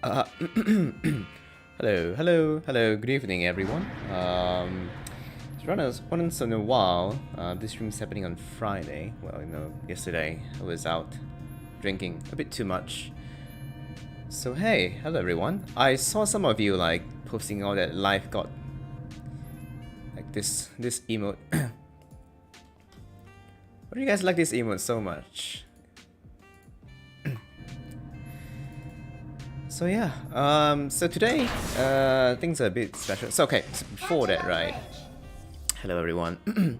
Uh, hello, good evening everyone. It's been once in a while. This stream's happening on Friday. Well, yesterday I was out drinking a bit too much. So hey, hello everyone. I saw some of you like posting all that life got like this emote. Why do you guys like this emote so much? So yeah, so today, things are a bit special. So okay, so before that, right? Hello everyone.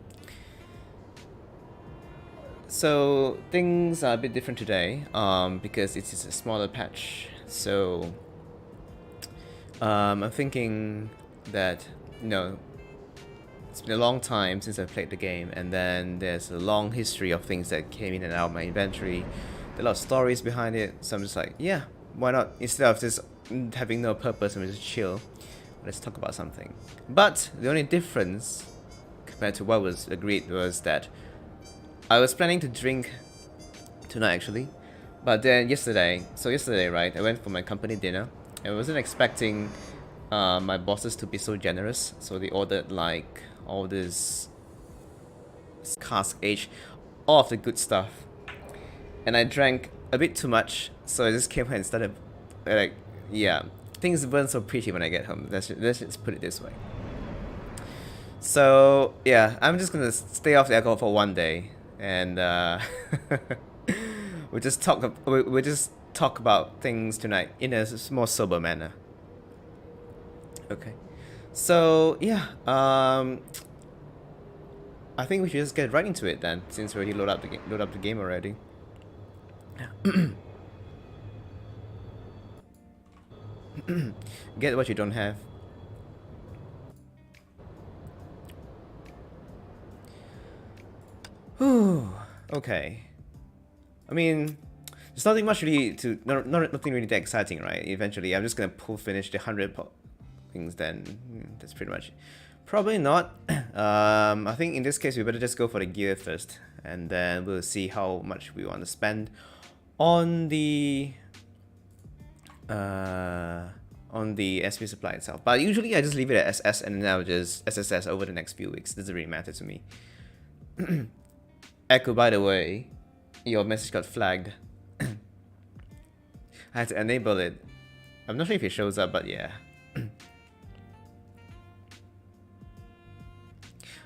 So things are a bit different today, because it is a smaller patch. So, I'm thinking that, it's been a long time since I played the game, and then there's a long history of things that came in and out of my inventory. There are a lot of stories behind it, so I'm just like, yeah, why not? Instead of just having no purpose and just chill, let's talk about something. But the only difference compared to what was agreed was that I was planning to drink tonight actually, but then yesterday, right, I went for my company dinner. I wasn't expecting my bosses to be so generous, so they ordered like all this cask age, all of the good stuff, and I drank a bit too much, so I just came home and started, like, yeah, things burn so pretty when I get home. Let's just put it this way. So yeah, I'm just gonna stay off the alcohol for one day, and we'll just talk about things tonight in a more sober manner. Okay, so yeah, I think we should just get right into it then, since we already load up the game already. Get what you don't have. Whew. Okay. I mean, there's nothing much really to nothing really that exciting, right? Eventually, I'm just gonna finish the 100 things. Then that's pretty much. Probably not. I think in this case we better just go for the gear first, and then we'll see how much we want to spend on the SP supply itself. But usually I just leave it at SS and then I'll just SSS over the next few weeks. Doesn't really matter to me. Echo, by the way, your message got flagged. I had to enable it. I'm not sure if it shows up, but yeah.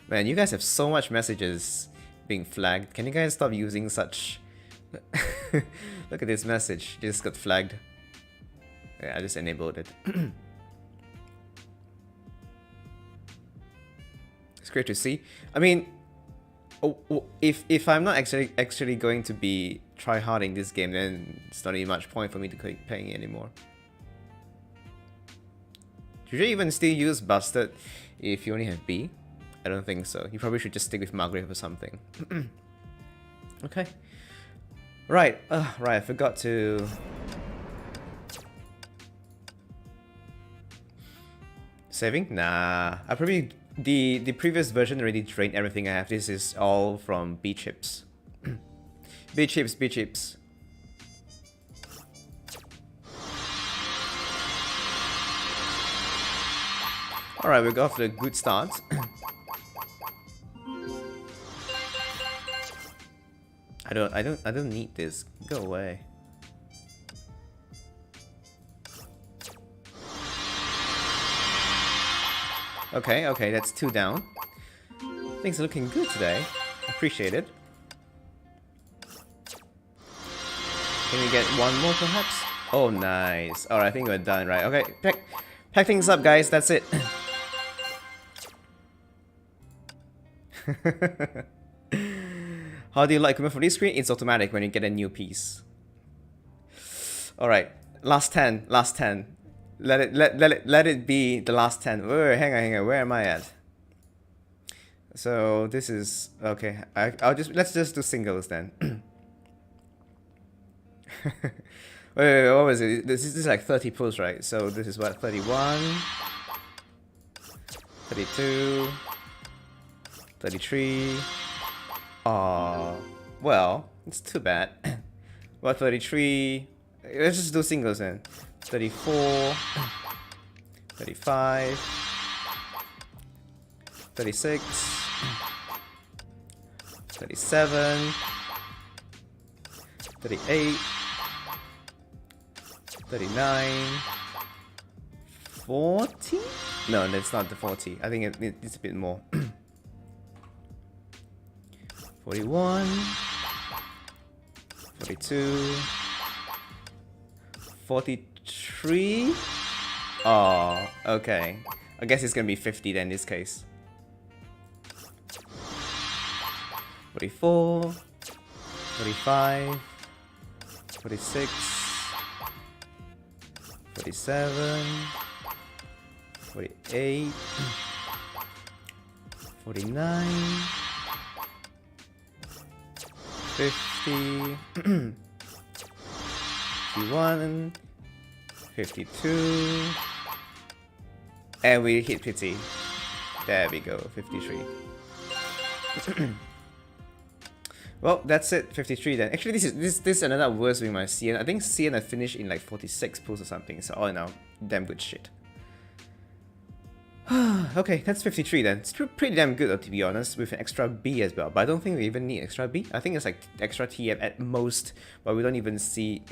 Man, you guys have so much messages being flagged. Can you guys stop using such... Look at this message, just got flagged. Yeah, I just enabled it. It's great to see. I mean, if I'm not actually going to be try-harding this game, then it's not really much point for me to keep playing it anymore. Should you even still use Bastard if you only have B? I don't think so. You probably should just stick with Margrave or something. Okay. Right, right, I forgot to... Saving? Nah, I probably... The previous version already drained everything I have. This is all from B chips. B chips. Alright, we got off to a good start. I don't need this. Go away. Okay, that's 2 down. Things are looking good today. Appreciate it. Can we get one more perhaps? Oh, nice. Alright, I think we're done, right? Okay, pack things up, guys. That's it. How do you like equipment for this screen? It's automatic when you get a new piece. Alright, last 10. Let it be the last 10. Wait, hang on, where am I at? So this is okay. Let's just do singles then. wait, what was it? This is like 30 pulls, right? So this is what, 31, 32, 33. Well, it's too bad. Well, 33. Let's just do singles then. 34, 35, 36, 37, 38, 39, 40? No, that's not the 40. I think it's a bit more. 41, 42, 43. Oh, okay. I guess it's gonna be 50 then in this case. 44, 45, 46, 47, 48, 49, 50, 51, 52, and we hit 50. There we go, 53. Well, that's it, 53 then. Actually, this is another worse with my CN. I think CN I finished in like 46 pulls or something, so all in all, damn good shit. Okay, that's 53 then. It's pretty damn good though, to be honest, with an extra B as well. But I don't think we even need extra B. I think it's like extra TM at most, but we don't even see...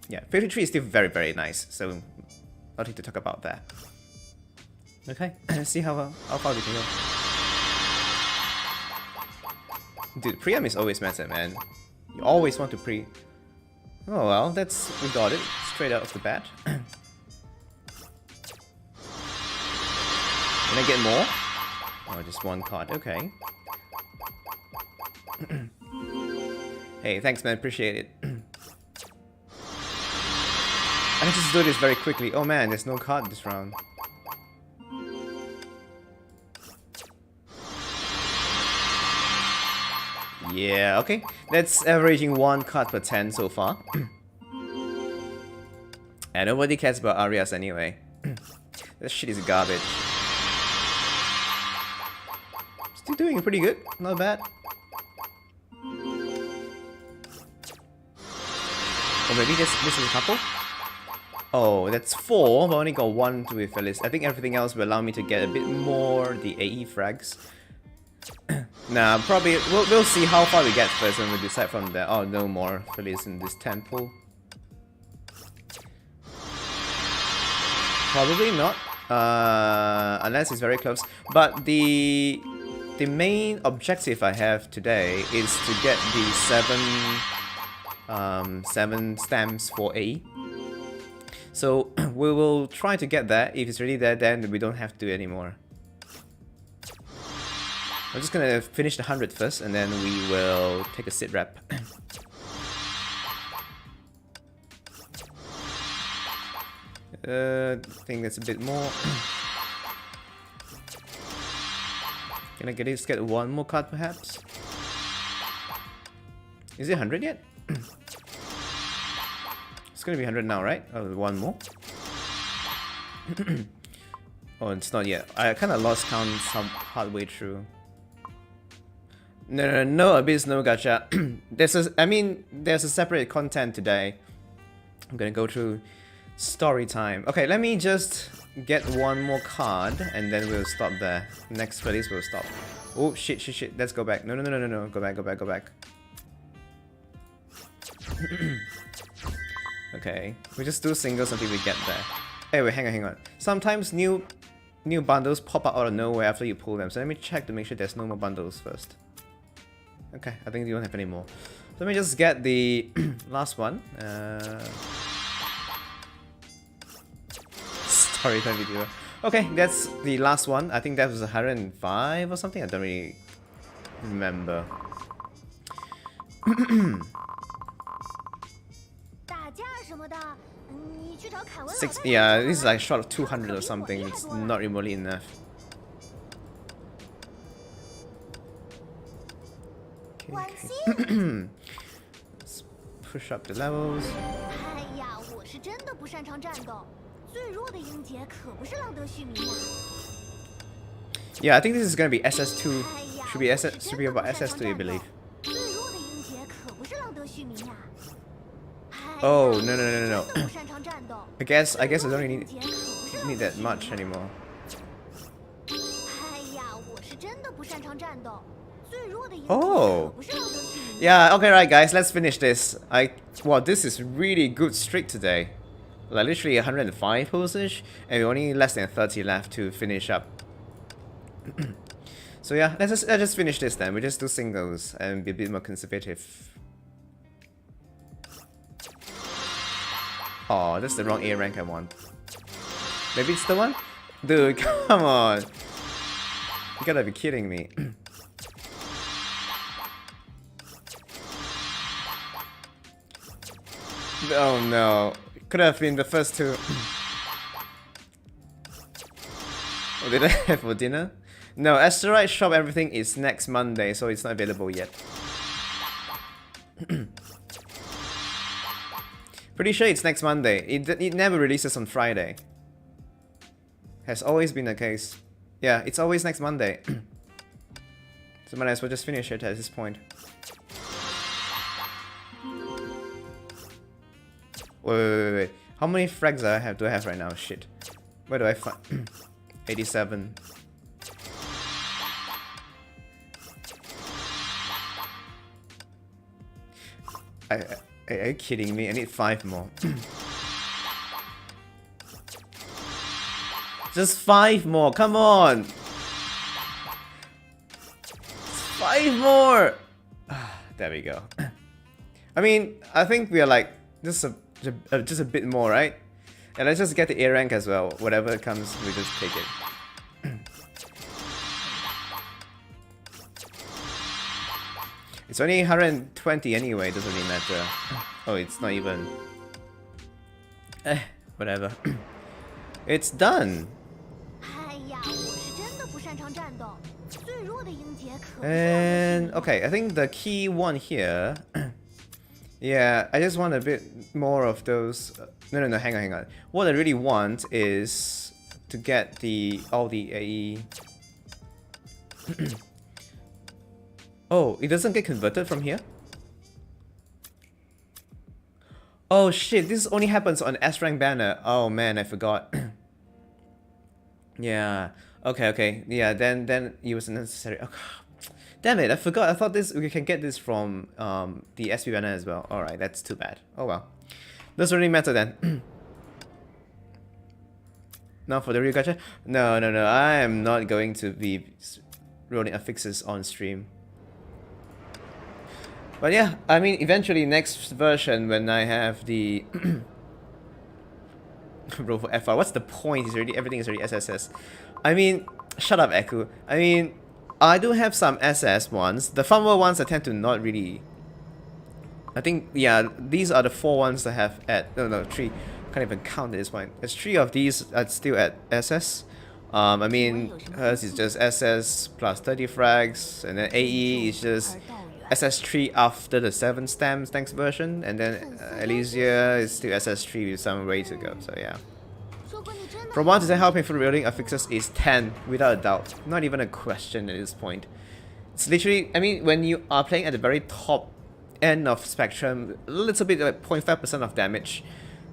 Yeah, 53 is still very, very nice, so nothing to talk about that. Okay, let's see how far we can go. Dude, preamp is always matter, man. You always want to pre... Oh well, we got it, straight out of the bat. Can I get more? Oh, just one card. Okay. Hey, thanks, man. Appreciate it. I can just do this very quickly. Oh man, there's no card this round. Yeah, okay. That's averaging 1 card per 10 so far. And nobody cares about Arias anyway. That shit is garbage. Still doing pretty good, not bad. Or maybe this is a couple? Oh, that's 4, but I only got 1 with Felis. I think everything else will allow me to get a bit more the AE frags. Nah, probably we'll see how far we get first and we'll decide from there. Oh, no more Felis in this 10 pool. Probably not, unless it's very close. But the main objective I have today is to get the 7 stamps for AE. So we will try to get that. If it's really there, then we don't have to do it anymore. I'm just gonna finish the 100 first, and then we will take a sit rep. I think that's a bit more. Can I get one more card perhaps? Is it 100 yet? It's gonna be 100 now, right? Oh, one more. Oh, it's not yet. I kind of lost count some halfway through. No Abyss, no Gacha. There's a separate content today. I'm gonna go through story time. Okay, let me just get one more card and then we'll stop there. Next Felis we'll stop. Oh shit. Let's go back. No. Go back. Okay, we just do singles until we get there. Hey, wait, hang on. Sometimes new bundles pop out of nowhere after you pull them. So let me check to make sure there's no more bundles first. Okay, I think you don't have any more. So let me just get the last one. Story time video. Okay, that's the last one. I think that was 105 or something. I don't really remember. Yeah, this is like short of 200 or something. It's not remotely enough. Okay. Let's push up the levels. Yeah, I think this is gonna be SS2. Should be about SS2, I believe. Oh, no. I guess I don't really need that much anymore. Oh. Yeah, okay, right, guys, let's finish this. Wow, this is really good streak today. Like, literally 105 pulls-ish, and we only less than 30 left to finish up. So yeah, let's just finish this then. We just do singles and be a bit more conservative. Oh, that's the wrong A rank I want. Maybe it's the one? Dude, come on. You gotta be kidding me. Oh no. Could have been the first two. Oh, did I have for dinner? No, Asteroid Shop everything is next Monday, so it's not available yet. Pretty sure it's next Monday. It never releases on Friday. Has always been the case. Yeah, it's always next Monday. So might as well just finish it at this point. Wait. How many frags do I have right now? Shit. Where do I find 87. Are you kidding me? I need 5 more. Just 5 more, come on! 5 more! There we go. I mean, I think we are like just a bit more, right? And let's just get the A rank as well. Whatever comes, we just take it. It's only 120 anyway, doesn't really matter. Oh, it's not even. Whatever. It's done! And okay, I think the key one here. Yeah, I just want a bit more of those. No, hang on. What I really want is to get all the AE. Oh, it doesn't get converted from here? Oh shit, this only happens on S-rank banner. Oh man, I forgot. Yeah. Okay. Yeah, then it was necessary. Oh, damn it, I forgot. I thought we can get this from the SP banner as well. Alright, that's too bad. Oh well. Doesn't really matter then. Now for the real gacha? No. I am not going to be rolling affixes on stream. But yeah, I mean, eventually next version when I have the roll for FR. What's the point? Everything is already SSS. I mean, shut up, Eku. I mean, I do have some SS ones. The firmware ones I tend to not really. I think, yeah, these are the 4 ones I have at. No, 3. Can't even count at this point. There's 3 of these are still at SS. I mean, hers is just SS plus 30 frags, and then AE is just SS3 after the 7 stamps thanks version, and then Elysia is still SS3 with some way to go, so yeah. From 1 to 10, how painful rolling affixes is 10, without a doubt. Not even a question at this point. It's literally, I mean, when you are playing at the very top end of spectrum, a little bit like 0.5% of damage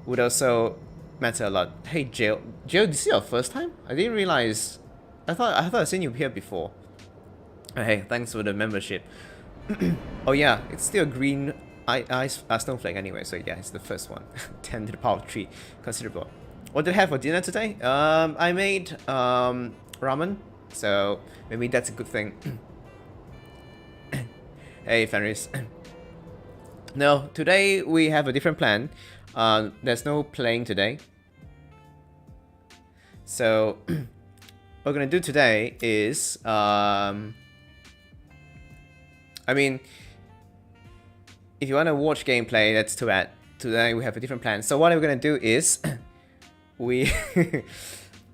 would also matter a lot. Hey, Jill, this is your first time? I didn't realize. I thought I'd seen you here before. Oh, hey, thanks for the membership. Oh yeah, it's still a green snowflake anyway, so yeah, it's the first one. 10 to the power of 3, considerable. What did I have for dinner today? I made ramen, so maybe that's a good thing. Hey, Fenris. No, today we have a different plan. There's no playing today. So what we're gonna do today is I mean, if you want to watch gameplay, that's too bad. Today we have a different plan. So what we're gonna do is I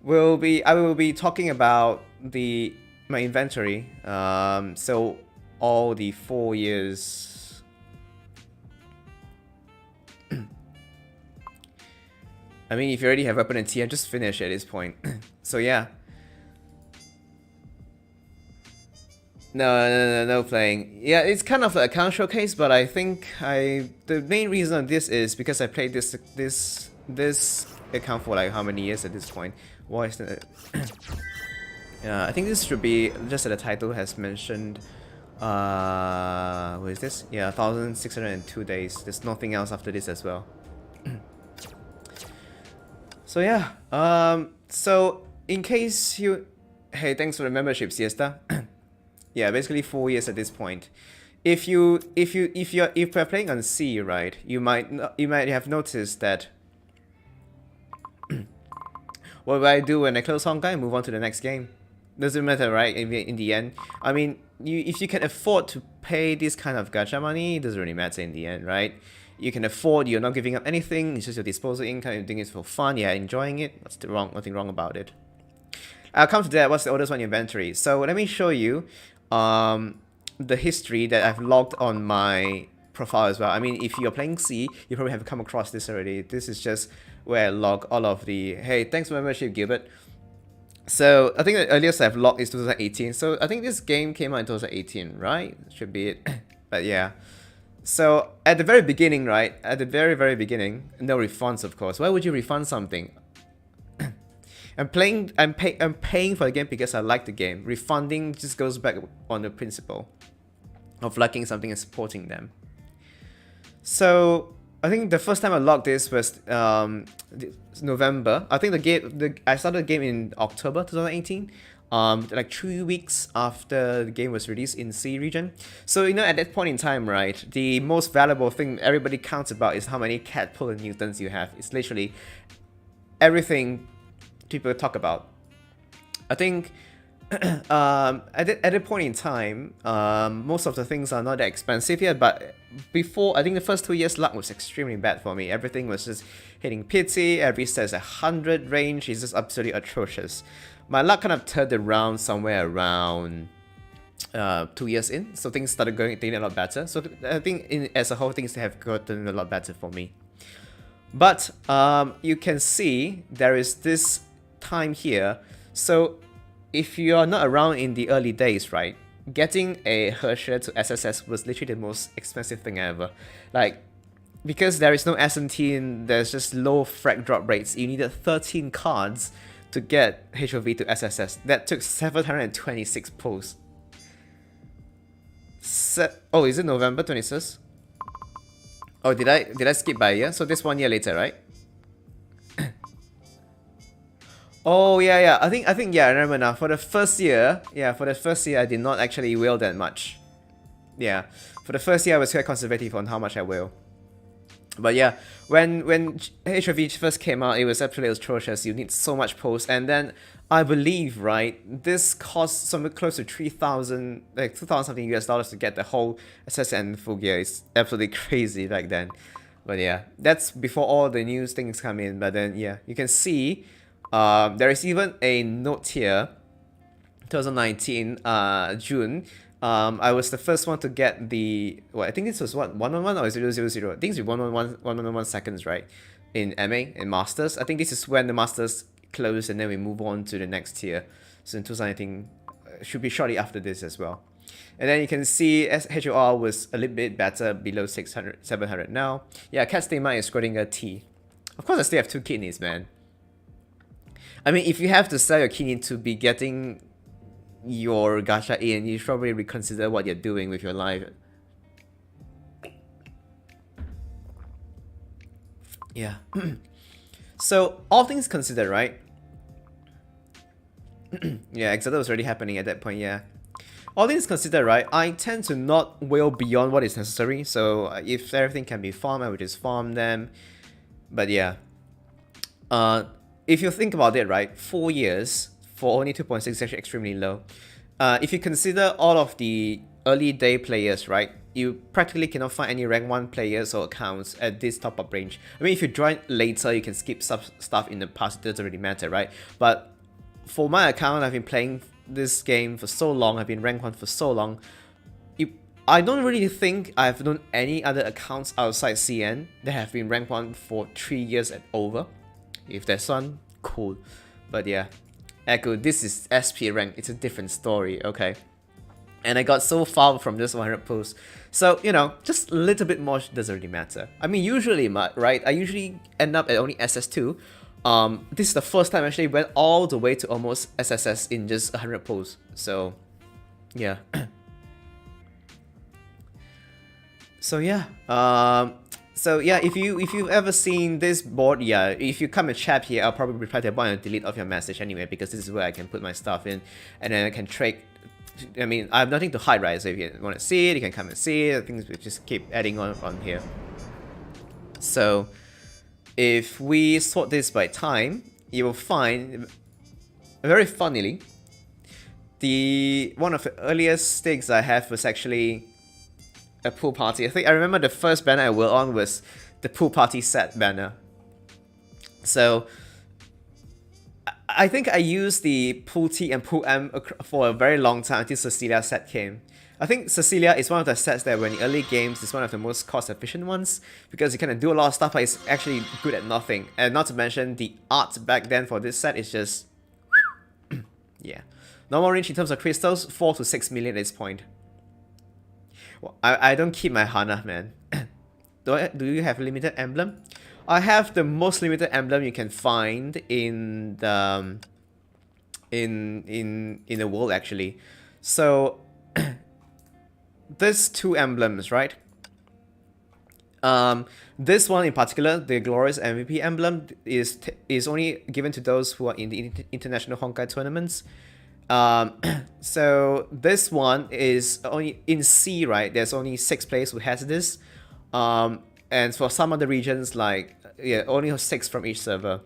will be talking about my inventory. So all the 4 years. I mean, if you already have weapon and TM, just finish at this point. So yeah. No playing. Yeah, it's kind of like a account showcase, but I think the main reason of this is because I played this account for like how many years at this point. Why is it? Yeah, I think this should be just as the title has mentioned. What is this? Yeah, 1,602 days. There's nothing else after this as well. So yeah, so in case you, hey, thanks for the membership, Siesta. Yeah, basically 4 years at this point. If you're playing on C, right, you might have noticed that. What do I do when I close Honkai and move on to the next game? Doesn't matter, right? In the end, I mean, if you can afford to pay this kind of gacha money, it doesn't really matter in the end, right? You can afford, you're not giving up anything, it's just your disposable income, you're doing it for fun, yeah, enjoying it, nothing wrong about it. I'll come to that, what's the oldest one in inventory. So let me show you the history that I've logged on my profile as well. I mean, if you're playing C, you probably have come across this already. This is just where I log all of the, hey, thanks for membership, Gilbert. So I think the earliest I've logged is 2018. So I think this game came out in 2018, right? Should be it. But yeah. So at the very beginning, right? At the very beginning, no refunds, of course. Why would you refund something? I'm paying for the game because I like the game. Refunding just goes back on the principle of liking something and supporting them. So I think the first time I logged this was November. I think I started the game in October 2018. Like 3 weeks after the game was released in C region. So you know, at that point in time, right, the most valuable thing everybody counts about is how many cat pull newtons you have. It's literally everything people talk about. I think at that point in time, most of the things are not that expensive yet, but before, I think the first 2 years, luck was extremely bad for me. Everything was just hitting pity, every set is 100 range, is just absolutely atrocious. My luck kind of turned around somewhere around 2 years in, so things started getting a lot better. So I think as a whole, things have gotten a lot better for me. But you can see there is this time here. So if you are not around in the early days, right, getting a Herschel to SSS was literally the most expensive thing ever. Like, because there is no S&T and there's just low frag drop rates, you needed 13 cards to get HOV to SSS. That took 726 pulls. Oh, is it November 26th? Oh, did I skip by a year? So this 1 year later, right? Oh yeah. I think yeah, I remember now. For the first year, I did not actually whale that much. Yeah, for the first year I was quite conservative on how much I whale. But yeah, when HOV first came out, it was absolutely atrocious. You need so much post, and then I believe, right, this cost somewhere close to 3,000, like 2,000 something US dollars to get the whole SS and full gear. It's absolutely crazy back then. But yeah, that's before all the new things come in. But then yeah, you can see there is even a note here, 2019 June. I was the first one to get the, well, I think this was what, 111 or 000? I think it's 111 seconds, right? In MA, in Masters. I think this is when the Masters closed and then we move on to the next tier. So in 2019, should be shortly after this as well. And then you can see HOR was a little bit better, below 600, 700 now. Yeah, Cat Stigmata is scoring a T. Of course, I still have 2 kidneys, man. I mean, if you have to sell your kidney to be getting your gacha in, you should probably reconsider what you're doing with your life. Yeah. So all things considered, right? Yeah, Exodus was already happening at that point. Yeah. All things considered, right? I tend to not whale beyond what is necessary. So if everything can be farmed, I would just farm them. But yeah. If you think about it, right, 4 years for only 2.6 is actually extremely low. If you consider all of the early day players, right, you practically cannot find any rank 1 players or accounts at this top up range. I mean, if you join later, you can skip stuff in the past, it doesn't really matter, right? But for my account, I've been playing this game for so long, I've been rank 1 for so long. I don't really think I've known any other accounts outside CN that have been rank 1 for 3 years and over. If there's one, cool. But yeah, Echo, this is SP rank, it's a different story, okay? And I got so far from just 100 pulls. So, you know, just a little bit more doesn't really matter. I mean, usually, right, I usually end up at only SS2. This is the first time I actually went all the way to almost SSS in just 100 pulls. So, yeah. So yeah, if you've ever seen this board, yeah, if you come and chat here, I'll probably reply to and delete off your message anyway, because this is where I can put my stuff in, and then I can trade. I mean, I have nothing to hide, right? So if you want to see it, you can come and see it. Things we just keep adding on here. So if we sort this by time, you will find, very funnily, one of the earliest sticks I have was actually a pool party. I remember the first banner I wore on was the pool party set banner. So I think I used the pool T and pool M for a very long time until Cecilia set came. I think Cecilia is one of the sets that when in early games is one of the most cost efficient ones, because you kind of do a lot of stuff but it's actually good at nothing. And not to mention the art back then for this set is just yeah. Normal range in terms of crystals, 4 to 6 million at this point. Well, I don't keep my Hana, man. Do you have limited emblem? I have the most limited emblem you can find in the in the world, actually. So there's 2 emblems, right? This one in particular, the Glorious MVP emblem, is only given to those who are in the international Honkai tournaments. So this one is only in C, right? There's only 6 players who has this. And for some other regions, like, yeah, only 6 from each server.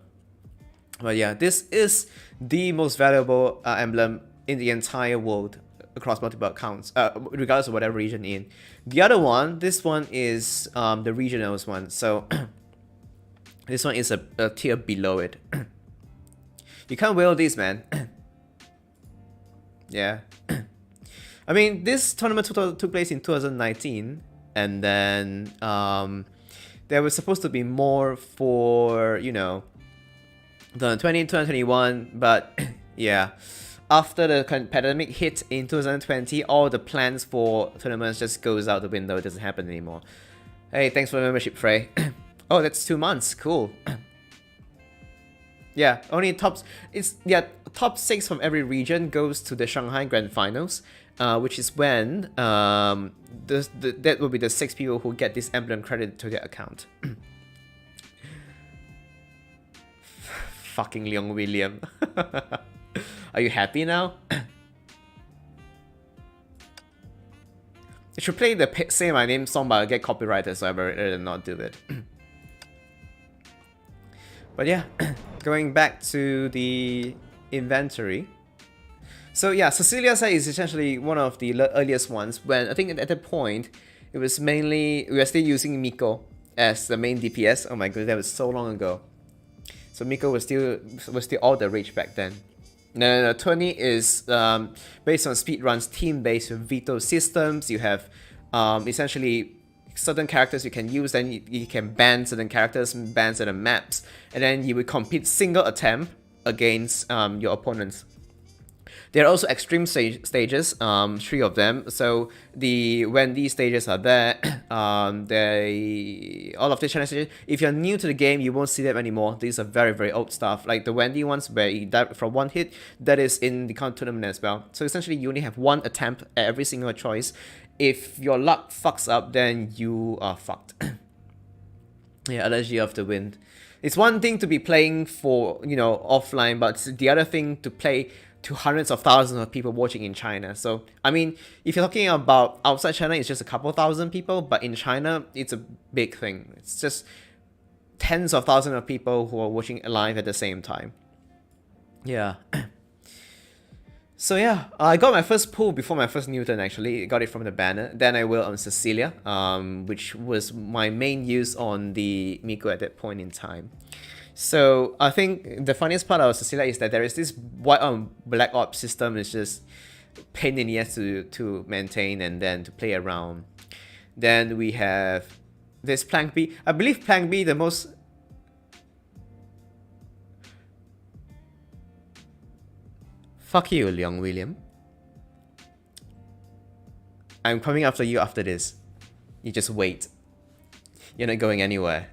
But yeah, this is the most valuable emblem in the entire world across multiple accounts, regardless of whatever region in. The other one, this one is the regionals one. So this one is a tier below it. You can't wield these, man. Yeah. I mean, this tournament took place in 2019, and then there was supposed to be more for, you know, 2021, but yeah, after the pandemic hit in 2020, all the plans for tournaments just goes out the window. It doesn't happen anymore. Hey, thanks for the membership, Frey. Oh, that's 2 months. Cool. Yeah, only top 6 from every region goes to the Shanghai Grand Finals, which is when that will be the 6 people who get this emblem credit to their account. Fucking Leon William. Are you happy now? I should play the Say My Name song, but I'll get copyrighted, so I'd rather not do it. But yeah, going back to the inventory. So yeah, Cecilia set is essentially one of the earliest ones, when I think at that point, it was mainly, we were still using Miko as the main DPS. Oh my god, that was so long ago. So Miko was still all the rage back then. No, 20 is based on speedruns, team-based with veto systems. You have essentially certain characters you can use, then you can ban certain characters, ban certain maps, and then you will compete single attempt against your opponents. There are also extreme stages, 3 of them. So when these stages are there, all of the challenge stages, if you're new to the game, you won't see them anymore. These are very, very old stuff. Like the Wendy ones where you die from 1 hit, that is in the current tournament as well. So essentially you only have 1 attempt at every single choice. If your luck fucks up, then you are fucked. Yeah, Allergy of the Wind. It's one thing to be playing for, you know, offline, but it's the other thing to play to hundreds of thousands of people watching in China. So, I mean, if you're talking about outside China, it's just a couple thousand people, but in China, it's a big thing. It's just tens of thousands of people who are watching live at the same time. Yeah. So yeah, I got my first pull before my first Newton, actually. I got it from the banner. Then I will on Cecilia, which was my main use on the Miko at that point in time. So I think the funniest part of Cecilia is that there is this white on black ops system. It's just pain in the ass to maintain and then to play around. Then we have this Plank B. I believe Plank B, the most... Fuck you, Leon William. I'm coming after you after this. You just wait. You're not going anywhere.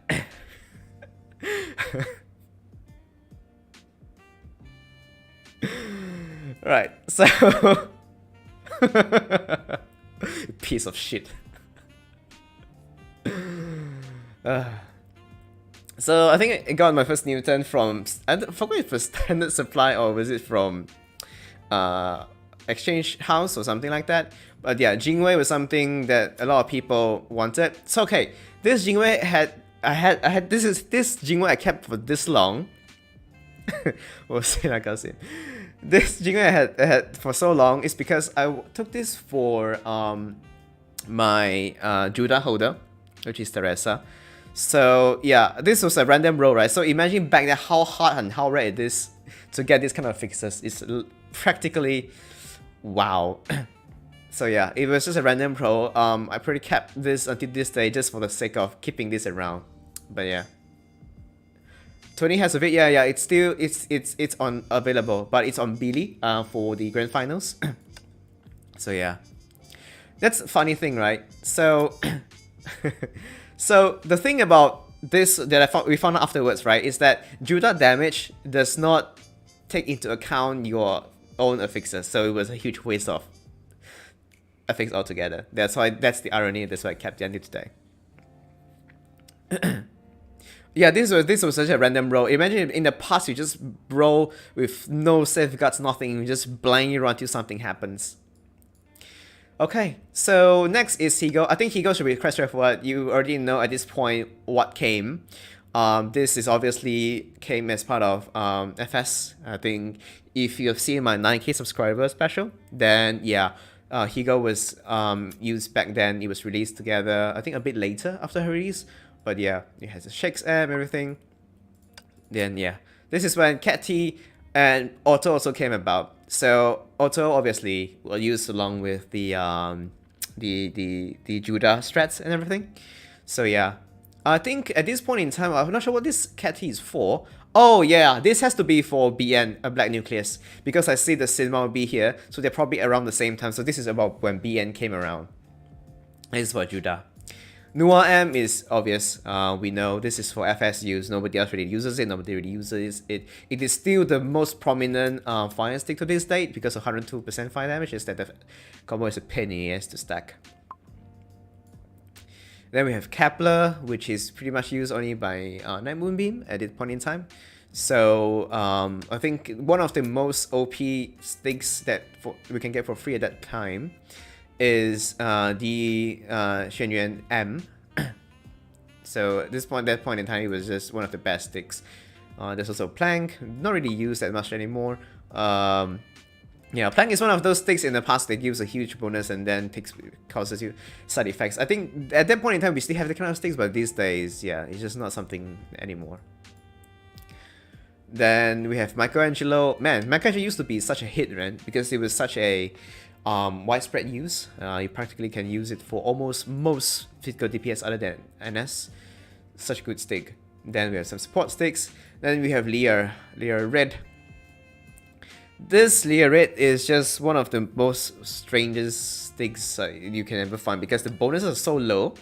Right, so... piece of shit. So I think I got my first Newton from... I forgot if it was Standard Supply or was it from Exchange House or something like that. But yeah, Jingwei was something that a lot of people wanted. So okay, this Jingwei this Jingwei I kept for this long. This Jingwei I had for so long is because I took this for my Judah holder, which is Teresa. So yeah, this was a random roll, right? So imagine back then how hard and how rare it is to get this kind of fixes. It's practically wow. So yeah, it was just a random roll. I pretty kept this until this day just for the sake of keeping this around. But yeah, 20 has of it. Yeah, it's still it's on available, but it's on Billy for the grand finals. So yeah, that's a funny thing, right? So so the thing about this that we found out afterwards, right, is that Judah damage does not take into account your own affixes, so it was a huge waste of affix altogether. That's the irony. That's why I kept the until today. Yeah, this was such a random roll. Imagine in the past you just roll with no safeguards, nothing. You just blindly run until something happens. Okay, so next is Higo. I think Higo should be quite straightforward. You already know at this point what came. This is obviously came as part of FS. I think if you have seen my 9K subscriber special, then yeah, Higo was used back then. It was released together, I think a bit later after her release. But yeah, it has a Shakes M, everything. Then yeah, this is when Cat T and Auto also came about. So Auto obviously was used along with the Judah strats and everything. So yeah, I think at this point in time, I'm not sure what this Cat T is for. Oh yeah, this has to be for BN, a Black Nucleus, because I see the Cinema will be here, so they're probably around the same time. So this is about when BN came around. This is for Judah. Noah M is obvious. We know this is for FS use. Nobody else really uses it. Nobody really uses it. It is still the most prominent fire stick to this date because of 102% fire damage. Is that the combo is a pain in the ass to stack. Then we have Kepler, which is pretty much used only by Night Moonbeam at this point in time. So I think one of the most OP sticks that we can get for free at that time is the Xuanyuan M. So at that point in time, it was just one of the best sticks. There's also Plank, not really used that much anymore. Yeah, Plank is one of those sticks in the past that gives a huge bonus and then causes you side effects. I think at that point in time, we still have the kind of sticks, but these days, yeah, it's just not something anymore. Then we have Michelangelo. Man, Michelangelo used to be such a hit, right? Because it was such a widespread use. You practically can use it for almost most physical DPS other than NS. Such a good stick. Then we have some support sticks. Then we have Lear Red. This Lear Red is just one of the most strangest sticks you can ever find because the bonuses are so low.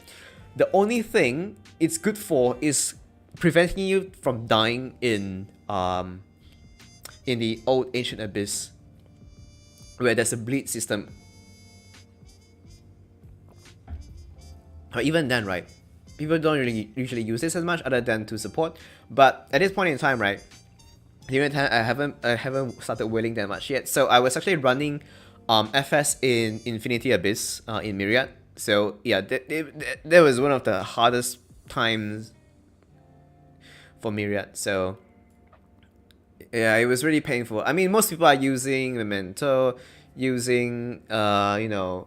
The only thing it's good for is preventing you from dying in the old Ancient Abyss, where there's a bleed system. Or even then, right, people don't really usually use this as much other than to support. But at this point in time, right, during the time I haven't started whaling that much yet. So I was actually running FS in Infinity Abyss in Myriad. So yeah, that was one of the hardest times for Myriad. So yeah, it was really painful. I mean, most people are using Memento, using Snowy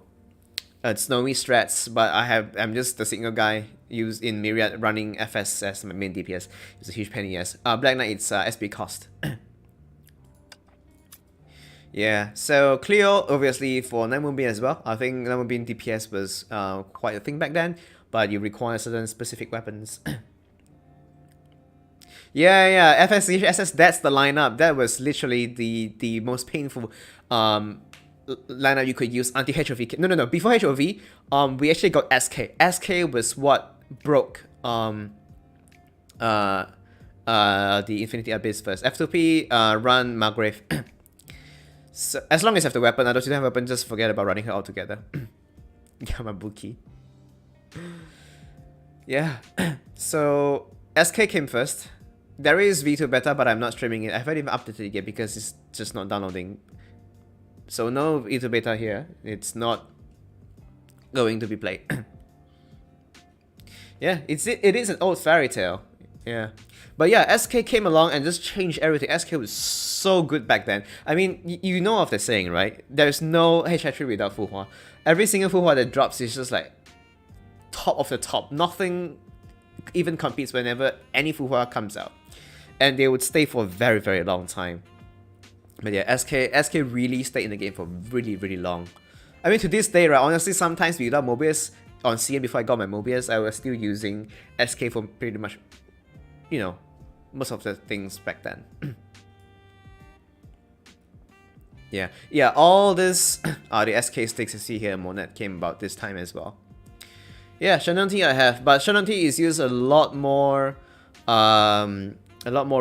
strats, but I'm just the single guy used in Myriad running FS as my main DPS. It's a huge pain in the ass. Black Knight, it's SP cost. Yeah, so Cleo obviously for Night Moonbeam as well. I think Night Moonbeam DPS was quite a thing back then, but you require certain specific weapons. Yeah, FS SS, that's the lineup. That was literally the most painful lineup you could use until HOV. No. Before HOV, we actually got SK. SK was what broke the Infinity Abyss first. F2P run Margrave. So as long as you have the weapon, others you don't have a weapon, just forget about running her altogether. Yamabuki. Yeah. So SK came first. There is V2 beta, but I'm not streaming it. I haven't even updated it yet because it's just not downloading. So no V2 beta here. It's not going to be played. Yeah, it is an old fairy tale. Yeah. But yeah, SK came along and just changed everything. SK was so good back then. I mean, you know of the saying, right? There's no HI3 without Fuhua. Every single Fuhua that drops is just like top of the top. Nothing even competes whenever any Fuhua comes out. And they would stay for a very, very long time. But yeah, SK really stayed in the game for really, really long. I mean, to this day, right, honestly, sometimes without Mobius, on CN before I got my Mobius, I was still using SK for pretty much, you know, most of the things back then. Yeah, all this, the SK sticks you see here in Monet came about this time as well. Yeah, Shannon-T I have, but Shannon-T is used a lot more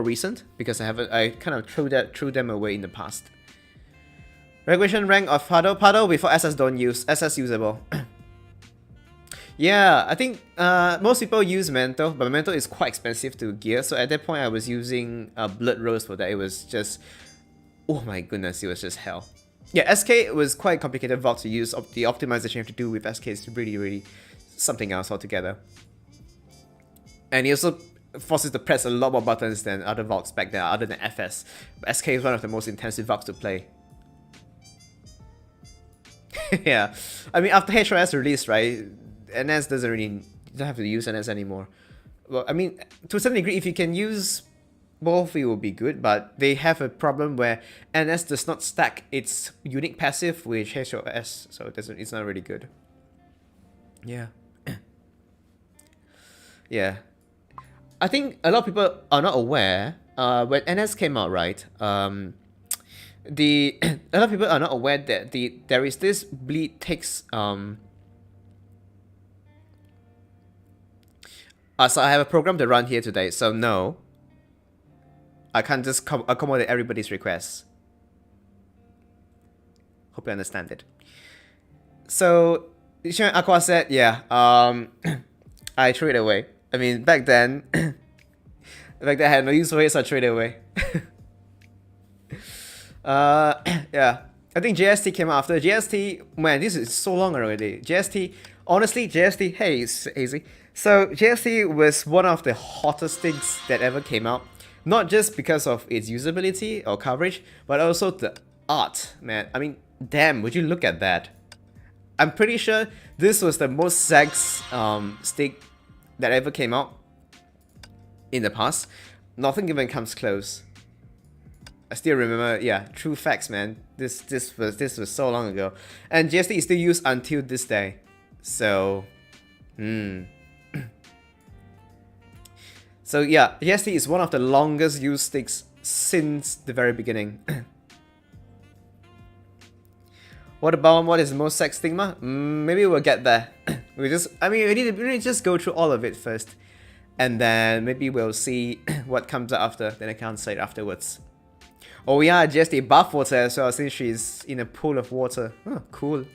recent because I kind of threw them away in the past. Regulation rank of Pardo before SS don't use, SS usable. Yeah, I think most people use Memento, but Memento is quite expensive to gear, so at that point I was using Blood Rose for that. It was just, oh my goodness, it was just hell. Yeah, SK was quite complicated vault to use. The optimization you have to do with SK is really, really something else altogether. And it also forces to press a lot more buttons than other vaults back then, other than FS. But SK is one of the most intensive vaults to play. Yeah, I mean, after HRS release, right, NS doesn't really, you don't have to use NS anymore. Well, I mean, to a certain degree, if you can use both, it will be good, but they have a problem where NS does not stack its unique passive with HOS, so it's not really good. Yeah. Yeah. I think a lot of people are not aware, when NS came out, right, a lot of people are not aware that there is this bleed takes so I have a program to run here today, so no, I can't just accommodate everybody's requests. Hope you understand it. So Aqua said, yeah, I threw it away. I mean, back then I had no use for it, so I threw it away. Yeah, I think JST came after. JST, man, this is so long already. JST, honestly, JST, hey, it's easy. So JST was one of the hottest things that ever came out. Not just because of its usability or coverage, but also the art, man. I mean, damn, would you look at that? I'm pretty sure this was the most sex stick that ever came out in the past. Nothing even comes close. I still remember, yeah, true facts, man. This was so long ago, and JST is still used until this day. So, so yeah, JST is one of the longest used sticks since the very beginning. What is the most sex stigma? Maybe we'll get there. we need to just go through all of it first, and then maybe we'll see what comes after. Then I can't say it afterwards. Oh yeah, JST buff water as well, since she's in a pool of water. Oh, cool.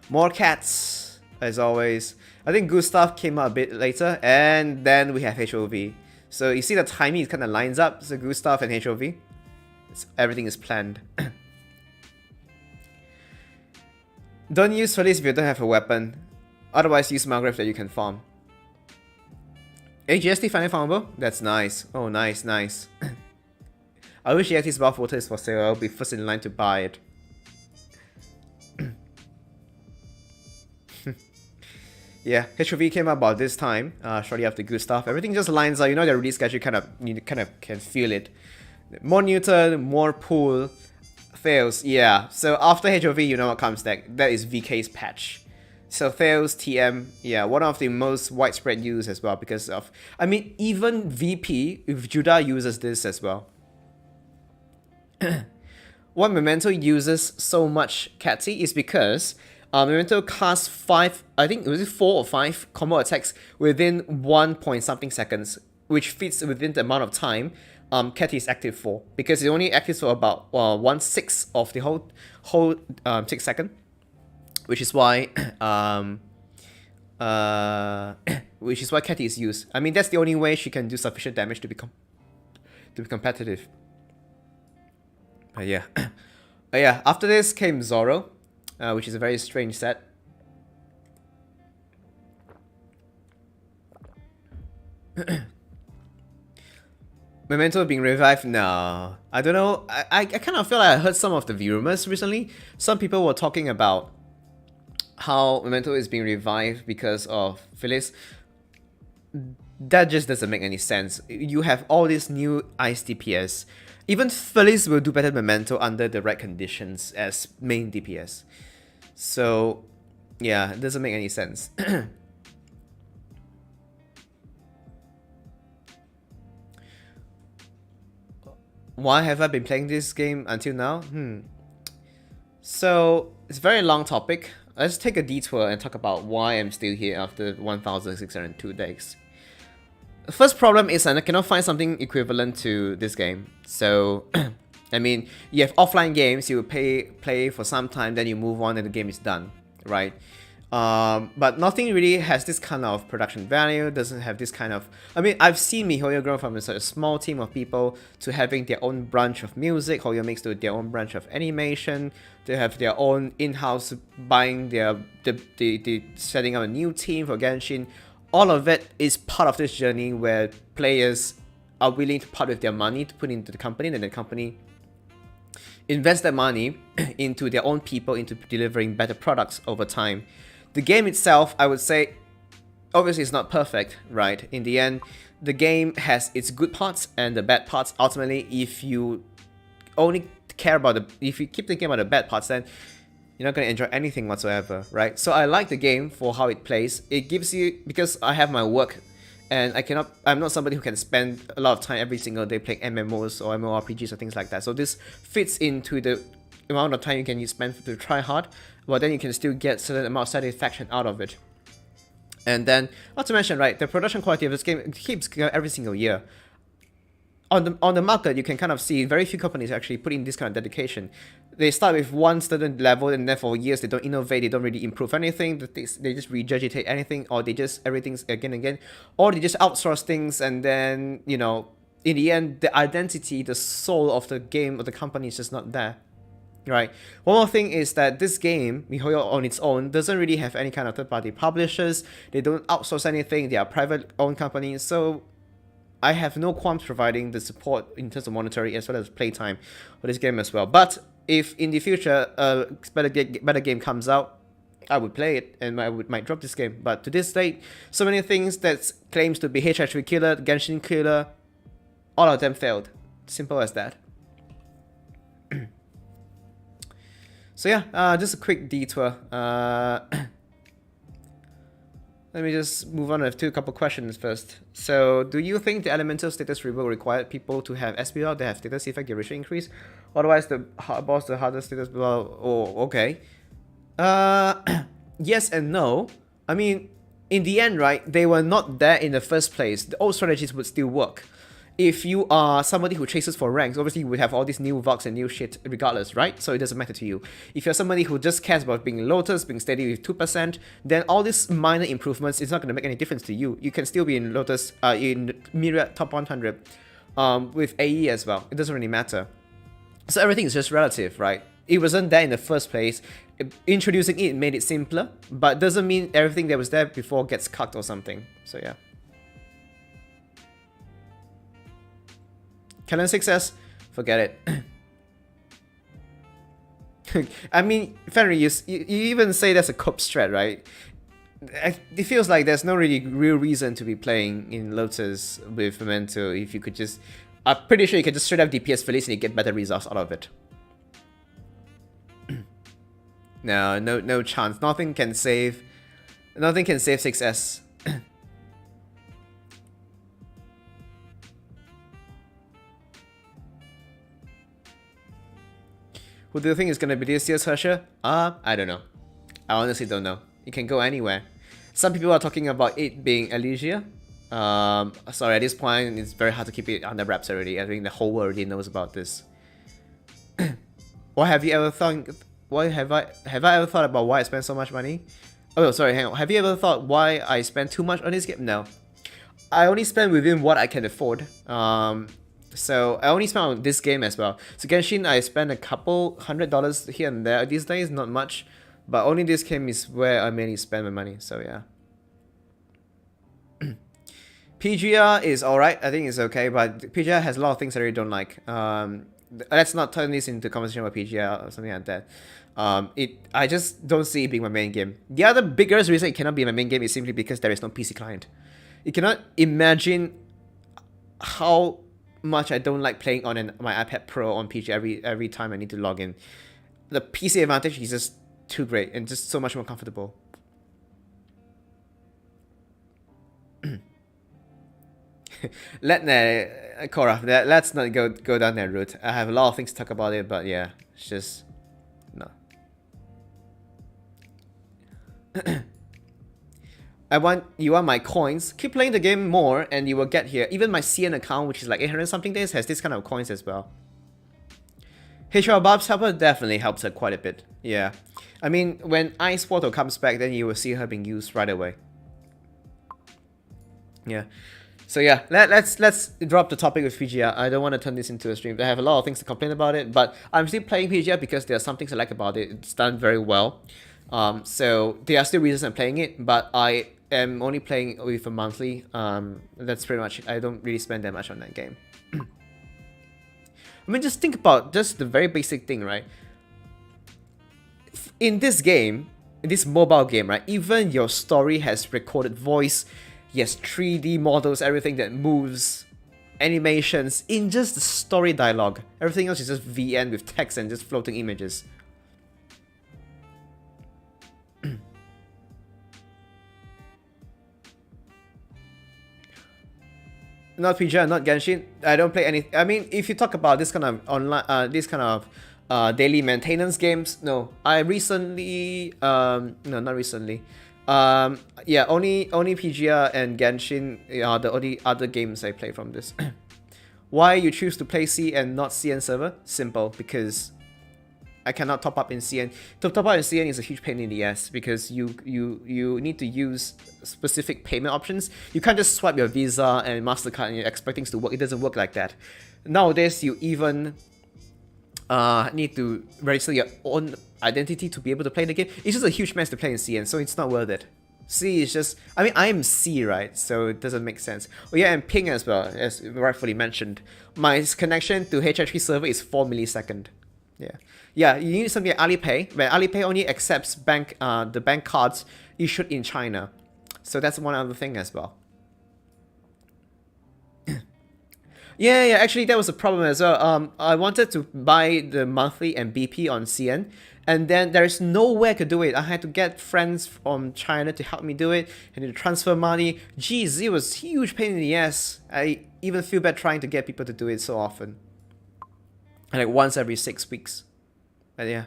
More cats, as always. I think Gustav came out a bit later, and then we have HOV. So you see the timing, it kind of lines up. So Gustav and HOV. Everything is planned. Don't use Felis if you don't have a weapon. Otherwise, use Margrave that you can farm. GST finally farmable? That's nice. Oh, nice, nice. I wish GST's buff water is for sale. I'll be first in line to buy it. Yeah, HOV came out about this time, shortly after Gustav. Everything just lines up. You know, the release schedule you kind of can feel it. More Newton, more pool, fails. Yeah. So after HOV, you know what comes next. That is VK's patch. So fails, TM, yeah, one of the most widespread use as well because of, I mean, even VP, if Judah uses this as well. why Memento uses so much Catty is because Memento casts 5, I think it was 4 or 5 combo attacks within 1 point something seconds, which fits within the amount of time Catty is active for, because it only active for about 1/6 of the whole 6 second, which is why which is why Catty is used. I mean, that's the only way she can do sufficient damage to be competitive. But yeah. But yeah, after this came Zoro, which is a very strange set. Memento being revived? No. I don't know. I kind of feel like I heard some of the rumors recently. Some people were talking about how Memento is being revived because of Felis. That just doesn't make any sense. You have all these new ice DPS. Even Felis will do better than Memento under the right conditions as main DPS. So, yeah, it doesn't make any sense. Why have I been playing this game until now? So, it's a very long topic. Let's take a detour and talk about why I'm still here after 1,602 days. The first problem is I cannot find something equivalent to this game. So, I mean, you have offline games, you play for some time, then you move on and the game is done, right? But nothing really has this kind of production value, doesn't have this kind of... I mean, I've seen MiHoYo grow from a small team of people to having their own branch of music, HoYo makes to their own branch of animation, they have their own in-house buying the setting up a new team for Genshin. All of it is part of this journey where players are willing to part with their money to put into the company, and the company invest that money into their own people, into delivering better products over time. The game itself, I would say, obviously it's not perfect, right? In the end, the game has its good parts and the bad parts. Ultimately, if you only care about if you keep thinking about the bad parts, then you're not going to enjoy anything whatsoever, right? So I like the game for how it plays. It gives you, because I have my work, and I'm not somebody who can spend a lot of time every single day playing MMOs or MMORPGs or things like that. So this fits into the amount of time you can spend to try hard, but then you can still get certain amount of satisfaction out of it. And then, not to mention, right, the production quality of this game keeps going every single year. On the market, you can kind of see very few companies actually put in this kind of dedication. They start with one certain level, and then for years they don't innovate, they don't really improve anything, they just regurgitate anything, or they just everything's again and again, or they just outsource things, and then, you know, in the end, the identity, the soul of the game or the company is just not there. Right. One more thing is that this game, MiHoYo on its own, doesn't really have any kind of third-party publishers. They don't outsource anything. They are private-owned companies. So I have no qualms providing the support in terms of monetary as well as playtime for this game as well. But if in the future a better game comes out, I would play it and might drop this game. But to this date, so many things that claims to be HI3 killer, Genshin killer, all of them failed. Simple as that. So yeah, just a quick detour. Let me just move on to a couple questions first. So, do you think the elemental status removal required people to have SPL that have status effect duration increase? Otherwise, the boss, the harder status, well, oh, okay. Yes and no. I mean, in the end, right, they were not there in the first place. The old strategies would still work. If you are somebody who chases for ranks, obviously you would have all these new Vox and new shit regardless, right? So it doesn't matter to you. If you're somebody who just cares about being Lotus, being steady with 2%, then all these minor improvements is not going to make any difference to you. You can still be in Lotus, in Myriad top 100 with AE as well. It doesn't really matter. So everything is just relative, right? It wasn't there in the first place. Introducing it made it simpler, but doesn't mean everything that was there before gets cut or something. So yeah. Canon 6S, forget it. I mean, Fenrir, you even say that's a cope strat, right? It feels like there's no really real reason to be playing in Lotus with Memento if you could just... I'm pretty sure you can just straight up DPS Felis and you get better results out of it. No chance. Nothing can save 6S. Who do you think is gonna be this year's Herschel? I don't know. I honestly don't know. It can go anywhere. Some people are talking about it being Elysia. Sorry, at this point, it's very hard to keep it under wraps already. I think the whole world already knows about this. What have you ever thought? Why have I ever thought about why I spent so much money? Oh, sorry, hang on. Have you ever thought why I spent too much on this game? No. I only spend within what I can afford. So I only spent on this game as well. So Genshin, I spent a couple $100 here and there. These days, not much. But only this game is where I mainly spend my money. So yeah. PGR is alright. I think it's okay. But PGR has a lot of things I really don't like. Let's not turn this into conversation about PGR or something like that. I just don't see it being my main game. The other biggest reason it cannot be my main game is simply because there is no PC client. You cannot imagine how much I don't like playing on my iPad Pro on PG every time I need to log in. The PC advantage is just too great and just so much more comfortable. Cora, let's not go down that route. I have a lot of things to talk about it, but yeah, it's just no. You want my coins? Keep playing the game more, and you will get here. Even my CN account, which is like 800 something days, has this kind of coins as well. HR Bob's helper definitely helps her quite a bit. Yeah, I mean when Ice Portal comes back, then you will see her being used right away. Yeah. So yeah, let's drop the topic with PGR. I don't want to turn this into a stream. I have a lot of things to complain about it, but I'm still playing PGR because there are some things I like about it. It's done very well. So there are still reasons I'm playing it, but I am only playing with a monthly. That's pretty much it. I don't really spend that much on that game. I mean, just think about just the very basic thing, right? In this game, in this mobile game, right, even your story has recorded voice. Yes, 3D models, everything that moves, animations, in just the story dialogue. Everything else is just VN with text and just floating images. Not PGR, not Genshin. I don't play any. I mean, if you talk about this kind of online, this kind of daily maintenance games, no. I recently, no, not recently. Yeah, only PGR and Genshin are the only other games I play from this. Why you choose to play C and not CN server? Simple, because I cannot top up in CN. To top up in CN is a huge pain in the ass because you need to use specific payment options. You can't just swipe your Visa and MasterCard and you expect things to work. It doesn't work like that. Nowadays, you even need to register your own identity to be able to play the game. It's just a huge mess to play in CN, so it's not worth it. C is just, I mean, I am C, right? So it doesn't make sense. Oh yeah, and ping as well, as rightfully mentioned. My connection to HI3 server is 4 millisecond. Yeah, you need something like Alipay, but Alipay only accepts the bank cards issued in China. So that's one other thing as well. Yeah, actually that was a problem as well. I wanted to buy the monthly and BP on CN, and then there's no way I could do it. I had to get friends from China to help me do it, and to transfer money. Jeez, it was a huge pain in the ass. I even feel bad trying to get people to do it so often. Like once every 6 weeks. But yeah.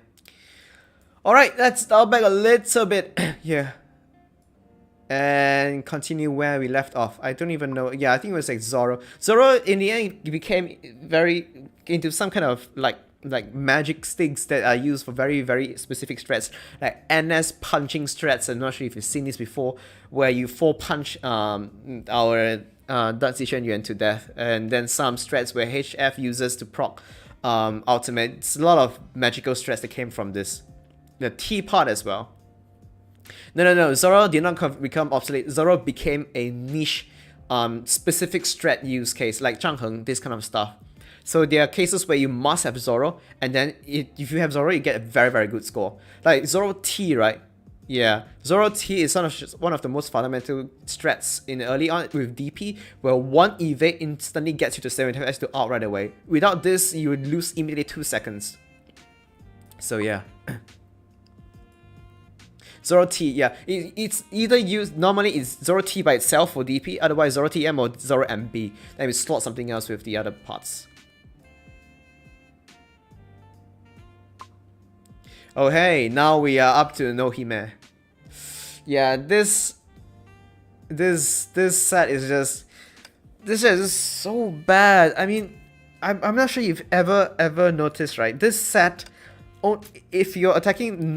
Alright, let's dial back a little bit here. And continue where we left off. I don't even know. Yeah, I think it was like Zoro. Zoro in the end became very into some kind of like magic sticks that are used for very, very specific strats. Like NS punching strats. I'm not sure if you've seen this before. Where you 4-punch our Dark Zishan Yuan to death. And then some strats where HF uses to proc ultimate. It's a lot of magical strats that came from this. The T part as well. No. Zoro did not become obsolete. Zoro became a niche, specific strat use case, like Zhangheng, this kind of stuff. So there are cases where you must have Zoro, and then if you have Zoro, you get a very, very good score. Like Zoro T, right? Yeah, Zoro T is one of the most fundamental strats in early on with DP, where one evade instantly gets you to 75 to out right away. Without this, you would lose immediately 2 seconds. So yeah. Zoro T, yeah, it's either used, normally it's Zoro T by itself for DP, otherwise Zoro TM or Zoro MB. Then we slot something else with the other parts. Oh hey, now we are up to Nohime. Yeah, this set is just so bad. I mean, I'm not sure you've ever noticed, right? This set, if you're attacking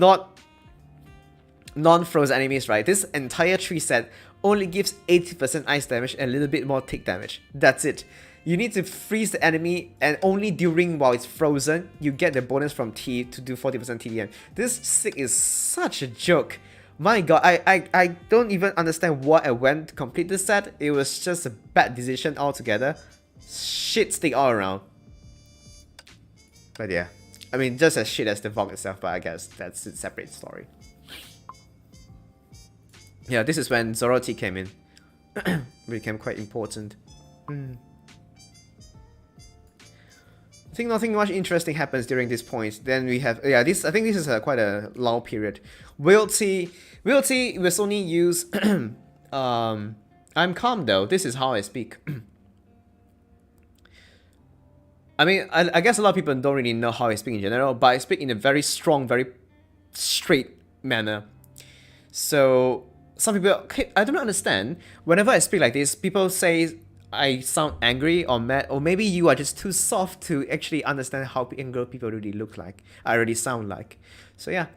non-frozen enemies, right? This entire tree set only gives 80% ice damage and a little bit more tick damage. That's it. You need to freeze the enemy, and only during while it's frozen, you get the bonus from T to do 40% TDM. This stick is such a joke. My god, I don't even understand why I went to complete this set. It was just a bad decision altogether. Shit stick all around. But yeah, I mean, just as shit as the Vogue itself, but I guess that's a separate story. Yeah, this is when Zoroti came in. Became quite important. I think nothing much interesting happens during this point. Then we have, yeah, this, I think this is quite a lull period. Wilty was only used. I'm calm though. This is how I speak. I mean, I guess a lot of people don't really know how I speak in general, but I speak in a very strong, very straight manner. So some people, I don't understand. Whenever I speak like this, people say I sound angry or mad, or maybe you are just too soft to actually understand how angry people really look like. I really sound like. So yeah,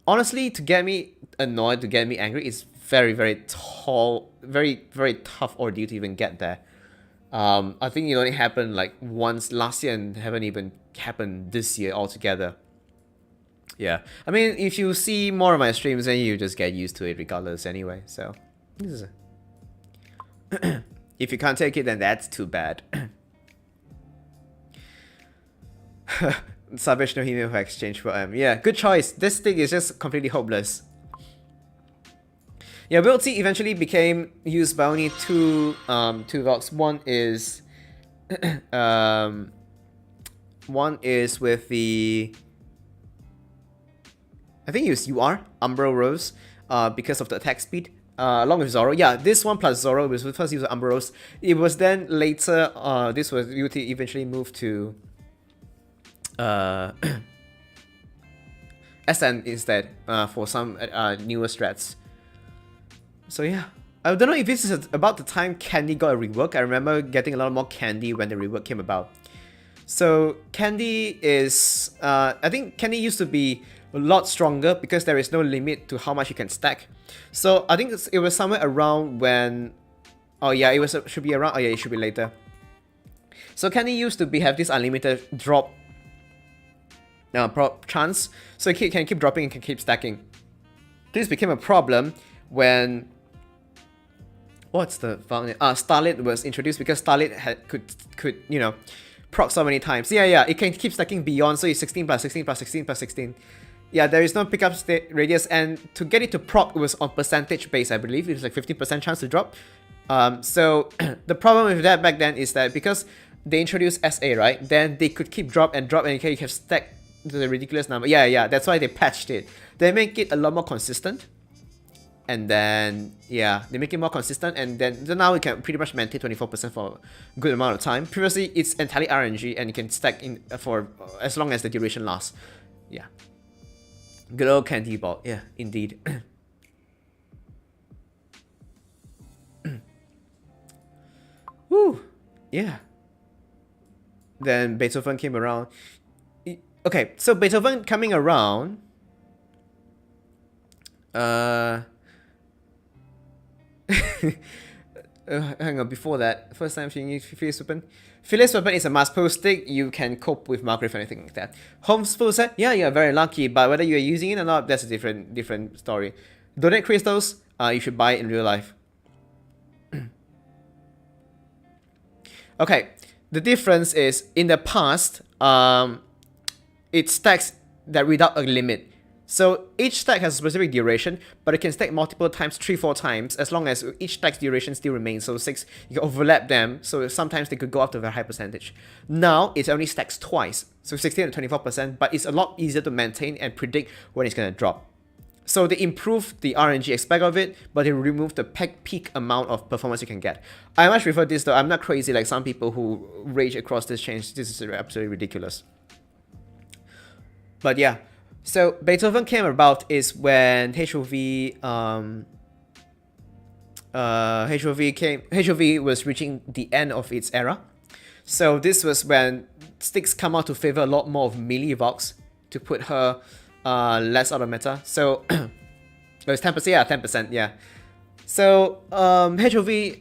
honestly, to get me annoyed, to get me angry, it's very, very tall, very, very tough ordeal to even get there. I think it only happened like once last year and haven't even happened this year altogether. Yeah, I mean, if you see more of my streams, then you just get used to it regardless anyway. So, this is if you can't take it, then that's too bad. Savage no Hime for exchange for M. Yeah, good choice. This thing is just completely hopeless. Yeah, Wilty eventually became used by only two Vox. One is with the, I think it was UR, Umbro Rose, because of the attack speed. Along with Zoro. Yeah, this one plus Zoro was first used with Umbro Rose. It was then later, this was Wilty eventually moved to SN instead, for some newer strats. So yeah, I don't know if this is about the time Candy got a rework. I remember getting a lot more Candy when the rework came about. So Candy is, I think Candy used to be a lot stronger because there is no limit to how much you can stack. So I think it was somewhere around when, oh yeah, it should be around, oh yeah, it should be later. So Candy used to have this unlimited drop chance, so it can keep dropping and can keep stacking. This became a problem when, what's the Starlit was introduced, because Starlit could you know, proc so many times. Yeah, it can keep stacking beyond, so it's 16 plus 16 plus 16 plus 16. Yeah, there is no pickup radius, and to get it to proc, it was on percentage base, I believe. It was like 15% chance to drop. So the problem with that back then is that because they introduced SA, right, then they could keep drop and you can have stack to the ridiculous number. Yeah, that's why they patched it. They make it a lot more consistent. And then, yeah, they make it more consistent, and then now we can pretty much maintain 24% for a good amount of time. Previously, it's entirely RNG, and you can stack in for as long as the duration lasts. Yeah. Good old Candy Ball. Yeah, indeed. Woo! Yeah. Then Beethoven came around. Okay, so Beethoven coming around. Hang on, before that, first time seeing Felis weapon. Felis weapon is a mass pull stick. You can cope with Margaret or anything like that. Home's full set, yeah, you're very lucky, but whether you're using it or not, that's a different story. Donate crystals, you should buy it in real life. Okay, the difference is in the past, it stacks that without a limit. So each stack has a specific duration, but it can stack multiple times, 3-4 times, as long as each stack's duration still remains. So 6, you can overlap them, so sometimes they could go up to a very high percentage. Now, it only stacks twice, so 16 to 24%, but it's a lot easier to maintain and predict when it's going to drop. So they improved the RNG aspect of it, but they removed the peak amount of performance you can get. I much prefer this though. I'm not crazy like some people who rage across this change. This is absolutely ridiculous. But yeah, So Beethoven came about is when HOV was reaching the end of its era. So this was when Styx come out to favor a lot more of melee Vox to put her less out of meta. So it was 10%, yeah, 10%, yeah. So HOV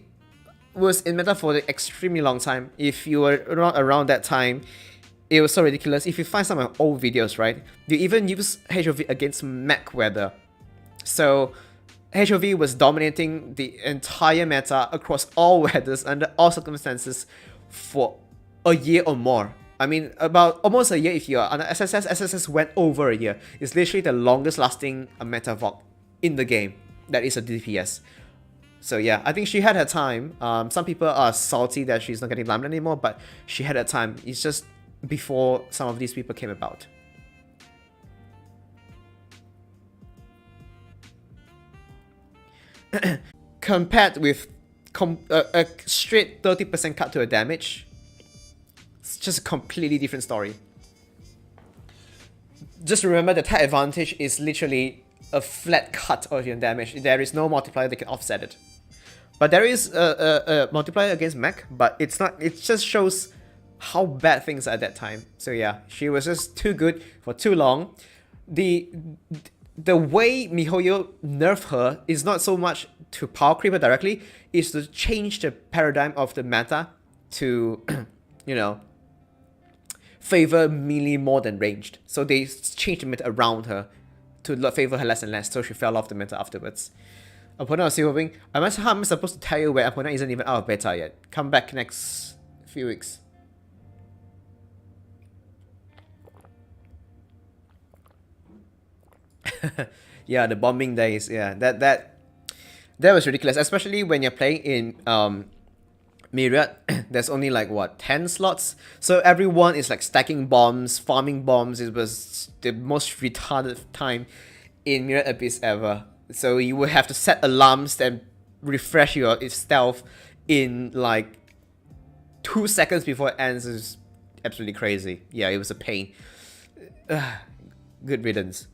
was in meta for an extremely long time. If you were around that time, it was so ridiculous. If you find some of my old videos, right, you even use HOV against mech weather. So HOV was dominating the entire meta across all weathers under all circumstances for a year or more. I mean, about almost a year if you are on SSS. SSS went over a year. It's literally the longest lasting meta Vox in the game. That is a DPS. So yeah, I think she had her time. Some people are salty that she's not getting limelight anymore, but she had her time. It's just before some of these people came about. Compared with a straight 30% cut to a damage, it's just a completely different story. Just remember the tech advantage is literally a flat cut of your damage. There is no multiplier that can offset it. But there is a multiplier against mech, but it's not. It just shows how bad things are at that time. So yeah, she was just too good for too long. The way MiHoYo nerfed her is not so much to power creep her directly, is to change the paradigm of the meta to, you know, favor melee more than ranged. So they changed the meta around her to favor her less and less, so she fell off the meta afterwards. Opponent was still moving. How am I supposed to tell you where opponent isn't even out of beta yet? Come back next few weeks. Yeah, the bombing days. Yeah, that was ridiculous, especially when you're playing in Myriad. There's only like what 10 slots, so everyone is like stacking bombs, farming bombs. It was the most retarded time in Myriad Abyss ever. So you would have to set alarms and refresh your stealth in like 2 seconds before it ends. Is absolutely crazy. Yeah, it was a pain. Good riddance.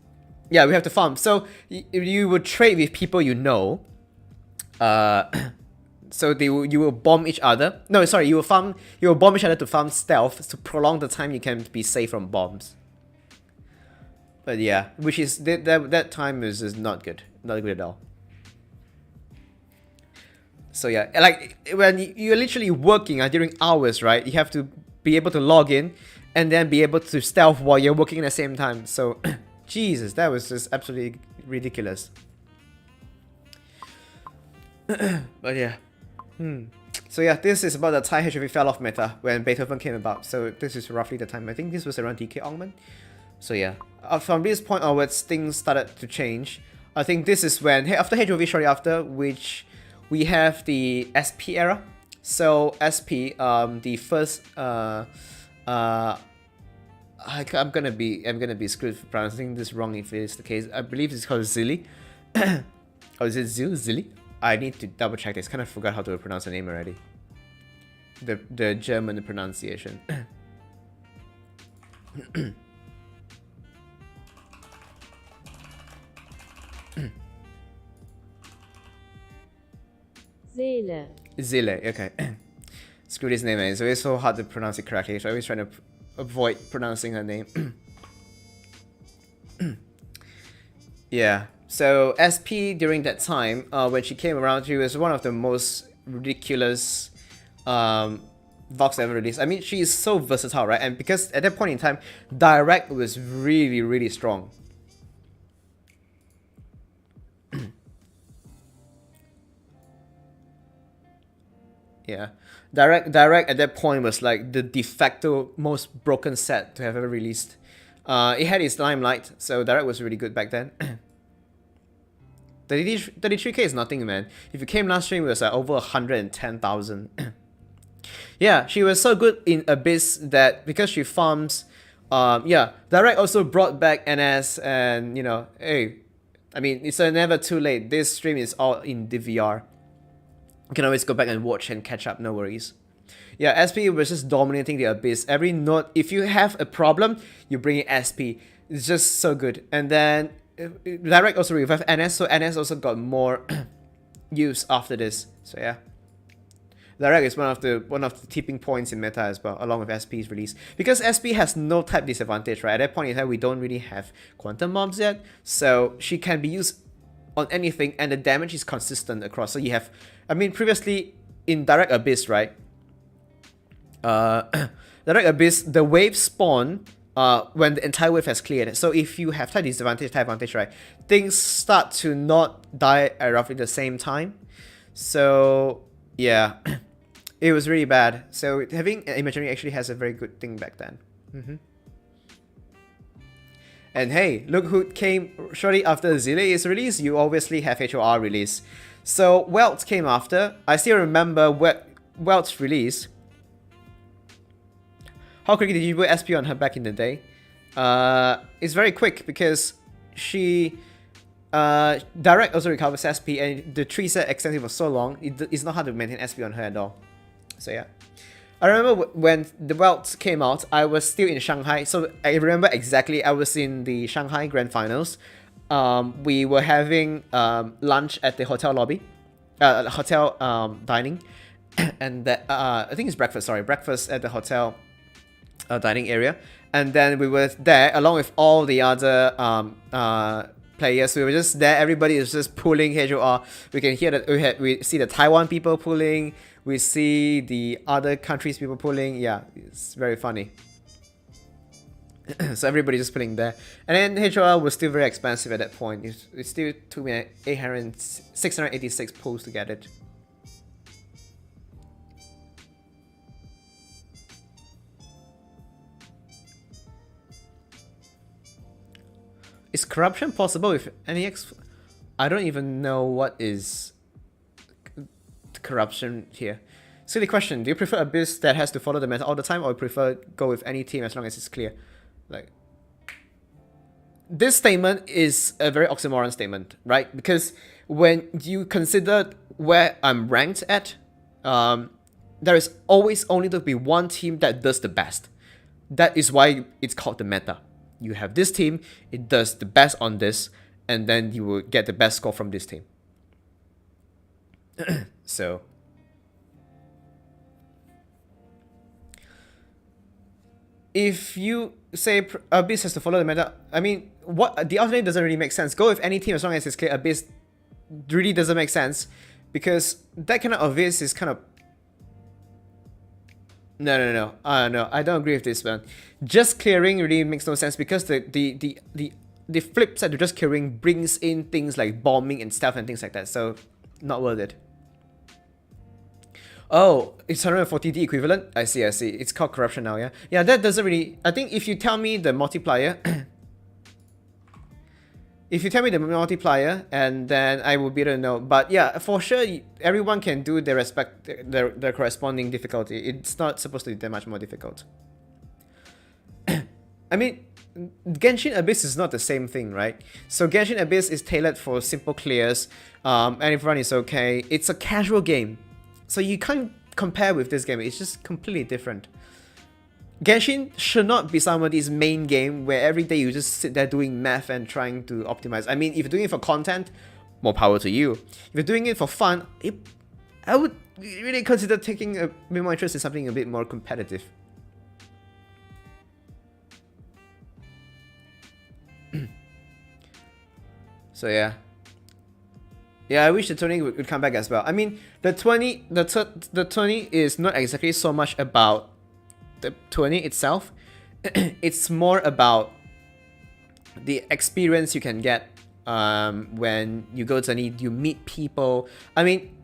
Yeah, we have to farm. So you would trade with people you know. So you will bomb each other. No, sorry, you will bomb each other to farm stealth to prolong the time you can be safe from bombs. But yeah, which is that time is not good. Not good at all. So yeah, like when you're literally working during hours, right? You have to be able to log in and then be able to stealth while you're working at the same time. So Jesus, that was just absolutely ridiculous. But yeah. So yeah, this is about the time HOV fell off meta when Beethoven came about. So this is roughly the time. I think this was around DK Augment. So yeah, from this point onwards, things started to change. I think this is when, after HOV, shortly after, which we have the SP era. So SP, the first, I'm gonna be screwed for pronouncing this wrong if it is the case. I believe it's called Zilly. Or is it Zilly? I need to double check this. Kind of forgot how to pronounce the name already. The German pronunciation. Zille, okay. Screw this name, man. It's always so hard to pronounce it correctly, so I'm always trying to avoid pronouncing her name. Yeah, so SP during that time, when she came around, she was one of the most ridiculous Vox ever released. I mean, she is so versatile, right? And because at that point in time, Direct was really, really strong. Yeah, Direct at that point was like the de facto most broken set to have ever released. It had its limelight, so Direct was really good back then. 33k is nothing, man. If you came last stream, it was like over 110,000. Yeah, she was so good in Abyss that because she farms, yeah, Direct also brought back NS, and you know, hey, I mean, it's never too late. This stream is all in DVR. You can always go back and watch and catch up, no worries. Yeah, SP was just dominating the Abyss. Every node, if you have a problem, you bring in SP. It's just so good. And then Direct also revived NS, so NS also got more use after this. So yeah. Direct is one of the tipping points in meta as well, along with SP's release. Because SP has no type disadvantage, right? At that point in time, we don't really have quantum mobs yet, so she can be used on anything, and the damage is consistent across. So you have, I mean, previously in Direct Abyss, right? Direct Abyss, the waves spawn when the entire wave has cleared. So if you have type disadvantage, type advantage, right? Things start to not die at roughly the same time. So yeah, it was really bad. So having imaginary actually has a very good thing back then. And hey, look who came shortly after Zile's release. You obviously have HOR release. So Welt came after. I still remember Welt's release. How quickly did you put SP on her back in the day? It's very quick because she Direct also recovers SP, and the tree set extended for so long, it's not hard to maintain SP on her at all. So yeah. I remember when the Welt came out, I was still in Shanghai, so I remember exactly. I was in the Shanghai Grand Finals. We were having lunch at the hotel lobby, hotel dining, and that I think it's breakfast. Sorry, breakfast at the hotel dining area, and then we were there along with all the other players. We were just there. Everybody is just pulling HOR. We can hear that we see the Taiwan people pulling. We see the other countries people pulling. Yeah, it's very funny. So everybody just pulling there. And then HOR was still very expensive at that point. It still took me 686 pulls to get it. Is corruption possible with any I don't even know what is corruption here. Silly question. Do you prefer Abyss that has to follow the meta all the time, or prefer go with any team as long as it's clear? Like, this statement is a very oxymoron statement, right? Because when you consider where I'm ranked at, there is always only to be one team that does the best. That is why it's called the meta. You have this team, it does the best on this, and then you will get the best score from this team. So if you say Abyss has to follow the meta, I mean, what the alternate doesn't really make sense. Go with any team as long as it's clear. Abyss really doesn't make sense, because that kind of Abyss is kind of no, I don't agree with this one. Just clearing really makes no sense, because the flip side to just clearing brings in things like bombing and stealth and things like that. So not worth it. Oh, it's 140D equivalent? I see. It's called corruption now, yeah? Yeah, that doesn't really... I think if you tell me the multiplier... if you tell me the multiplier, and then I will be able to know. But yeah, for sure, everyone can do their corresponding difficulty. It's not supposed to be that much more difficult. I mean, Genshin Abyss is not the same thing, right? So Genshin Abyss is tailored for simple clears, and everyone is okay. It's a casual game. So you can't compare with this game. It's just completely different. Genshin should not be somebody's main game where every day you just sit there doing math and trying to optimize. I mean, if you're doing it for content, more power to you. If you're doing it for fun, I would really consider taking a bit more interest in something a bit more competitive. So yeah. Yeah, I wish the tourney would come back as well. I mean, the tourney is not exactly so much about the tourney itself. It's more about the experience you can get when you go to tourney. You meet people. I mean,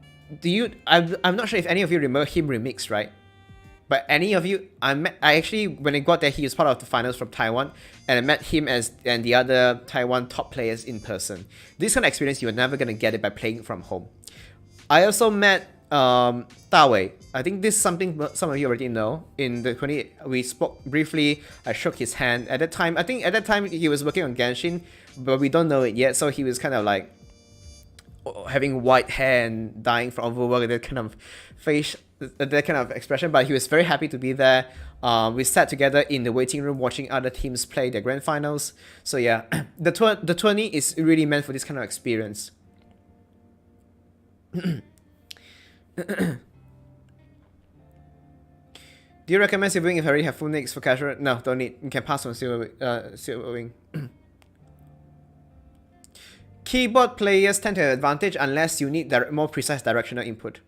I'm not sure if any of you remember him remix, right? But any of you, I actually, when I got there, he was part of the finals from Taiwan, and I met him and the other Taiwan top players in person. This kind of experience, you're never gonna get it by playing from home. I also met Da Wei. I think this is something some of you already know. In the 20, we spoke briefly. I shook his hand. At that time, I think at that time he was working on Genshin, but we don't know it yet. So he was kind of like having white hair and dying from overwork. That kind of that kind of expression, but he was very happy to be there. We sat together in the waiting room watching other teams play their grand finals. So yeah, the tourney is really meant for this kind of experience. Do you recommend Silver Wing if I already have full nicks for casual? No, don't need. You can pass on Silver Wing. Keyboard players tend to have advantage unless you need more precise directional input.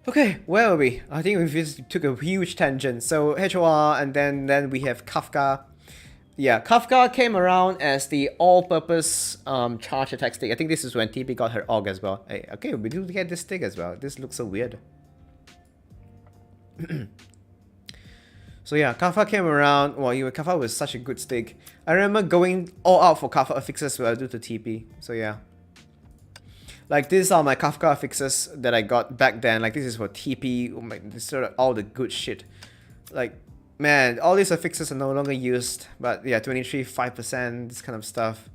Okay, where are we? I think we just took a huge tangent. So HOR, and then we have Kafka. Yeah, Kafka came around as the all-purpose charge attack stick. I think this is when TP got her AUG as well. Hey, okay, we do get this stick as well. This looks so weird. So yeah, Kafka came around. Well, Kafka was such a good stick. I remember going all out for Kafka affixes due to TP. So yeah. Like, these are my Kafka affixes that I got back then. Like, this is for TP. Oh my, this sort of all the good shit. Like, man, all these affixes are no longer used. But yeah, 5%, this kind of stuff.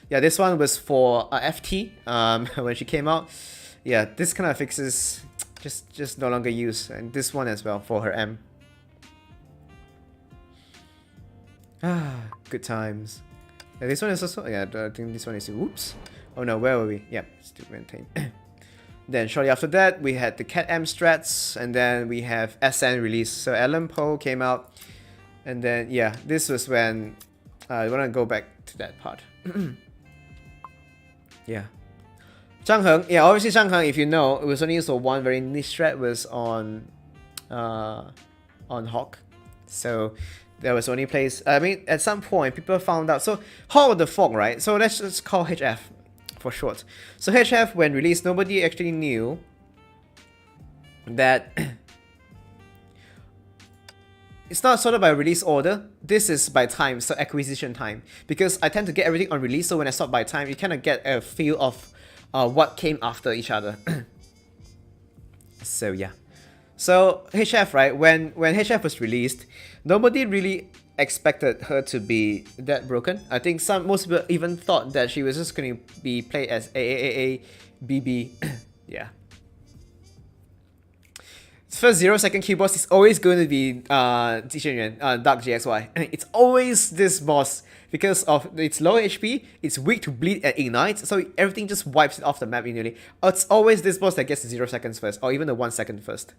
Yeah, this one was for FT when she came out. Yeah, this kind of affixes just no longer used. And this one as well for her M. Ah, good times. Yeah, this one is also, yeah, I think this one is, whoops. Oh no, where were we? Yeah, still maintain. Then shortly after that, we had the Cat M strats, and then we have SN release. So Alan Poe came out, and then yeah, this was when I want to go back to that part. Yeah, Zhang Heng. Yeah, obviously Zhang Heng, if you know, it was only used for one very niche strat, was on Hawk. So there was only place. I mean, at some point, people found out. So Hawk of the Fog, right? So let's just call HF for short. So HF, when released, nobody actually knew that it's not sorted by release order. This is by time, so acquisition time. Because I tend to get everything on release, so when I sort by time, you kind of get a feel of what came after each other. So yeah. So HF, right? When HF was released, nobody really expected her to be that broken. I think most people even thought that she was just going to be played as AAAA BB. Yeah. First 0-second key boss is always going to be Dark GXY. It's always this boss because of its low HP, it's weak to bleed and ignite, so everything just wipes it off the map immediately. It's always this boss that gets the 0 seconds first, or even the 1 second first.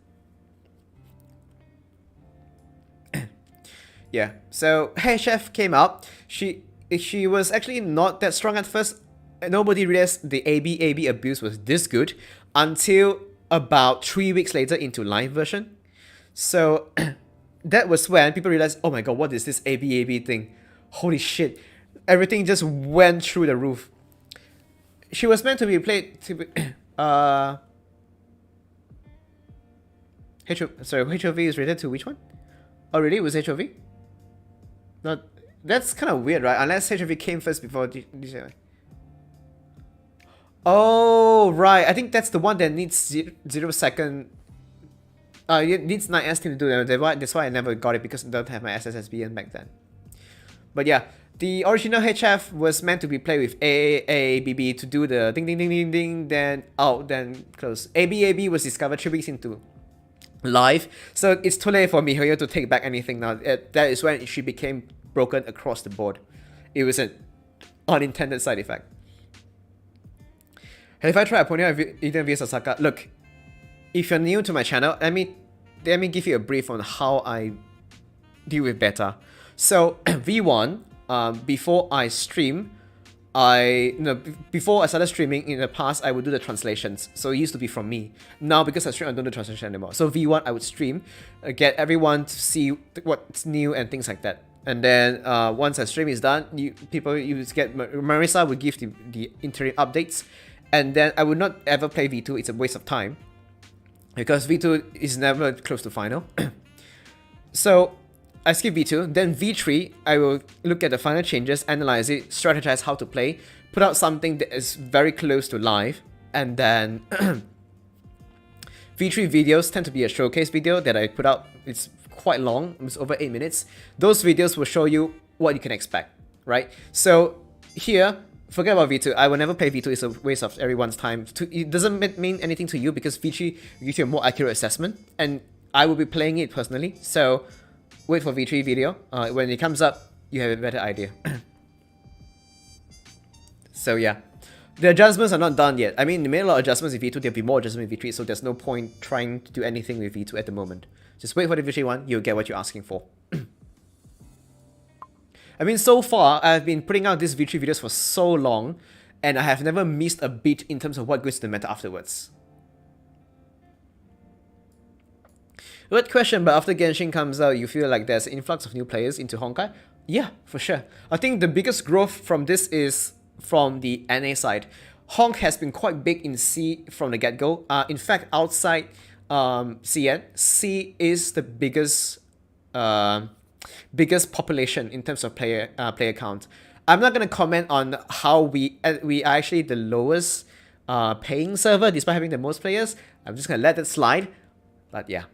Yeah, so HF came out. She was actually not that strong at first. Nobody realized the AB abuse was this good until about 3 weeks later into live version. So that was when people realized, oh my god, what is this AB thing? Holy shit. Everything just went through the roof. She was meant to be played to be, HOV is rated to which one? Oh really? It was HOV? Not, that's kind of weird, right? Unless HOV came first before DJI. Oh, right. I think that's the one that needs 0 second. It needs 9S to do that. That's why I never got it, because I don't have my SSSBN back then. But yeah, the original HF was meant to be played with AABB to do the ding ding ding ding ding, then out, then close. ABAB was discovered 3 weeks into live, so it's too late for MiHoYo to take back anything now. That is when she became broken across the board. It was an unintended side effect. Have I tried Aponia Eden vs Osaka? Look, if you're new to my channel, let me give you a brief on how I deal with beta. So V1, before I stream, before I started streaming in the past, I would do the translations. So it used to be from me. Now, because I stream, I don't do translation anymore. So V1, I would stream, get everyone to see what's new and things like that. And then once the stream is done, you get Marissa would give the interim updates, and then I would not ever play V2. It's a waste of time because V2 is never close to final. So I skip V2, then V3, I will look at the final changes, analyze it, strategize how to play, put out something that is very close to live, and then V3 videos tend to be a showcase video that I put out. It's quite long, it's over 8 minutes. Those videos will show you what you can expect, right? So here, forget about V2. I will never play V2. It's a waste of everyone's time. It doesn't mean anything to you because V3 gives you a more accurate assessment, and I will be playing it personally. So wait for V3 video. When it comes up, you have a better idea. So yeah, the adjustments are not done yet. I mean, they made a lot of adjustments in V2. There'll be more adjustments in V3, so there's no point trying to do anything with V2 at the moment. Just wait for the V3 one. You'll get what you're asking for. I mean, so far, I've been putting out these V3 videos for so long, and I have never missed a beat in terms of what goes to the meta afterwards. Good question, but after Genshin comes out, you feel like there's an influx of new players into Honkai? Yeah, for sure. I think the biggest growth from this is from the NA side. Honk has been quite big in C from the get-go. In fact, outside CN, C is the biggest population in terms of player count. I'm not gonna comment on how we are actually the lowest paying server despite having the most players. I'm just gonna let it slide. But yeah.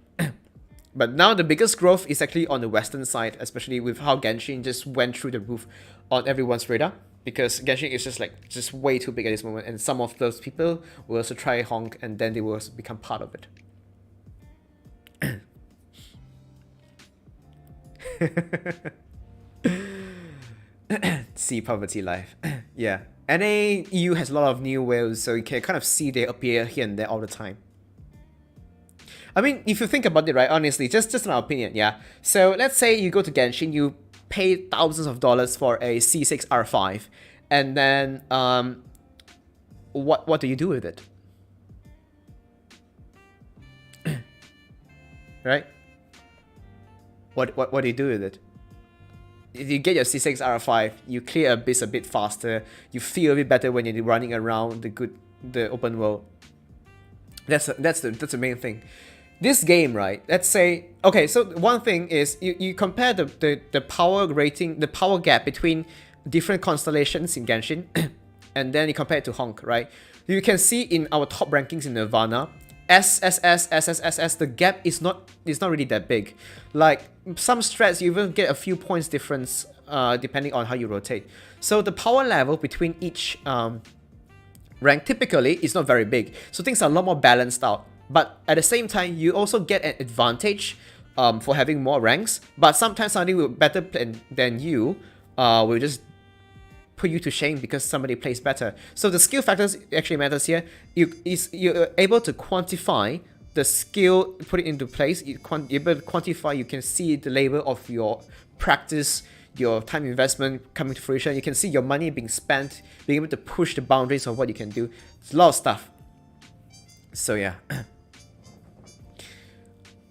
But now the biggest growth is actually on the western side, especially with how Genshin just went through the roof on everyone's radar. Because Genshin is just way too big at this moment, and some of those people will also try Honk, and then they will also become part of it. See poverty life. Yeah. NA EU has a lot of new whales, so you can kind of see they appear here and there all the time. I mean, if you think about it, right, honestly, just an opinion, yeah. So let's say you go to Genshin, you pay thousands of dollars for a C6 R5, and then what do you do with it? Right? What do you do with it? If you get your C6 R5, you clear abyss a bit faster, you feel a bit better when you're running around the open world. That's the main thing. This game, right, let's say, okay, so one thing is you compare the power rating, the power gap between different constellations in Genshin, and then you compare it to Honk, right? You can see in our top rankings in Nirvana, SSS, the gap is not really that big. Like, some strats, you even get a few points difference depending on how you rotate. So the power level between each rank typically is not very big. So things are a lot more balanced out. But at the same time, you also get an advantage for having more ranks. But sometimes somebody with better than you will just put you to shame because somebody plays better. So the skill factors actually matters here. You're able to quantify the skill, put it into place. You're able to quantify, you can see the labor of your practice, your time investment coming to fruition. You can see your money being spent, being able to push the boundaries of what you can do. It's a lot of stuff. So yeah.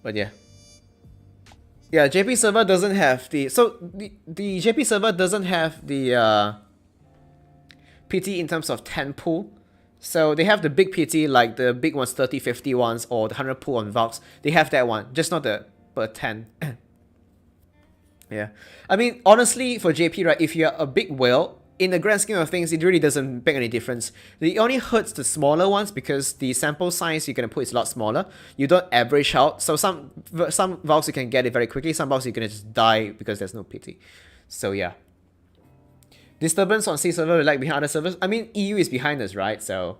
But yeah. Yeah, JP server doesn't have the... So, the JP server doesn't have the PT in terms of 10 pool. So, they have the big PT, like the big ones, 30, 50 ones, or the 100 pool on Valks. They have that one, just not the per 10. Yeah. I mean, honestly, for JP, right, if you're a big whale, in the grand scheme of things, it really doesn't make any difference. It only hurts the smaller ones because the sample size you're going to put is a lot smaller. You don't average out. So some Valks you can get it very quickly. Some Valks you're going to just die because there's no PT. So yeah. Disturbance on C server like behind other servers. I mean, EU is behind us, right? So,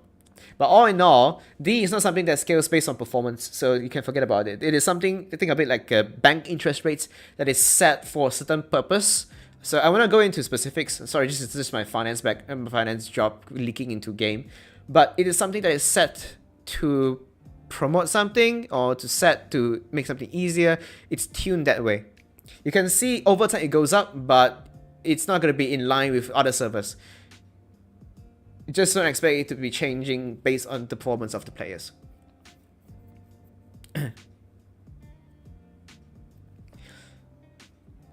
but all in all, D is not something that scales based on performance. So you can forget about it. It is something, think of it like bank interest rates that is set for a certain purpose. So I want to go into specifics. Sorry, this is just my finance job leaking into game, but it is something that is set to promote something or to make something easier. It's tuned that way. You can see over time it goes up, but it's not going to be in line with other servers. You just don't expect it to be changing based on the performance of the players.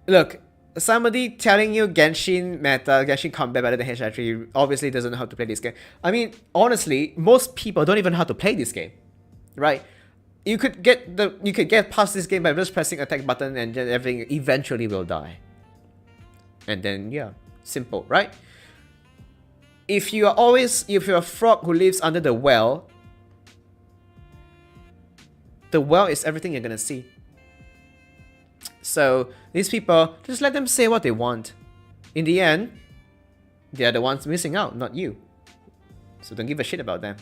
Look. Somebody telling you Genshin meta, Genshin combat better than HI3 obviously doesn't know how to play this game. I mean, honestly, most people don't even know how to play this game, right? You could get past this game by just pressing attack button and then everything eventually will die. And then yeah, simple, right? If you're a frog who lives under the well, The world is everything you're gonna see. So these people, just let them say what they want. In the end, they're the ones missing out, not you. So don't give a shit about them.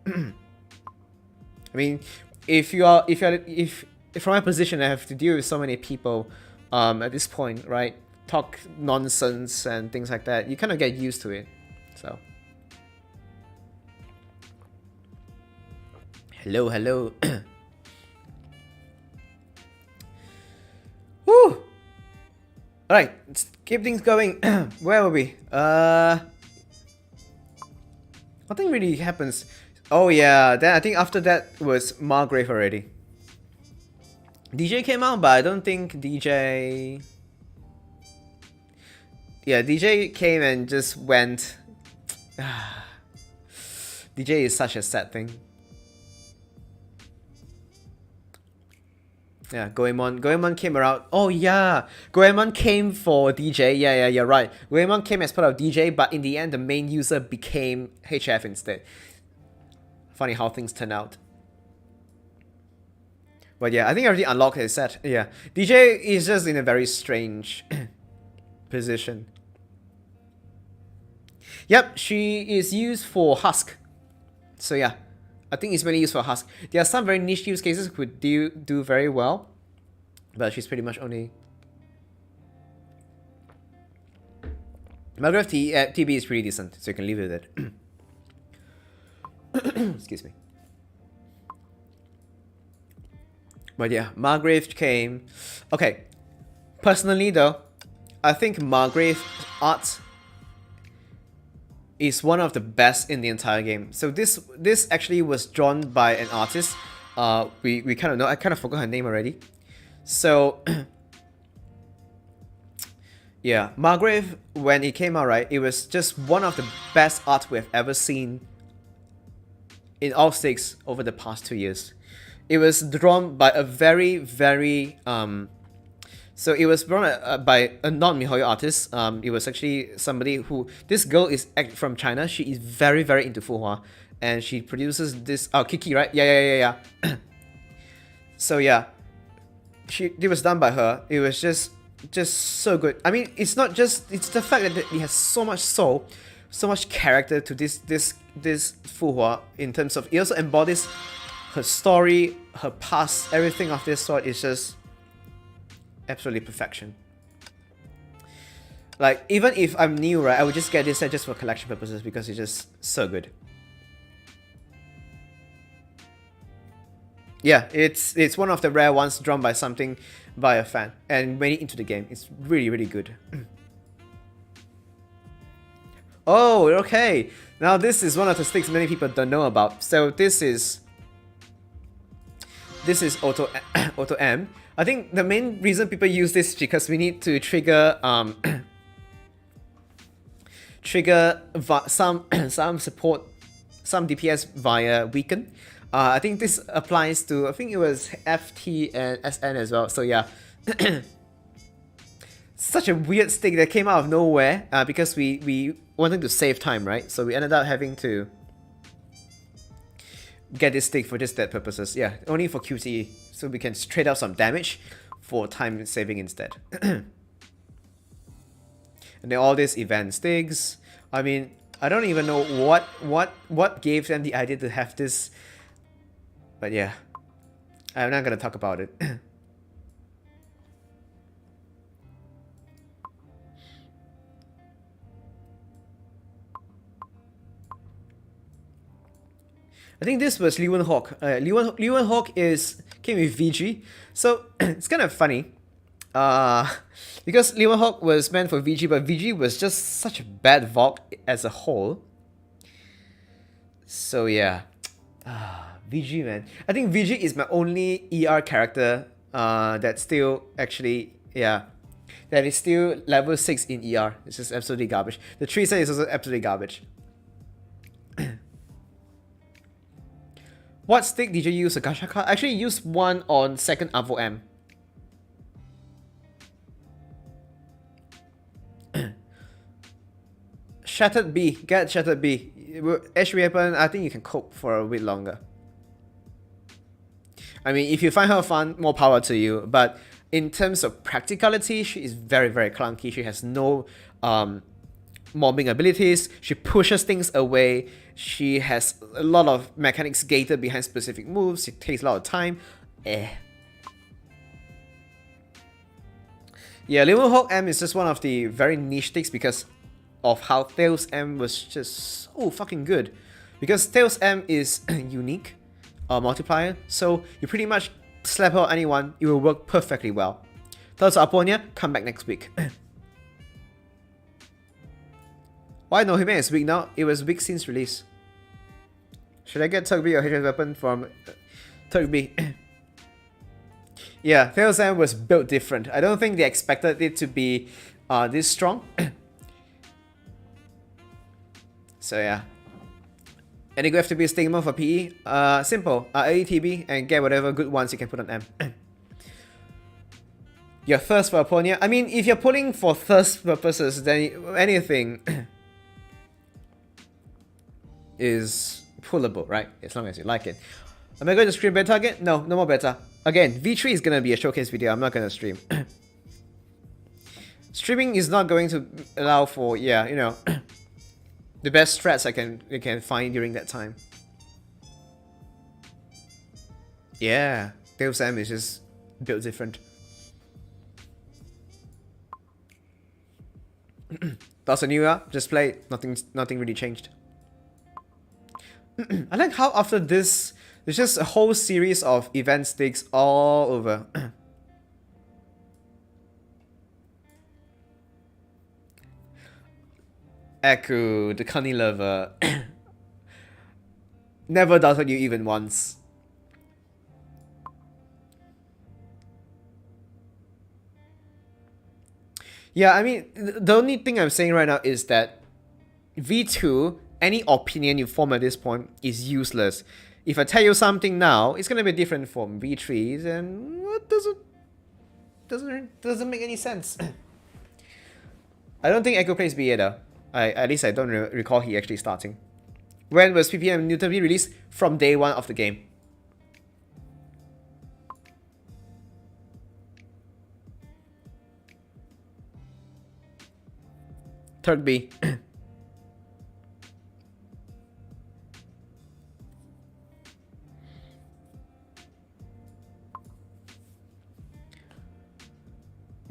I mean, if from my position, I have to deal with so many people at this point, right? Talk nonsense and things like that. You kind of get used to it. So, hello, hello. Woo! All right, let's keep things going. Where were we? Nothing really happens. Oh yeah, then I think after that was Margrave already. DJ came out, but I don't think DJ... Yeah, DJ came and just went. DJ is such a sad thing. Yeah, Goemon came around. Oh yeah, Goemon came for DJ. Yeah, you're right. Goemon came as part of DJ, but in the end, the main user became HF instead. Funny how things turn out. But yeah, I think I already unlocked his set. Yeah, DJ is just in a very strange position. Yep, she is used for Husk. So yeah, I think it's mainly used for Husk. There are some very niche use cases who do very well, but she's pretty much only... Margrave TB is pretty decent, so you can leave it with it. Excuse me. But yeah, Margrave came. Okay, personally though, I think Margrave art is one of the best in the entire game. So this actually was drawn by an artist. We kind of know. I kind of forgot her name already. So yeah, Margrave, when it came out, right, it was just one of the best art we've ever seen in all six over the past 2 years. It was drawn by a very so it was drawn by a non-miHoYo artist. It was actually somebody who... This girl is from China. She is very into Fuhua. And she produces this... Oh, Kiki, right? Yeah. So yeah. It was done by her. It was just so good. I mean, it's not just... It's the fact that it has so much soul, so much character to this Fuhua in terms of... It also embodies her story, her past, everything of this sort is just... absolutely perfection. Like, even if I'm new, right, I would just get this set just for collection purposes because it's just so good. Yeah, it's one of the rare ones drawn by a fan and made it into the game. It's really good. Oh, okay. Now this is one of the sticks many people don't know about. So this is Auto M. I think the main reason people use this is because we need to trigger some support, some DPS via weaken. I think this applies to, I think it was FT and SN as well. So yeah, such a weird stick that came out of nowhere because we wanted to save time, right? So we ended up having to get this stick for just that purposes. Yeah, only for QTE, so we can trade out some damage for time saving instead. And then all these event sticks. I mean, I don't even know what gave them the idea to have this, but yeah, I'm not gonna talk about it. I think this was Liwen Hawk. Liwen Hawk came with VG, so it's kind of funny. Because Liwen Hawk was meant for VG, but VG was just such a bad VOC as a whole. So yeah, VG, man. I think VG is my only ER character that's still actually, yeah, that is still level 6 in ER. It's just absolutely garbage. The 3 set is also absolutely garbage. What stick did you use a Gacha card? I actually used one on second Avo M. Shattered B. Get Shattered B. Edge weapon, I think you can cope for a bit longer. I mean, if you find her fun, more power to you. But in terms of practicality, she is very, very clunky. She has no mobbing abilities. She pushes things away. She has a lot of mechanics gated behind specific moves. It takes a lot of time. Yeah, Little Hawk M is just one of the very niche things because of how Tails M was just so fucking good. Because Tails M is unique multiplier, so you pretty much slap out anyone, it will work perfectly well. Thoughts on Aponia? Come back next week. Why no Hitman is weak now? It was weak since release. Should I get Turk B or HI3 weapon from Turk B? Yeah, Tails M was built different. I don't think they expected it to be this strong. So yeah. And you have to be a Stigma for PE. Simple. AETB and get whatever good ones you can put on M. Your thirst for Aponia. I mean, if you're pulling for thirst purposes, then anything is pullable, right? As long as you like it. Am I going to stream beta target? No, no more beta. Again, V3 is going to be a showcase video. I'm not going to stream. Streaming is not going to allow for, yeah, you know, the best strats I can find during that time. Yeah, Tails M is just built different. That's a new app. Just play it. Nothing really changed. I like how after this, there's just a whole series of event sticks all over. Echo, the cunning lover. Never doubted you even once. Yeah, I mean, the only thing I'm saying right now is that V2, any opinion you form at this point is useless. If I tell you something now, it's gonna be different from V3, and what doesn't make any sense. I don't think Echo plays B either. At least I don't recall he actually starting. When was PPM Newton B released? From day one of the game. Turk B.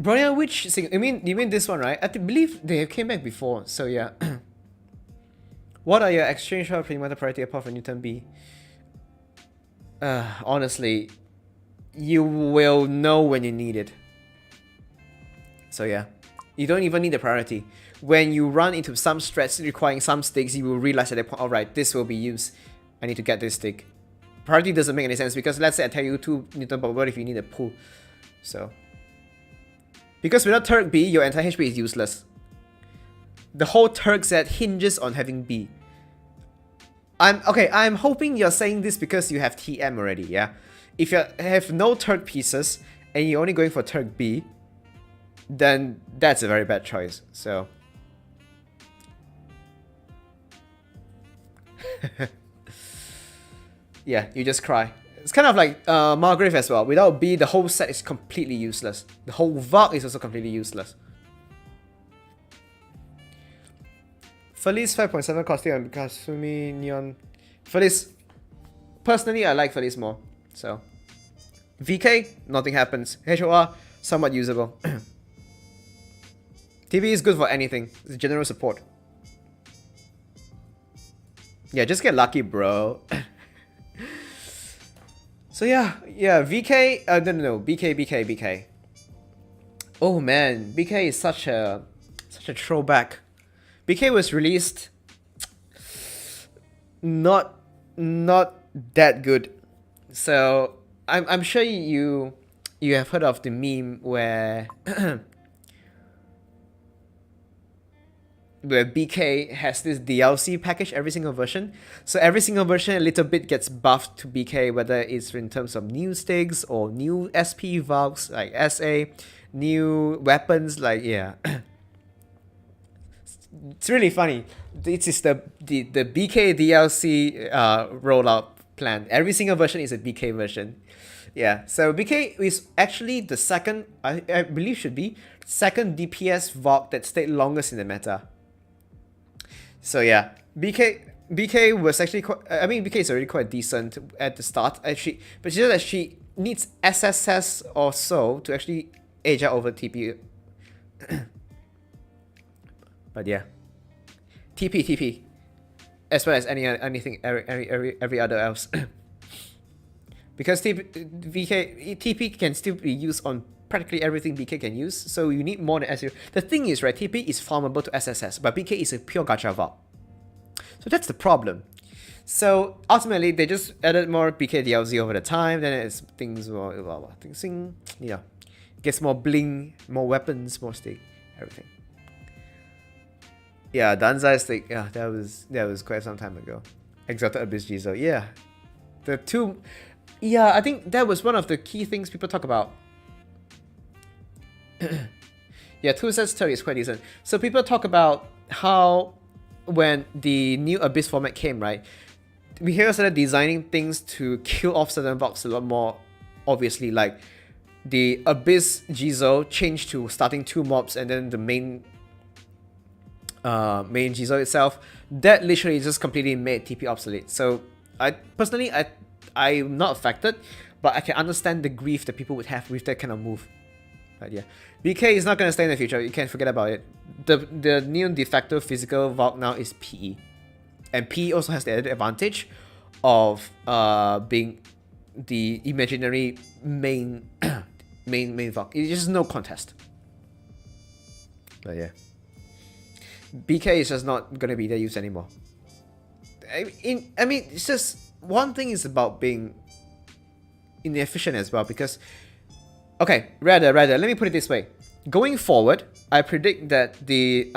Bronya, which thing? You mean this one, right? I believe they came back before, so yeah. What are your exchange for Pragmata priority apart from Newton B? Honestly, you will know when you need it. So yeah, you don't even need the priority. When you run into some strats requiring some sticks, you will realize at that point, alright, this will be used. I need to get this stick. Priority doesn't make any sense because let's say I tell you 2 Newton, but what if you need a pull? So, because without Turk B, your entire HP is useless. The whole Turk set hinges on having B. I'm hoping you're saying this because you have TM already, yeah? If you have no Turk pieces and you're only going for Turk B, then that's a very bad choice, so. Yeah, you just cry. It's kind of like Margrave as well. Without B, the whole set is completely useless. The whole Vark is also completely useless. Felis 5.7 costing on Kasumi Neon. Felis. Personally, I like Felis more. So. VK, nothing happens. HOR, somewhat usable. TV is good for anything. It's general support. Yeah, just get lucky, bro. So yeah, VK, no, BK. Oh man, BK is such a throwback. BK was released not that good. So I'm sure you have heard of the meme where where BK has this DLC package every single version. So every single version a little bit gets buffed to BK, whether it's in terms of new sticks or new SP valves like SA, new weapons like, yeah. It's really funny. This is the BK DLC rollout plan. Every single version is a BK version. Yeah, so BK is actually the second, I believe should be, second DPS Vogue that stayed longest in the meta. So yeah, BK was actually quite, I mean BK is already quite decent at the start actually, but she said that she needs SSS or so to actually age out over TP. But yeah, TP, as well as anything every other else, because TP can still be used on practically everything BK can use. So you need more than SU. The thing is, right, TP is farmable to SSS, but BK is a pure gacha vault. So that's the problem. So ultimately, they just added more BK DLC over the time. Then it's things gets more bling, more weapons, more stick, everything. Yeah, Danzai stick. Yeah, that was quite some time ago. Exalted Abyss Jizo. Yeah, the two. Yeah, I think that was one of the key things people talk about. Yeah, 2 sets 30 is quite decent. So people talk about how when the new Abyss format came, right? We here started designing things to kill off certain blocks a lot more obviously, like the Abyss Jizo changed to starting 2 mobs and then the main Jizo itself. That literally just completely made TP obsolete. So I personally I'm not affected, but I can understand the grief that people would have with that kind of move. But yeah, BK is not going to stay in the future. You can't forget about it. The new de facto physical vault now is PE, and PE also has the added advantage of being the imaginary main main vault. It's just no contest. But yeah, BK is just not going to be their use anymore. I mean, it's just one thing is about being inefficient as well, because okay, rather let me put it this way. Going forward, I predict that the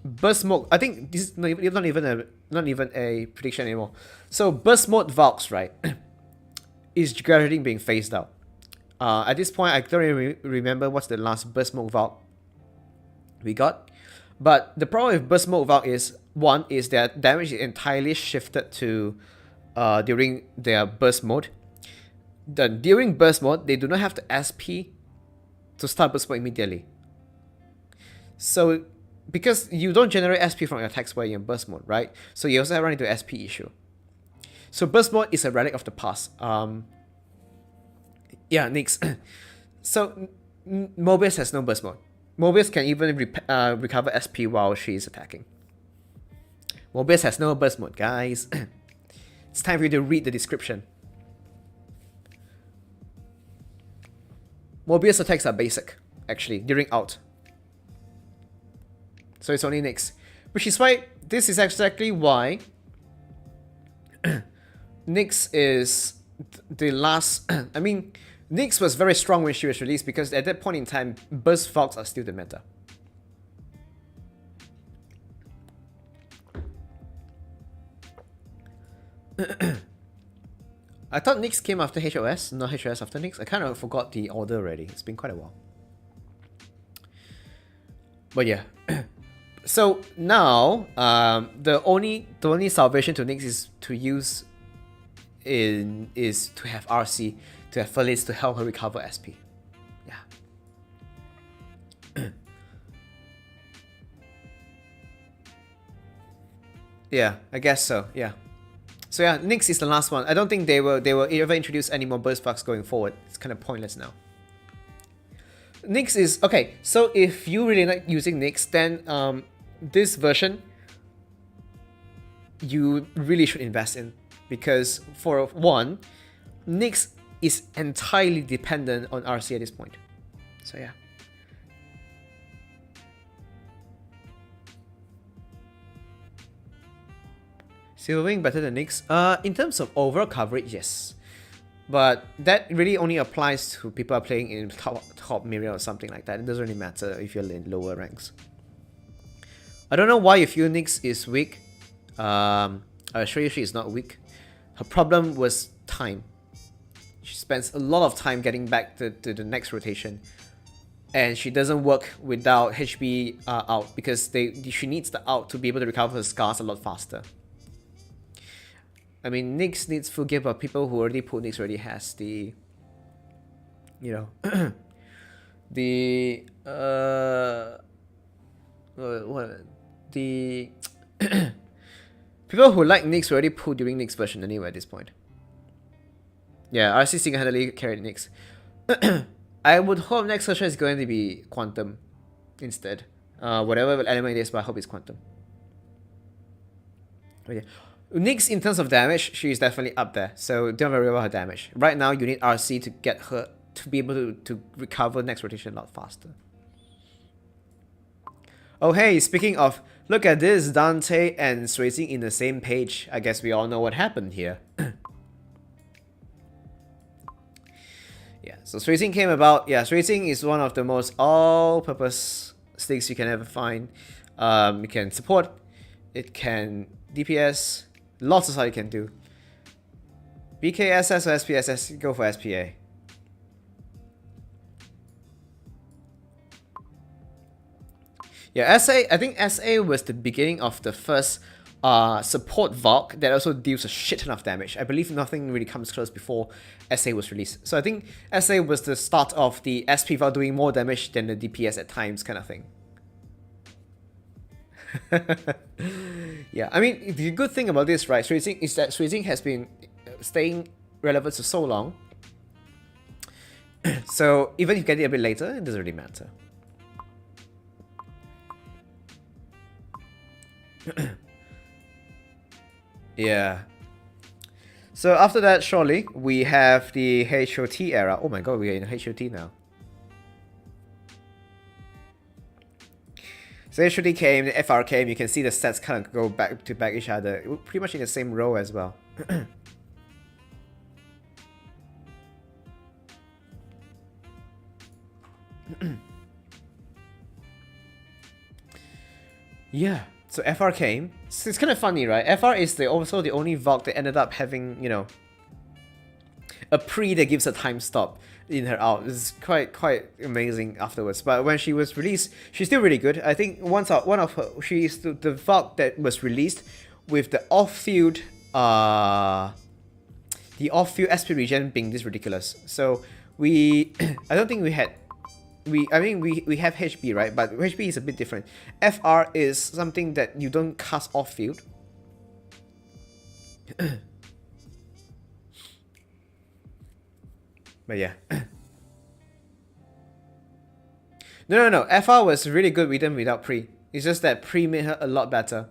burst mode, I think this is not even a prediction anymore. So burst mode Valks, right, is gradually being phased out. At this point, I don't really remember what's the last burst mode Valk we got. But the problem with burst mode Valk is, one is that damage is entirely shifted to during their burst mode. Then during burst mode, they do not have the SP to start burst mode immediately. So because you don't generate SP from your attacks while you're in burst mode, right? So you also run into an SP issue. So burst mode is a relic of the past. Yeah, Nyx. So Mobius has no burst mode. Mobius can even recover SP while she is attacking. Mobius has no burst mode, guys. It's time for you to read the description. Mobius attacks are basic, actually, during out. So it's only Nyx. Which is why, this is exactly why Nyx is the last... I mean, Nyx was very strong when she was released, because at that point in time, burst Valks are still the meta. I thought Nyx came after HOS, not HOS after Nyx. I kind of forgot the order already. It's been quite a while. But yeah. So now, the only salvation to Nyx is to use is to have RC, to have Felis to help her recover SP. Yeah. Yeah, I guess so. Yeah. So yeah, Nyx is the last one. I don't think they will ever introduce any more burst bugs going forward. It's kind of pointless now. Nyx is okay. So if you really like using Nyx, then this version you really should invest in, because for one, Nyx is entirely dependent on RC at this point. So yeah. Silverwing better than Nyx? In terms of overall coverage, yes. But that really only applies to people playing in top mirror or something like that. It doesn't really matter if you're in lower ranks. I don't know why you feel Nyx is weak. I'll show you she is not weak. Her problem was time. She spends a lot of time getting back to the next rotation. and she doesn't work without HP out, because she needs the out to be able to recover her scars a lot faster. I mean, Nyx needs full gear, but people who already pulled Nyx already has the, you know, the the people who like Nyx already pulled during Nyx version anyway at this point. Yeah, RC single-handedly carried Nyx. I would hope next version is going to be Quantum instead. Whatever element it is, but I hope it's Quantum. Okay. Nyx, in terms of damage, she is definitely up there, so don't worry about her damage. Right now, you need RC to get her to be able to recover next rotation a lot faster. Oh hey, speaking of, look at this, Dante and Suizing in the same page. I guess we all know what happened here. Yeah, so Suizing came about. Yeah, Suizing is one of the most all-purpose sticks you can ever find. It can support, it can DPS, lots of stuff it can do. BKSS or SPSS, go for SPA. Yeah, SA, I think SA was the beginning of the first support Valk that also deals a shit ton of damage. I believe nothing really comes close before SA was released. So I think SA was the start of the SP Valk doing more damage than the DPS at times kind of thing. Yeah, I mean, the good thing about this, right, Suizing, is that Suizing has been staying relevant for so long. So even if you get it a bit later, it doesn't really matter. Yeah. So after that, surely, we have the HOT era. Oh my god, we are in HOT now. So HOT came, the FR came, you can see the sets kind of go back to back each other. Pretty much in the same row as well. Yeah. So FR came. So it's kind of funny, right? FR is also the only Valk that ended up having, you know, a pre that gives a time stop in her out. It's quite amazing afterwards. But when she was released, she's still really good. I think one of her, she's the Valk that was released with the off-field SP regen being this ridiculous. So I don't think we had. I mean, we have HB, right? But HB is a bit different. FR is something that you don't cast off field. But yeah. No. FR was really good with them without pre. It's just that pre made her a lot better.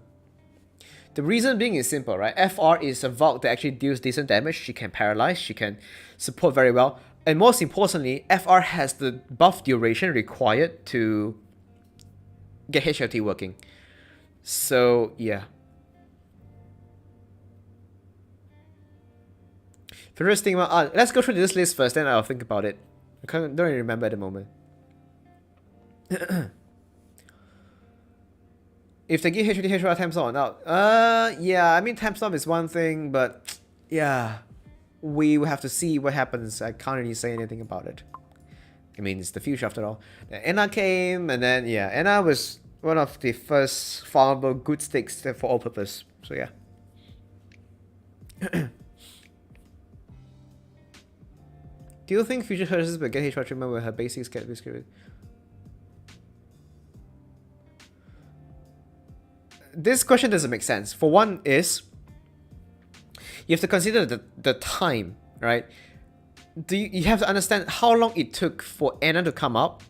The reason being is simple, right? FR is a Valk that actually deals decent damage. She can paralyze, she can support very well. And most importantly, FR has the buff duration required to get HLT working. So, yeah. Reverist Stigmata. Let's go through this list first, then I'll think about it. I don't really remember at the moment. If they give HLT HLR time stop or not? Yeah, I mean, time stop is one thing, but yeah. We will have to see what happens. I can't really say anything about it. I mean, it's the future after all. Enna came, and then, yeah, Enna was one of the first farmable good sticks for all purpose. So, yeah. Do you think future purchases will get HR treatment with her basics get discredited? This question doesn't make sense. For one is, you have to consider the time, right? You have to understand how long it took for Anna to come out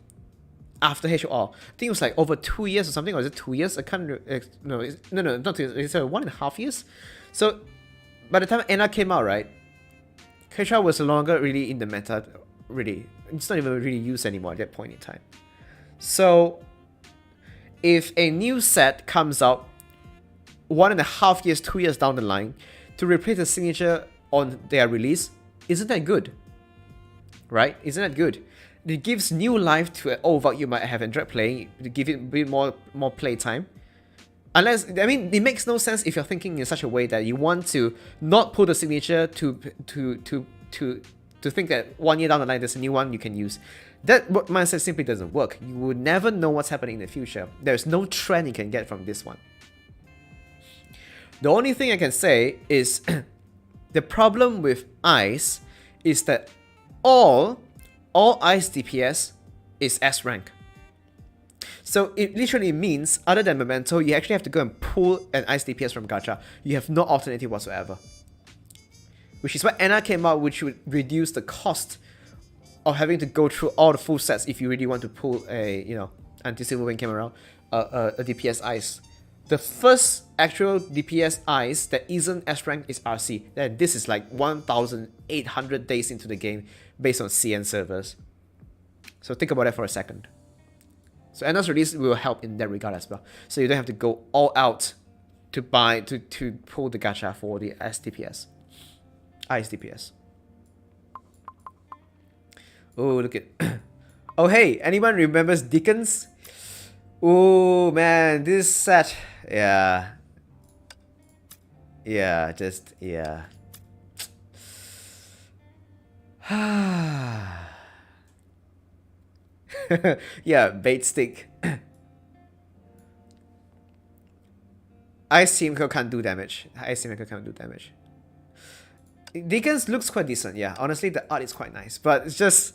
after HOR. I think it was like over 2 years or something, or is it 2 years? I can't. No, not 2 years. It's 1.5 years. So by the time Anna came out, right, HR was no longer really in the meta. Really, it's not even really used anymore at that point in time. So if a new set comes out 1.5 years, 2 years down the line, to replace the signature on their release, isn't that good? Right? Isn't that good? It gives new life to an old Valk you might have enjoyed playing, to give it a bit more play time. Unless, I mean, it makes no sense if you're thinking in such a way that you want to not put the signature to to think that 1 year down the line there's a new one you can use. That mindset simply doesn't work. You will never know what's happening in the future. There's no trend you can get from this one. The only thing I can say is the problem with Ice is that all Ice DPS is S rank. So it literally means, other than Memento, you actually have to go and pull an Ice DPS from Gacha. You have no alternative whatsoever. Which is why Anna came out, which would reduce the cost of having to go through all the full sets if you really want to pull a, you know, until Silverwing came around, a DPS Ice. The first actual DPS Ice that isn't S rank is RC. Then this is like 1,800 days into the game based on CN servers. So think about that for a second. So Anna's release will help in that regard as well. So you don't have to go all out to buy to pull the gacha for the SDPS. Ice DPS. Oh, look at oh hey, anyone remembers Deacons? Oh man, this set. Yeah. Yeah, just yeah. Yeah, bait stick. Ice Team can't do damage. Ice Team can't do damage. Deacons looks quite decent, yeah. Honestly, the art is quite nice, but it's just,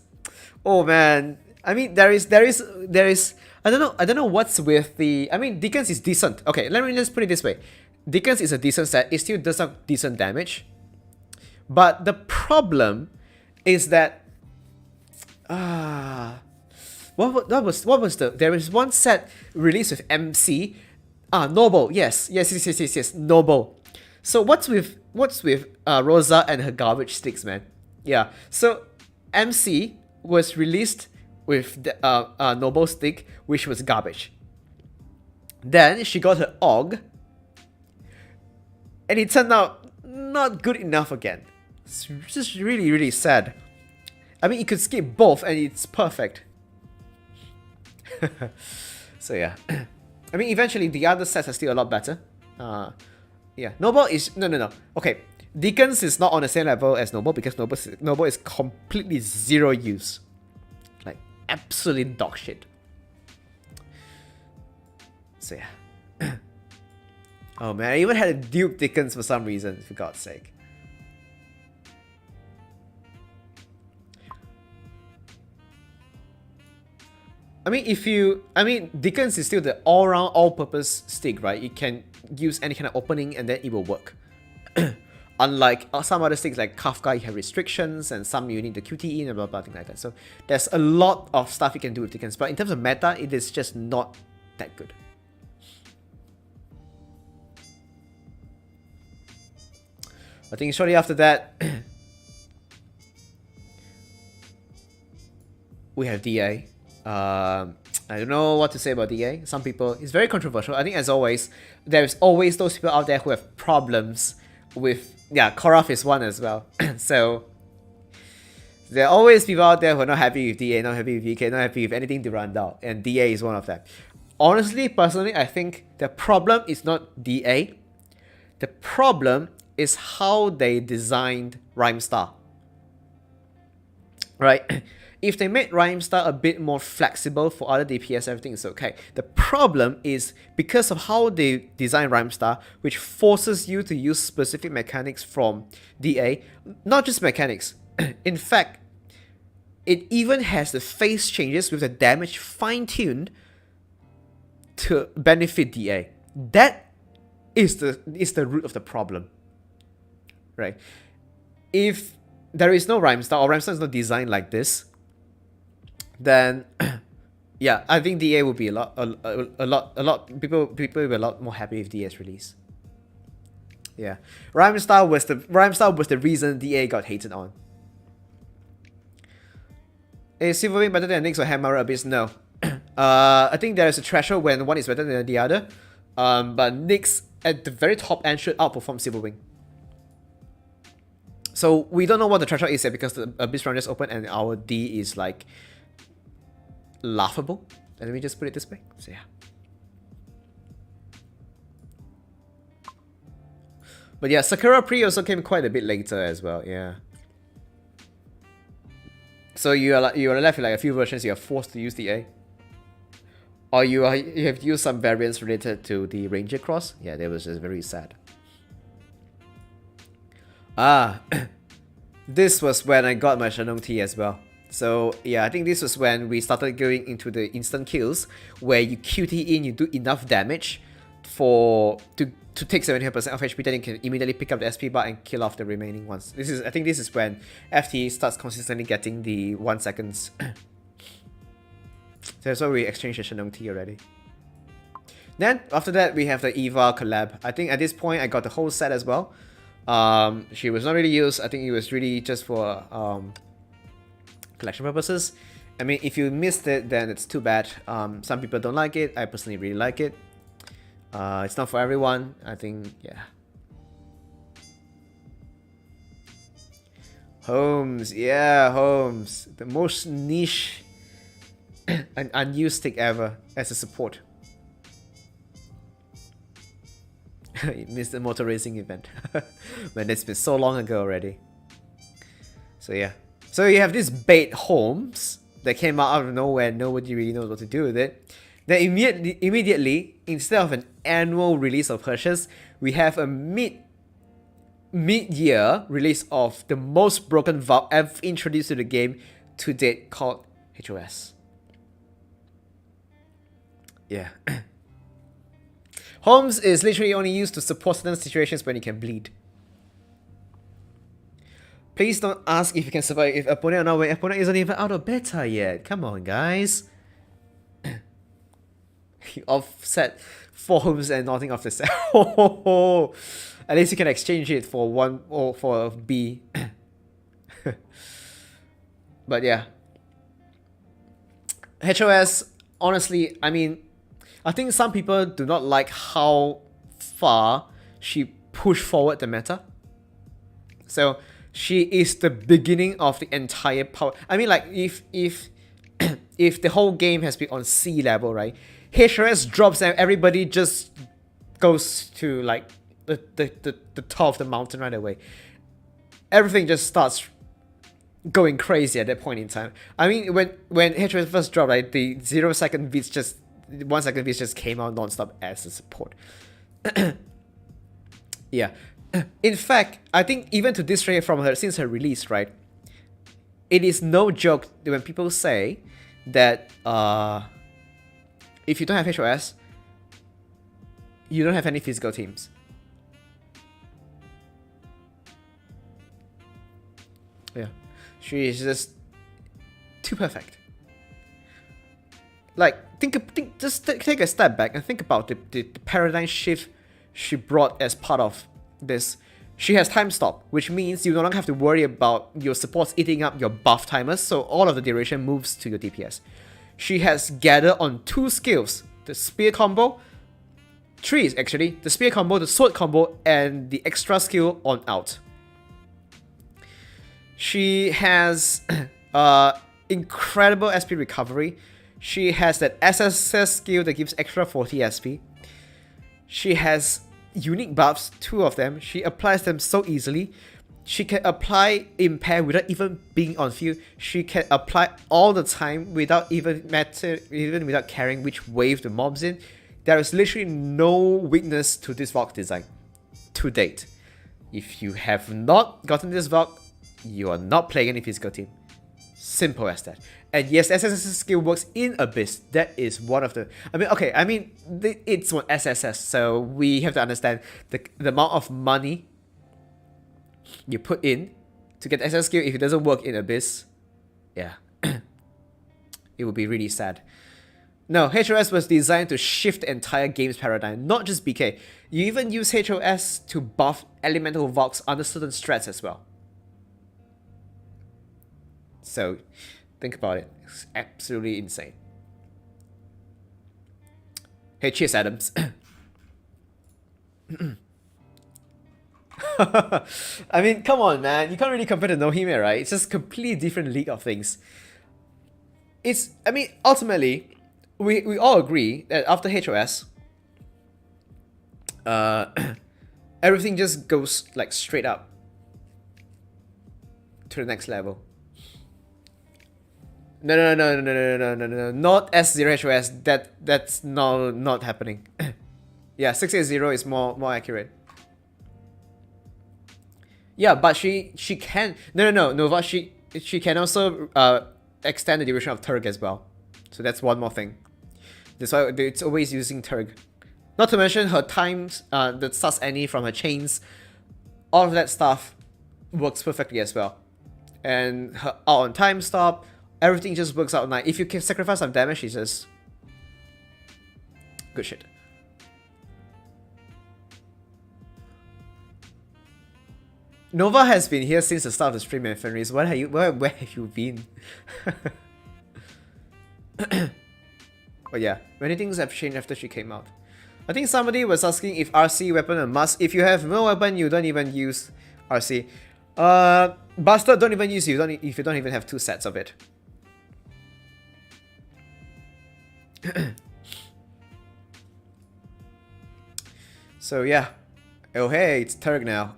oh man. I mean, there is. I don't know what's with the. I mean, Deacons is decent. Okay, let me just put it this way. Deacons is a decent set. It still does have decent damage, but the problem is that what was the? There is one set released with MC. Noble. Yes. Noble. So what's with Rosa and her garbage sticks, man? Yeah. So MC was released with the Noble stick, which was garbage. Then she got her Og, and it turned out not good enough again. It's just really, really sad. I mean, you could skip both and it's perfect. So yeah. I mean, eventually the other sets are still a lot better. Yeah, Noble is no. Okay, Deacons is not on the same level as Noble because Noble is completely zero use, like absolutely dog shit. So yeah. Oh man, I even had a Duke Deacons for some reason, for God's sake. I mean, Deacons is still the all-round, all-purpose stick, right? You can use any kind of opening and then it will work. Unlike some other sticks like Kafka, you have restrictions, and some you need the QTE and blah blah things like that. So there's a lot of stuff you can do with Deacons, but in terms of meta, it is just not that good. I think shortly after that, we have DA. I don't know what to say about DA. Some people, it's very controversial. I think as always, there's always those people out there who have problems with, yeah, Korath is one as well. So there are always people out there who are not happy with DA, not happy with VK, not happy with anything to run down, and DA is one of them. Honestly, personally, I think the problem is not DA. The problem is how they designed Rhymestar. Right? If they made Rhymestar a bit more flexible for other DPS, everything is okay. The problem is because of how they design Rhymestar, which forces you to use specific mechanics from DA, not just mechanics. In fact, it even has the phase changes with the damage fine-tuned to benefit DA. That is the root of the problem. Right? If there is no Rhymestar, or Rhymestar is not designed like this, then yeah, I think DA will be a lot people will be a lot more happy with DA's release. Yeah, Rhymestar was the reason DA got hated on. Is Silverwing better than Nyx or Hammer Abyss? No. I think there is a threshold when one is better than the other. But Nyx at the very top end should outperform Silverwing. So we don't know what the threshold is yet because the Abyss run just opened and our D is like laughable. Let me just put it this way. So yeah. But yeah, Sakura Pre also came quite a bit later as well, yeah. So you are left with like a few versions. You are forced to use the A, or you have used some variants related to the Ranger Cross. Yeah, that was just very sad. This was when I got my Shanong T as well. So yeah, I think this was when we started going into the instant kills, where you QT in, you do enough damage to take 75% of HP, then you can immediately pick up the SP bar and kill off the remaining ones. I think this is when FT starts consistently getting the 1 seconds. So that's why we exchanged the Shanong T already. Then after that we have the Eva collab. I think at this point I got the whole set as well. She was not really used. I think it was really just for collection purposes. I mean, if you missed it, then it's too bad. Some people don't like it. I personally really like it. It's not for everyone. I think, yeah. Holmes, yeah, Holmes. The most niche and unused stick ever as a support. You missed the motor racing event. Man, it's been so long ago already. So yeah. So you have this bait Holmes that came out of nowhere. Nobody really knows what to do with it. Then immediately, instead of an annual release of Hershey's, we have a mid-year release of the most broken Valk ever introduced to the game to date, called HOS. Yeah. Holmes is literally only used to support certain situations when he can bleed. Please don't ask if you can survive if opponent or not when opponent isn't even out of beta yet. Come on, guys. You offset 4 Holmes and nothing off the set. At least you can exchange it for one or for a B. But yeah. HOS, honestly, I mean, I think some people do not like how far she pushed forward the meta. So she is the beginning of the entire power. I mean, like if if the whole game has been on sea level, right? HOS drops and everybody just goes to like the top of the mountain right away. Everything just starts going crazy at that point in time. I mean, when HOS first dropped, right, the 0 second beats just 1 second beats just came out non-stop as a support. Yeah. In fact, I think even to this rate from her since her release, right? It is no joke when people say that if you don't have HOS, you don't have any physical teams. Yeah. She is just too perfect. Like, just take a step back and think about the paradigm shift she brought as part of this. She has time stop, which means you no longer have to worry about your supports eating up your buff timers, so all of the duration moves to your DPS. She has gather on 2 skills, the spear combo, 3 actually, the spear combo, the sword combo, and the extra skill on out. She has incredible SP recovery. She has that SSS skill that gives extra 40 SP. She has unique buffs, 2 of them. She applies them so easily. She can apply impair without even being on field. She can apply all the time without even without caring which wave the mob's in. There is literally no weakness to this Valk design to date. If you have not gotten this Valk, you are not playing any physical team. Simple as that. And yes, SSS skill works in Abyss. That is one of the... it's on SSS, so we have to understand the amount of money you put in to get SSS skill. If it doesn't work in Abyss, yeah, it would be really sad. No, HOS was designed to shift the entire game's paradigm, not just BK. You even use HOS to buff elemental Valks under certain strats as well. So, think about it. It's absolutely insane. Hey, cheers, Adams. I mean, come on, man. You can't really compare to Nohime, right? It's just a completely different league of things. Ultimately, we all agree that after HOS, everything just goes like straight up to the next level. No. Not S0HOS. That's not happening. Yeah, 680 is more accurate. Yeah, but she can Nova, she can also extend the duration of Turg as well. So that's one more thing. That's why it's always using Turg. Not to mention her times, the sus any from her chains, all of that stuff works perfectly as well. And her out on time stop, everything just works out nice. If you can sacrifice some damage, it's just good shit. Nova has been here since the start of the stream, and Fenris. Where have you been? But yeah, many things have changed after she came out. I think somebody was asking if RC weapon a must. If you have no weapon, you don't even use RC. Bastard, don't even use if you don't even have 2 sets of it. So yeah. Oh hey, it's Turg now.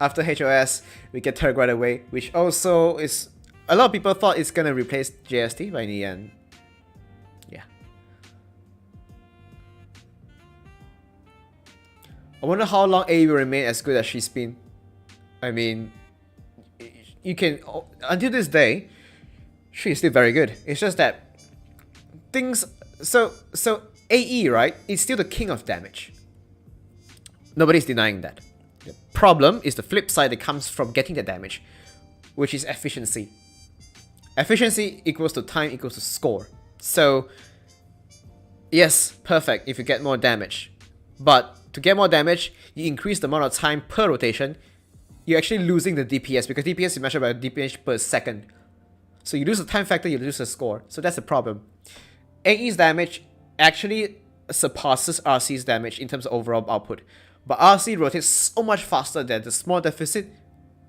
After HOS, we get Turg right away, which also is... A lot of people thought it's gonna replace JST, but in the end... Yeah. I wonder how long A will remain as good as she's been. I mean... You can... Until this day, she's still very good. It's just that... Things... So AE, right? It's still the king of damage. Nobody's denying that. The problem is the flip side that comes from getting the damage, which is efficiency. Efficiency equals to time equals to score. So, yes, perfect if you get more damage. But to get more damage, you increase the amount of time per rotation. You're actually losing the DPS because DPS is measured by DPS per second. So you lose the time factor, you lose the score. So that's the problem. AE's damage actually surpasses RC's damage in terms of overall output. But RC rotates so much faster that the small deficit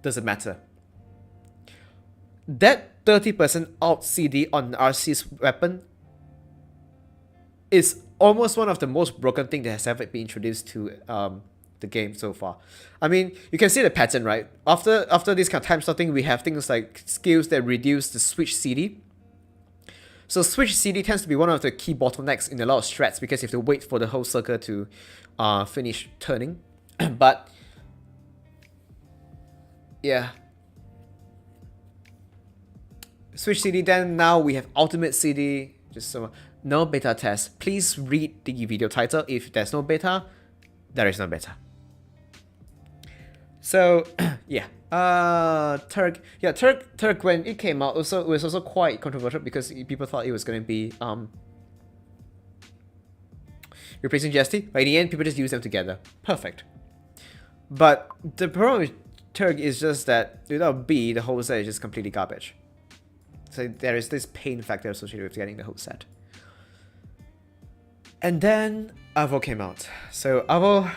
doesn't matter. That 30% out CD on RC's weapon is almost one of the most broken things that has ever been introduced to the game so far. I mean, you can see the pattern, right? After this kind of time slotting, we have things like skills that reduce the switch CD. So switch CD tends to be one of the key bottlenecks in a lot of strats because you have to wait for the whole circle to finish turning. But yeah, switch CD. Then now we have ultimate CD. Just so no beta test. Please read the video title. If there's no beta, there is no beta. So yeah, Turg. Yeah, Turg when it came out, it was also quite controversial because people thought it was going to be replacing GST, but in the end, people just use them together. Perfect. But the problem with Turg is just that without B, the whole set is just completely garbage. So there is this pain factor associated with getting the whole set. And then Avo came out. So Avo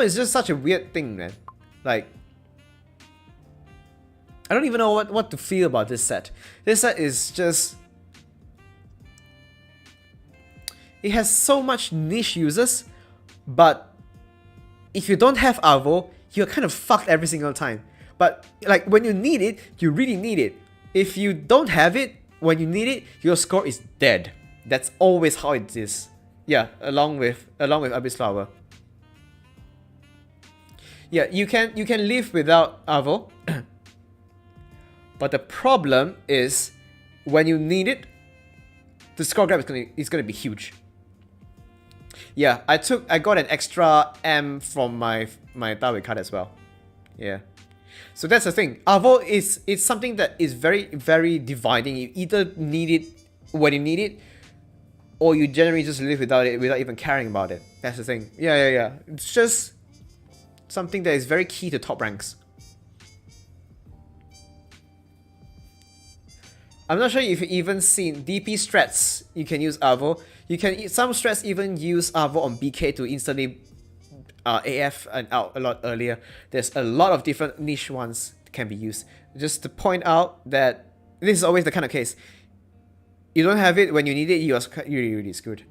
is just such a weird thing, man. Like, I don't even know what to feel about this set. This set is just... It has so much niche users, but if you don't have Avo, you're kind of fucked every single time. But like when you need it, you really need it. If you don't have it, when you need it, your score is dead. That's always how it is. Yeah, along with Abyss Flower. Yeah, you can live without Avo. But the problem is when you need it, the score grab is gonna be huge. Yeah, I got an extra M from my Dawi card as well. Yeah. So that's the thing. Avo is something that is very, very dividing. You either need it when you need it, or you generally just live without it without even caring about it. That's the thing. Yeah. It's just something that is very key to top ranks. I'm not sure if you've even seen DP strats. You can use Avo. Some strats even use Avo on BK to instantly AF and out a lot earlier. There's a lot of different niche ones that can be used. Just to point out that this is always the kind of case. You don't have it when you need it, you are really screwed.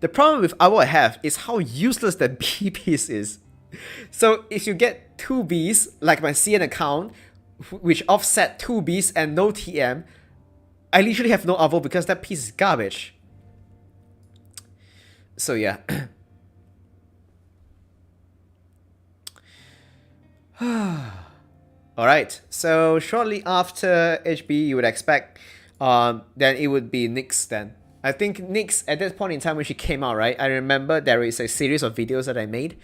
The problem with Avo I have is how useless that B piece is. So if you get 2 Bs, like my CN account, which offset 2 Bs and no TM, I literally have no avo because that piece is garbage. So yeah. Alright, so shortly after HB you would expect then it would be Nyx then. I think Nyx at that point in time when she came out, right? I remember there is a series of videos that I made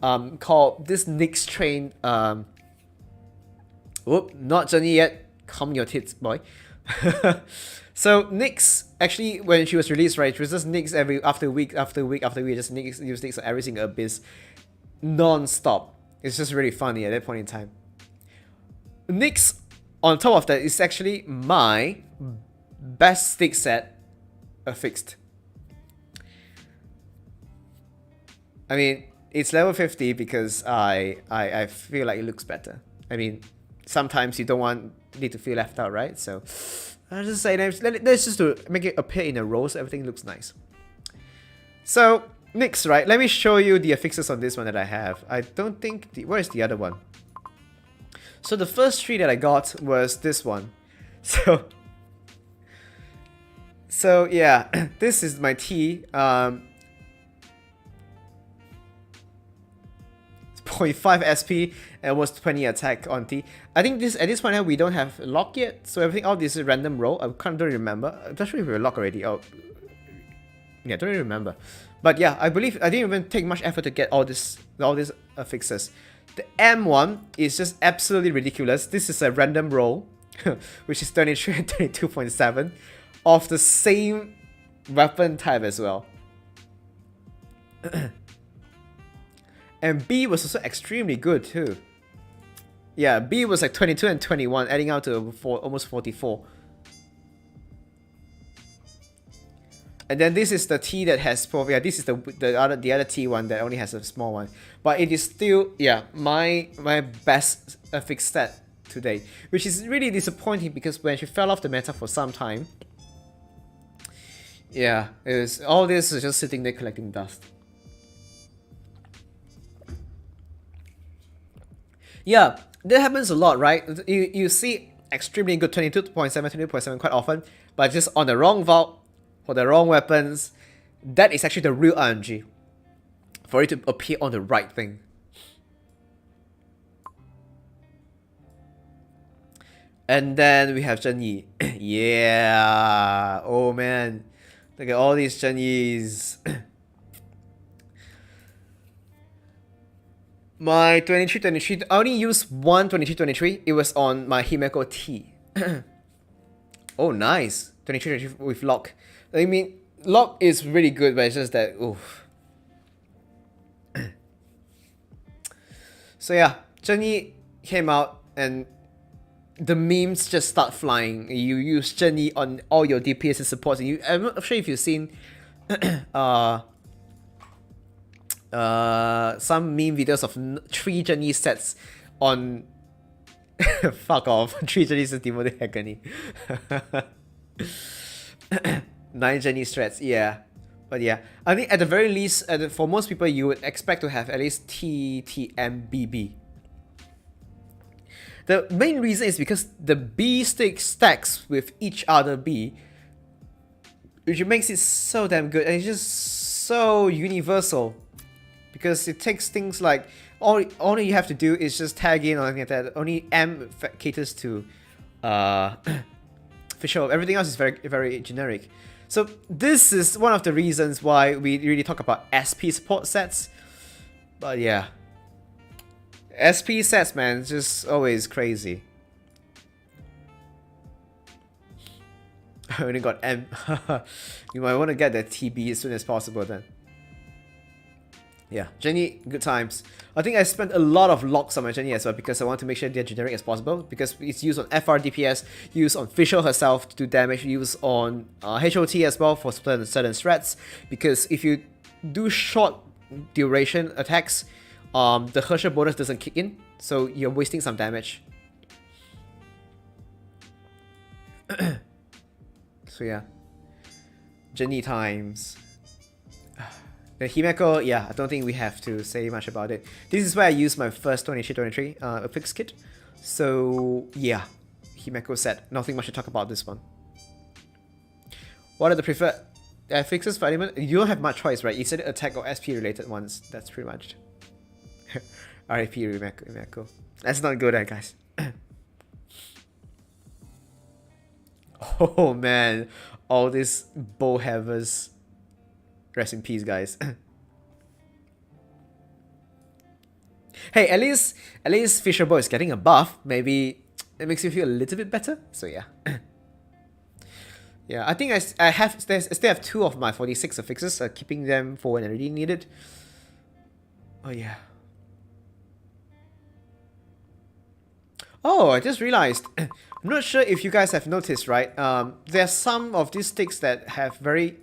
called this Nyx train whoop, not Zhenyi yet. Calm your tits, boy. So Nyx, actually, when she was released, right, it was just Nyx after week, just Nyx, use Nyx on every single abyss, non-stop. It's just really funny at that point in time. Nyx, on top of that, is actually my best stick set affixed. I mean, it's level 50 because I feel like it looks better. I mean, sometimes you don't need to feel left out, right? So I'll just say let's just to make it appear in a row so everything looks nice. So Nyx, right? Let me show you the affixes on this one that I have. I don't think where is the other one? So the first 3 that I got was this one. So yeah, this is my T. 0.5 SP and almost 20 attack on T. I think this at this point we don't have lock yet, so everything all this is random roll. I kind of don't remember. I'm not sure if we're locked already. Oh, yeah, don't really remember. But yeah, I believe I didn't even take much effort to get all these affixes. The M one is just absolutely ridiculous. This is a random roll, which is 23 and 22.7 of the same weapon type as well. And B was also extremely good too. Yeah, B was like 22 and 21, adding out to almost 44. And then this is the T that has yeah, this is the other T one that only has a small one. But it is still, yeah, my best affixed stat today, which is really disappointing because when she fell off the meta for some time, yeah, all this is just sitting there collecting dust. Yeah, that happens a lot, right? You see extremely good 22.7, 22.7 quite often, but just on the wrong vault, for the wrong weapons, that is actually the real RNG. For it to appear on the right thing. And then we have Zhenyi. Yeah, oh man. Look at all these Zhenyis. My 23, I only used one 23. It was on my Himeko T. Oh, nice. 23 with lock. I mean, lock is really good, but it's just that, oof. So yeah, Zhenyi came out and the memes just start flying. You use Zhenyi on all your DPS and supports. And I'm not sure if you've seen some meme videos of 3 Zhenyi sets on fuck off. 3 Zhenyi sets demoted agony. 9 Zhenyi strats, yeah. But yeah, I think at the very least, for most people, you would expect to have at least TTMBB. The main reason is because the B stick stacks with each other B, which makes it so damn good, and it's just so universal. Because it takes things like, all you have to do is just tag in or anything like that. Only M caters to Fischl. Everything else is very, very generic. So this is one of the reasons why we really talk about SP support sets. But yeah, SP sets, man, it's just always crazy. I only got M. You might want to get that TB as soon as possible then. Yeah, Zhenyi, good times. I think I spent a lot of locks on my Zhenyi as well because I want to make sure they're generic as possible, because it's used on FR DPS, used on Fischl herself to do damage, used on HOT as well for certain threats, because if you do short duration attacks, the Herschel bonus doesn't kick in, so you're wasting some damage. So yeah, Zhenyi times. The Himeko, yeah, I don't think we have to say much about it. This is where I use my first 23 affix kit. So yeah, Himeko said nothing much to talk about this one. What are the preferred affixes for element? You don't have much choice, right? You said attack or SP related ones. That's pretty much. RIP Himeko. Let's not go there, guys. Oh man, all these bow havers. Rest in peace, guys. Hey, at least Fisher Boy is getting a buff. Maybe it makes you feel a little bit better. So yeah. Yeah, I think I still have 2 of my 46 affixes, keeping them for when I really need it. Oh yeah. Oh, I just realized. I'm not sure if you guys have noticed, right? There are some of these sticks that have very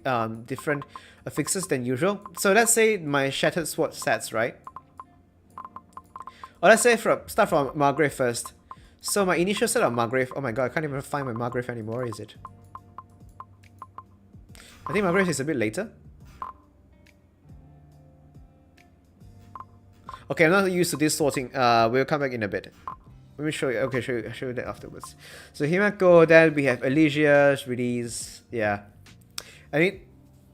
different affixes than usual. So let's say my Shattered Sword sets, right? Or let's say start from Margrave first. So my initial set of Margrave, oh my god, I can't even find my Margrave anymore, is it? I think Margrave is a bit later. Okay, I'm not used to this sorting. We'll come back in a bit. Let me show you. Okay, show you that afterwards. So Himeko, then we have Alicia's release. Yeah. I mean,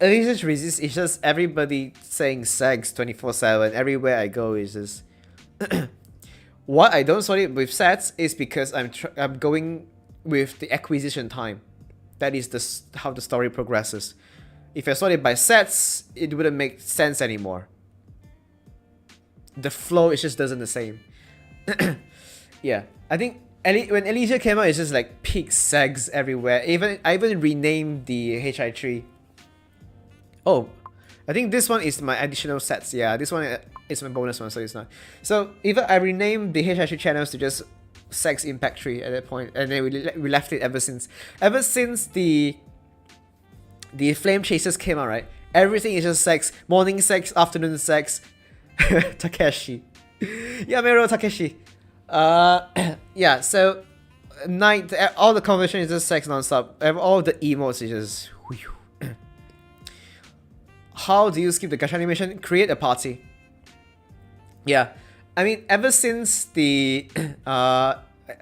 Alicia's release is just everybody saying sex 24/7. Everywhere I go is just... What I don't sort it with sets is because I'm going with the acquisition time. That is how the story progresses. If I sort it by sets, it wouldn't make sense anymore. The flow is just doesn't the same. Yeah, I think when Alicia came out, it's just like peak segs everywhere. I even renamed the HI3. Oh, I think this one is my additional sets. Yeah, this one is my bonus one, so it's not. So even I renamed the HI3 channels to just Sex Impact 3 at that point, and then we left it ever since. Ever since the Flame Chasers came out, right? Everything is just sex. Morning sex, afternoon sex. Takeshi. Yamero Takeshi. Yeah, so night, all the conversation is just sex non-stop. All the emotes is just... How do you skip the gacha animation? Create a party. Yeah, I mean, ever since the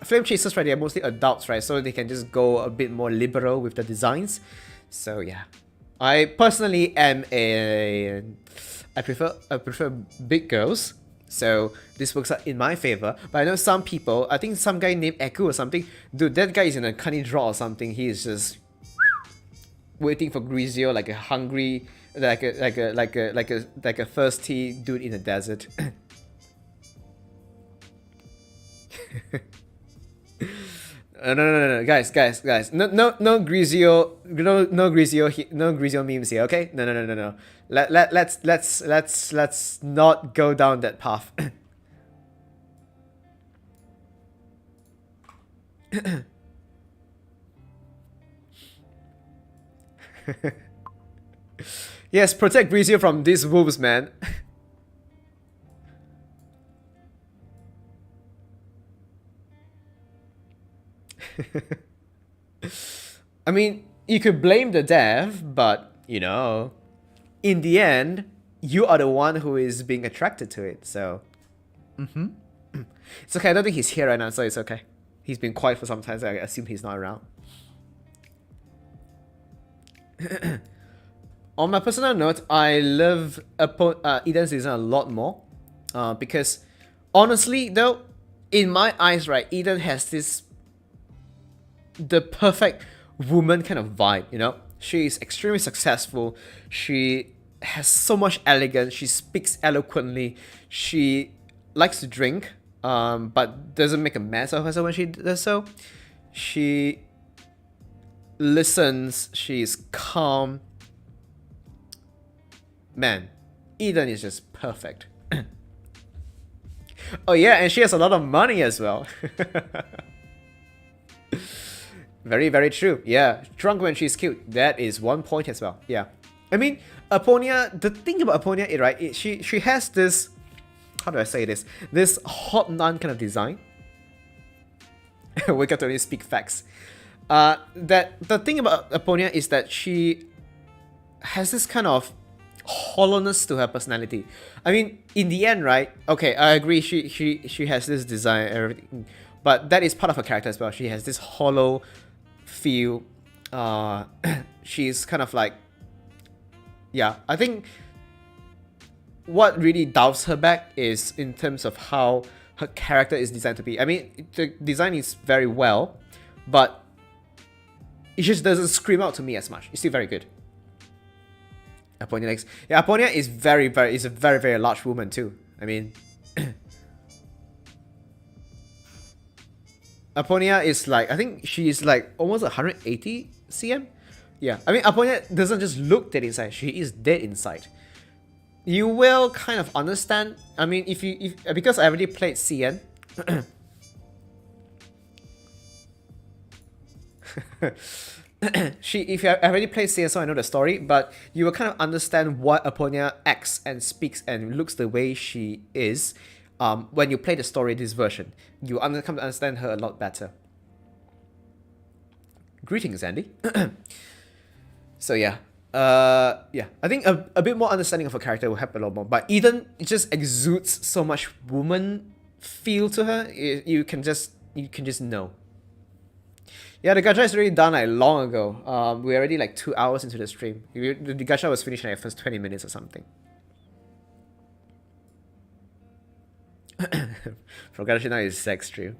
Flame Chasers, right, they're mostly adults, right, so they can just go a bit more liberal with the designs. So yeah, I personally am I prefer big girls, so this works out in my favor. But I know some people, I think some guy named Eku or something, dude, that guy is in a cunning draw or something. He is just waiting for Grizio like a hungry, like a thirsty dude in the desert. No, guys, no Grizio, no Grizio memes here, okay? No. Let's not go down that path. Yes, protect Grizio from these wolves, man. I mean, you could blame the dev, but, you know, in the end, you are the one who is being attracted to it, so... It's okay, I don't think he's here right now, so it's okay. He's been quiet for some time, so I assume he's not around. On my personal note, I love Eden's design a lot more. Because, honestly, though, in my eyes, right, Eden has the perfect woman kind of vibe, you know? She is extremely successful. She has so much elegance. She speaks eloquently. She likes to drink, but doesn't make a mess of herself when she does so. She listens. She's calm. Man, Eden is just perfect. Oh yeah, and she has a lot of money as well. Very, very true. Yeah, drunk when she's cute. That is one point as well. Yeah, I mean, Aponia. The thing about Aponia, right? She has this. How do I say this? This hot nun kind of design. We got to only speak facts. That the thing about Aponia is that she has this kind of hollowness to her personality. I mean, in the end, right? Okay, I agree. She has this design and everything, But that is part of her character as well. She has this hollow feel. She's kind of like, yeah, I think what really dials her back is in terms of how her character is designed to be. I mean, the design is very well, but it just doesn't scream out to me as much. It's still very good. Aponia next. Yeah, Aponia is is a very large woman too. I mean, Aponia is like, I think she is like almost 180 cm. Yeah, I mean, Aponia doesn't just look dead inside, she is dead inside. You will kind of understand. I mean, if because I already played CN. If you already played CN, so I know the story, but you will kind of understand why Aponia acts and speaks and looks the way she is. When you play the story this version, you come to understand her a lot better. Greetings, Andy. So yeah, yeah, I think a bit more understanding of her character will help a lot more. But Eden, it just exudes so much woman feel to her. You can just know. Yeah, the gacha is already done like long ago. We're already like 2 hours into the stream. The gacha was finished in like the first 20 minutes or something. For gacha now is sex stream.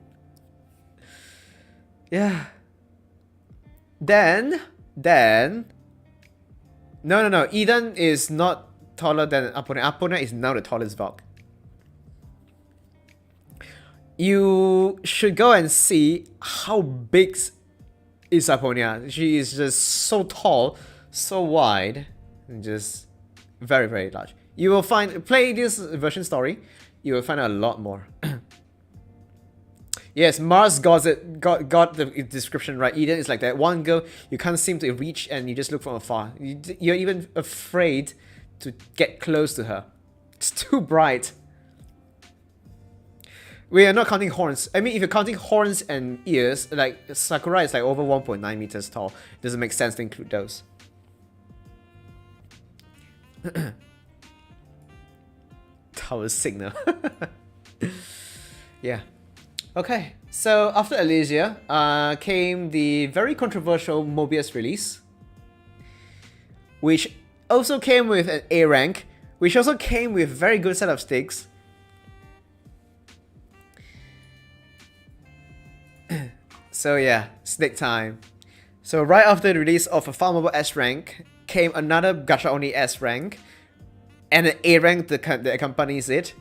Yeah. Then no. Eden is not taller than Aponia. Aponia is now the tallest Valk. You should go and see how big is Aponia. She is just so tall, so wide, and just very large. You will play this version story, you will find out a lot more. Yes, Mars got the description right. Eden is like that one girl you can't seem to reach and you just look from afar. You're even afraid to get close to her. It's too bright. We are not counting horns. I mean, if you're counting horns and ears, like Sakura is like over 1.9 meters tall. It doesn't make sense to include those. Tower signal. Yeah. Okay, so after Elysia came the very controversial Mobius release, which also came with an A rank, which also came with a very good set of stakes. So yeah, snake time. So right after the release of a farmable S rank came another gacha only S rank and an A rank that accompanies it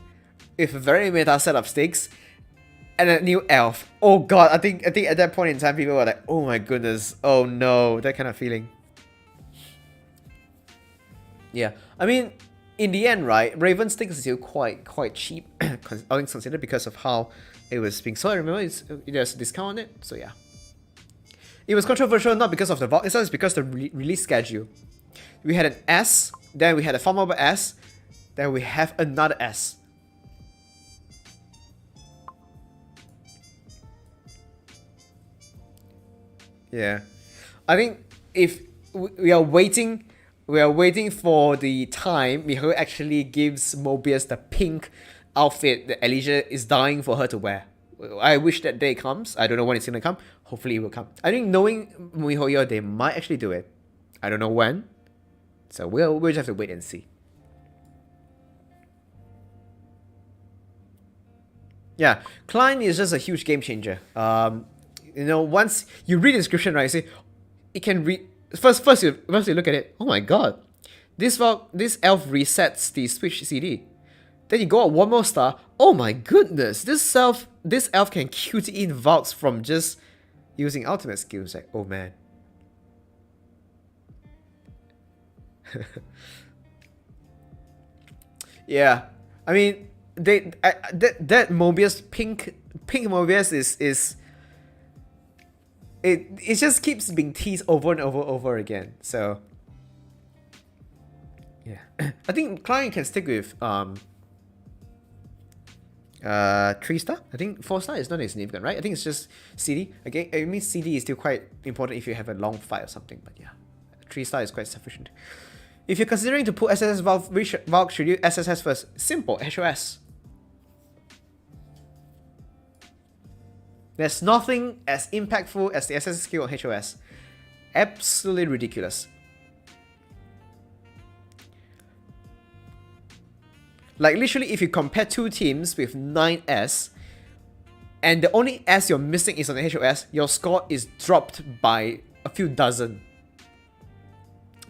with a very meta set of stakes. And a new elf. Oh god, I think at that point in time people were like, oh my goodness, oh no, that kind of feeling. Yeah, I mean, in the end, right, Raven Stick is still quite cheap, all things considered, because of how it was being sold. I remember there's a discount on it, so yeah. It was controversial not because of the vault, it's because of the release schedule. We had an S, then we had a farmable S, then we have another S. Yeah, I think if we are waiting for the time Miho actually gives Mobius the pink outfit that Elysia is dying for her to wear. I wish that day comes. I don't know when it's gonna come. Hopefully it will come. I think knowing MiHoYo, they might actually do it. I don't know when. So we'll just have to wait and see. Yeah, Klein is just a huge game changer. You know, once you read the description, right, you say, it can read... First you look at it, oh my god. This elf resets the Switch CD. Then you go out one more star, oh my goodness, this elf can QT in Valks from just using ultimate skills. Like, oh man. Yeah, I mean, that Mobius, pink Mobius is it just keeps being teased over and over again. So yeah, I think Klein can stick with 3-star. I think 4-star is not as significant, right? I think it's just CD. Again, I mean CD is still quite important if you have a long fight or something. But yeah, 3-star is quite sufficient. If you're considering to put SSS Valve, which Valve should you SSS first? Simple, HOS. There's nothing as impactful as the SS skill on HOS. Absolutely ridiculous. Like literally, if you compare two teams with 9S, and the only S you're missing is on the HOS, your score is dropped by a few dozen.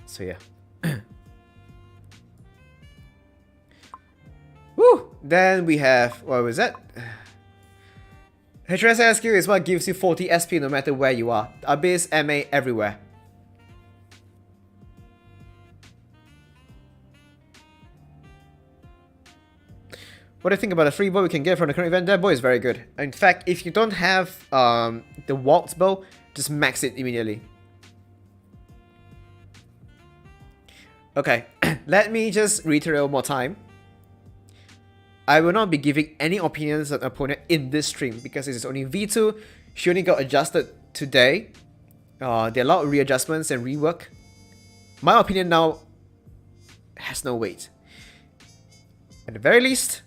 So yeah. Woo! Then we have, what was that? HOS SQ is what gives you 40 SP no matter where you are. Abyss, MA, everywhere. What do you think about the free bow we can get from the current event? That bow is very good. In fact, if you don't have the waltz bow, just max it immediately. Okay, let me just reiterate one more time. I will not be giving any opinions on the opponent in this stream because this is only V2. She only got adjusted today. There are a lot of readjustments and rework. My opinion now has no weight. At the very least,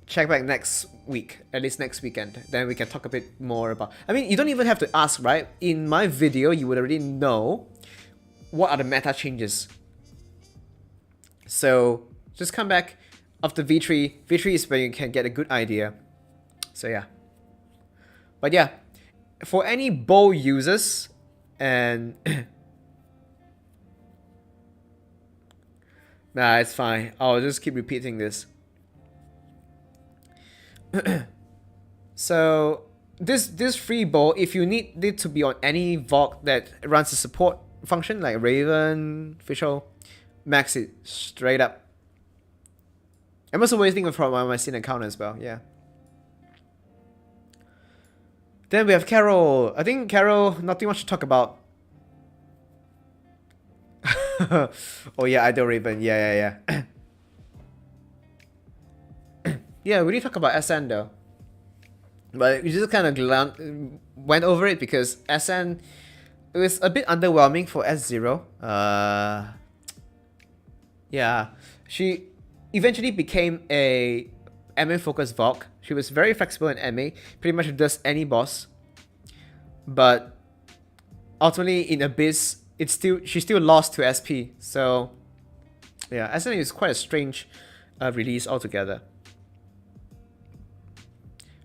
check back next week, at least next weekend. Then we can talk a bit more about... I mean, you don't even have to ask, right? In my video, you would already know what are the meta changes. So, just come back after V3. V3 is where you can get a good idea. So yeah. But yeah, for any bow users and... Nah, it's fine. I'll just keep repeating this. So this free bow, if you need it to be on any Vogue that runs a support function like Raven, Fischl, max it straight up. I'm also waiting for my Steam account as well, yeah. Then we have Carol. I think Carol, nothing much to talk about. Oh yeah, Idol Raven, yeah. Yeah, we did talk about SN though. But we just kind of went over it because SN, it was a bit underwhelming for S0. Yeah, she eventually became a MA focused Vogue. She was very flexible in MA, pretty much does any boss. But ultimately in Abyss, she still lost to SP. So yeah, SN is quite a strange release altogether.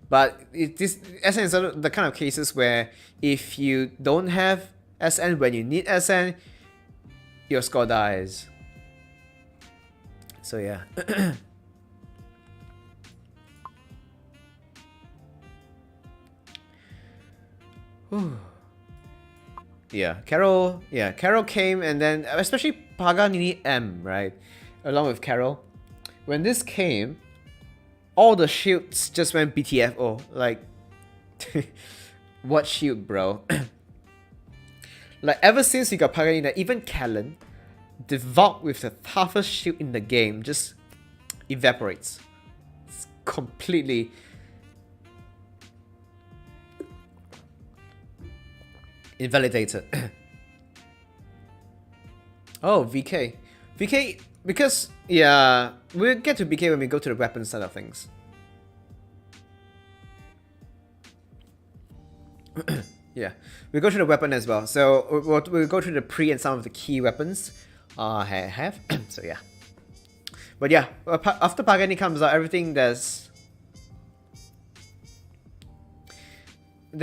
But SN is the kind of cases where if you don't have SN when you need SN, your score dies. So yeah. Yeah, Carol came, and then especially Paganini M, right? Along with Carol. When this came, all the shields just went BTFO. Like, what shield, bro? Like, ever since you got Paganini, even Callan, the Vogue with the toughest shield in the game just evaporates. It's completely... invalidated. Oh, VK. VK, because, yeah, we'll get to VK when we go to the weapon side of things. Yeah, we'll go to the weapon as well. So, we'll go through the pre and some of the key weapons I have. So, yeah. But yeah, after Pagani comes out, everything that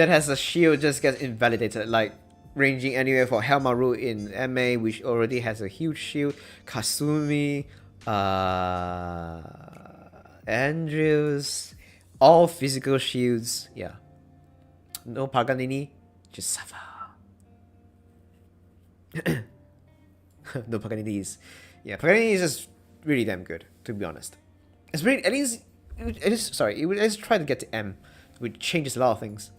has a shield just gets invalidated, like ranging anywhere for Helmaru in MA, which already has a huge shield, Kasumi, Andrews, all physical shields. Yeah, no Paganini, just suffer. No Paganinis. Yeah, Paganini is just really damn good, to be honest. It's really, at least try to get to M, which changes a lot of things.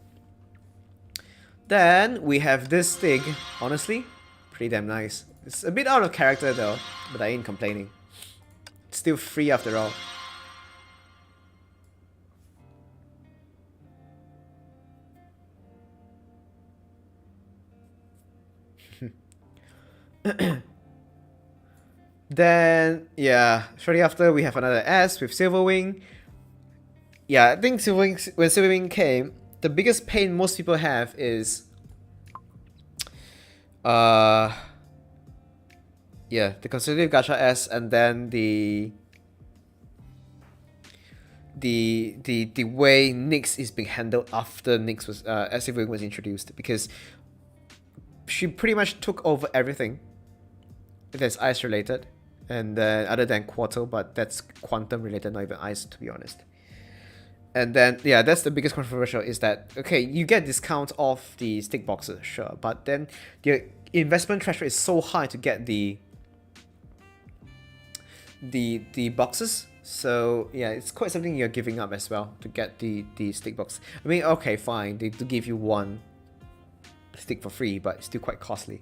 Then we have this Stig. Honestly, pretty damn nice. It's a bit out of character though, but I ain't complaining. It's still free after all. Then, yeah, shortly after we have another S with Silverwing. Yeah, I think when Silverwing came, the biggest pain most people have is yeah, the consecutive Gacha S, and then the way Nyx is being handled after Nyx was SV was introduced, because she pretty much took over everything that's ice related, and then other than Quartal, but that's quantum related, not even ice, to be honest. And then yeah, that's the biggest controversial, is that okay, you get discount off the stick boxes, sure, but then the investment threshold is so high to get the boxes. So yeah, it's quite something you're giving up as well to get the stick box. I mean, okay, fine, they do give you one stick for free, but it's still quite costly.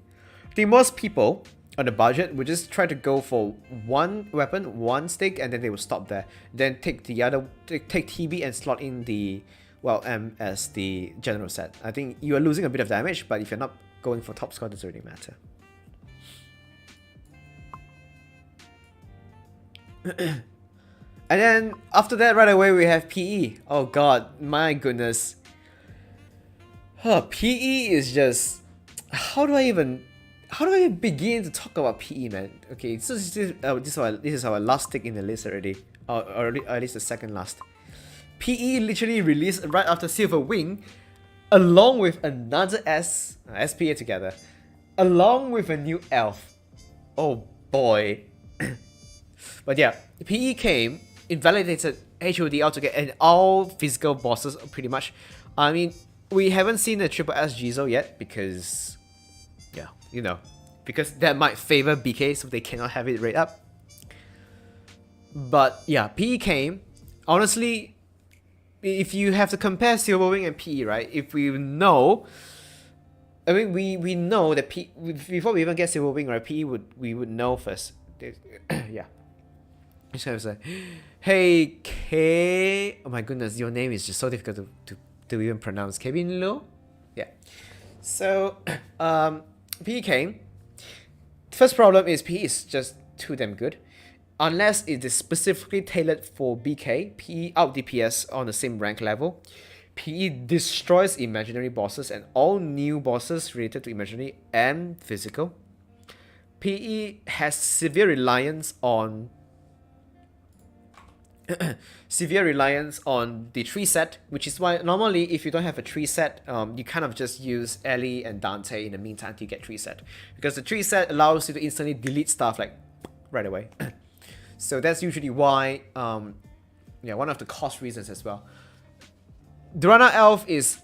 I think most people on the budget would just try to go for one weapon, one stick, and then they will stop there. Then take the other, take TB and slot in the M as the general set. I think you are losing a bit of damage, but if you're not going for top score, it doesn't really matter. And then after that, right away we have PE. Oh god, my goodness. PE is just, how do I even begin to talk about PE, man? Okay, so this is our last stick in the list already, or at least the second last. PE literally released right after Silver Wing, along with another SPA together, along with a new elf. Oh boy. But yeah, PE came, invalidated HOD altogether, and all physical bosses pretty much. I mean, we haven't seen the Triple S Jizo yet because, yeah, you know, because that might favor BK, so they cannot have it right up. But yeah, PE came. Honestly, if you have to compare Silverwing and PE, right? If we know, I mean, we know that PE, before we even get Silverwing, right? PE we would know first. Yeah. I just have to say, hey K. Oh my goodness, your name is just so difficult to even pronounce. Kevin Lo? Yeah. So, PE came. First problem is PE is just too damn good. Unless it is specifically tailored for BK, PE out DPS on the same rank level. PE destroys imaginary bosses and all new bosses related to imaginary and physical. PE has severe reliance on the tree set, which is why normally if you don't have a tree set, you kind of just use Ellie and Dante in the meantime to get tree set, because the tree set allows you to instantly delete stuff like right away. So that's usually why, yeah, one of the cost reasons as well. Durana Elf is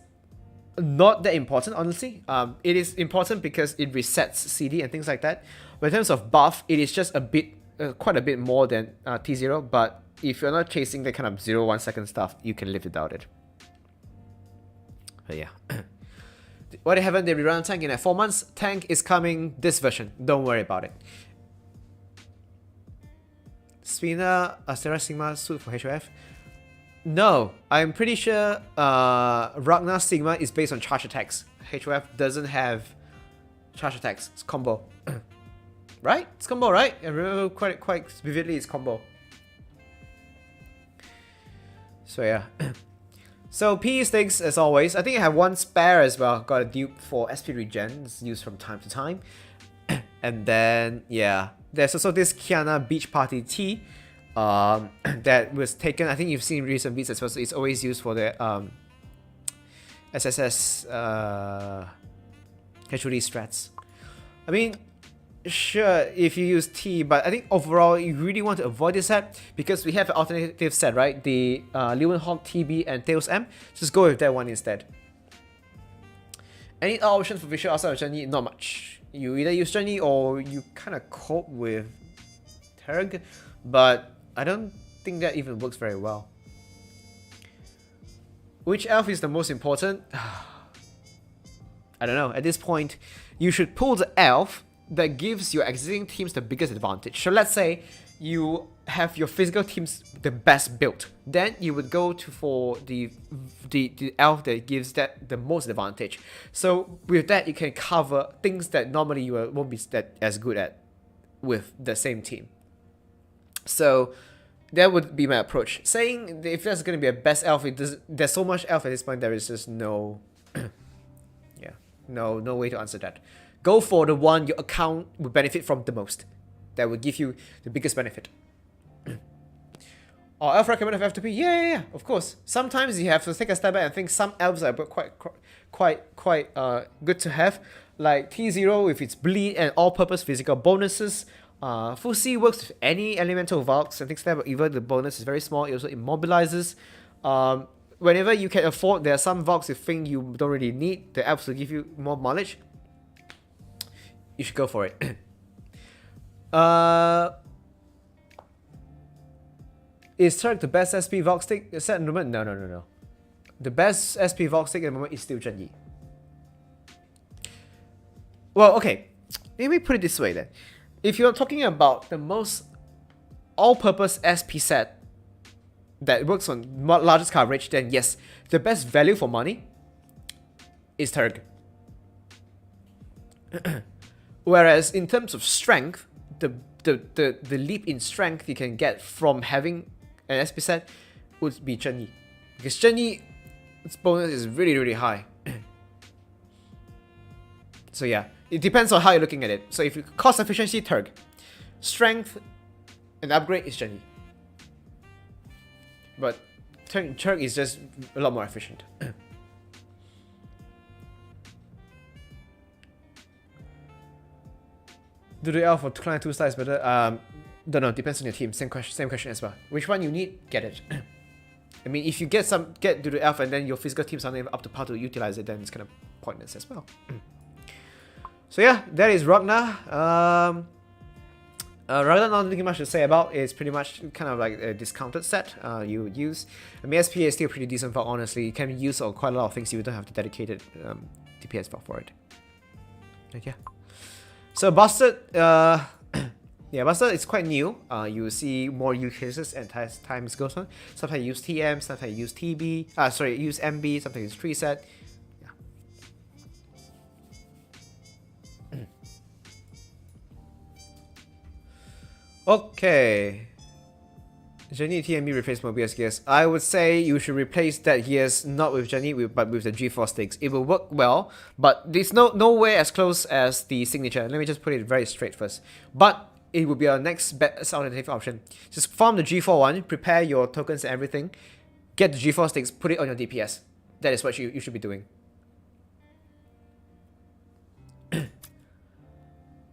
not that important, honestly. It is important because it resets CD and things like that. But in terms of buff, it is just a bit, quite a bit more than T0, but if you're not chasing the kind of 0-1 second stuff, you can live without it. But yeah. Why they haven't they rerun tank in like 4 months? Tank is coming this version. Don't worry about it. Spina, Astera Sigma suit for HOF? No, I'm pretty sure Ragnar Sigma is based on charge attacks. HOF doesn't have charge attacks. It's combo. Right? It's combo, right? I remember quite vividly it's combo. So yeah. So PE sticks as always. I think I have one spare as well. Got a dupe for SP regen. It's used from time to time. And then yeah, there's also this Kiana Beach Party T that was taken. I think you've seen recent beats as well. So it's always used for the SSS HOD strats. I mean, sure, if you use T, but I think overall you really want to avoid this set because we have an alternative set, right? The Leeuwenhawk TB and Tails M. Just go with that one instead. Any option for visual outside of Journey? Not much. You either use Journey or you kind of cope with Terg, but I don't think that even works very well. Which elf is the most important? I don't know. At this point, you should pull the elf that gives your existing teams the biggest advantage. So let's say you have your physical teams the best built, then you would go for the elf that gives that the most advantage. So with that, you can cover things that normally you won't be that as good at with the same team. So that would be my approach. Saying if there's going to be a best elf, there's so much elf at this point, there is just no, yeah, no way to answer that. Go for the one your account would benefit from the most. That would give you the biggest benefit. Or elf recommended for FTP? Yeah, of course. Sometimes you have to take a step back and think some elves are quite good to have. Like T0 with its bleed and all-purpose physical bonuses. Fusi works with any elemental Valks and things like that, but even the bonus is very small. It also immobilizes. Whenever you can afford, there are some Valks you think you don't really need. The elves will give you more mileage. You should go for it. Is Turk the best SP Valk stick set at the moment? No. The best SP Valk stick at the moment is still Zhenyi. Well, okay. Let me put it this way then. If you're talking about the most all-purpose SP set that works on largest coverage, then yes, the best value for money is Turk. Whereas in terms of strength, the leap in strength you can get from having an SP set would be Zhenyi. Because Zhenyi's bonus is really high. So yeah, it depends on how you're looking at it. So if you cost efficiency, Turk. Strength and upgrade is Zhenyi. But Turk is just a lot more efficient. Do the elf for client 2 stars better? Don't know, depends on your team. Same question as well. Which one you need, get it. I mean, if you get do the elf and then your physical team's not up to par to utilize it, then it's kind of pointless as well. So yeah, that is Ragnar. Ragnar, not really much to say about. It's pretty much kind of like a discounted set you would use. I mean, SPA is still pretty decent for, honestly. It can be used on quite a lot of things. You don't have to dedicated DPS for it. Like, yeah. So Bastard, yeah, Bastard is quite new. You will see more use cases and as time goes on. Sometimes you use TM, sometimes you use TB, use MB, sometimes you use preset. Okay. Zhenyi TMB replace Mobius gears. I would say you should replace that gears not with Zhenyi, but with the G4 sticks. It will work well, but it's nowhere as close as the signature. Let me just put it very straight first. But it will be our next best alternative option. Just farm the G4 one, prepare your tokens and everything, get the G4 sticks, put it on your DPS. That is what you should be doing.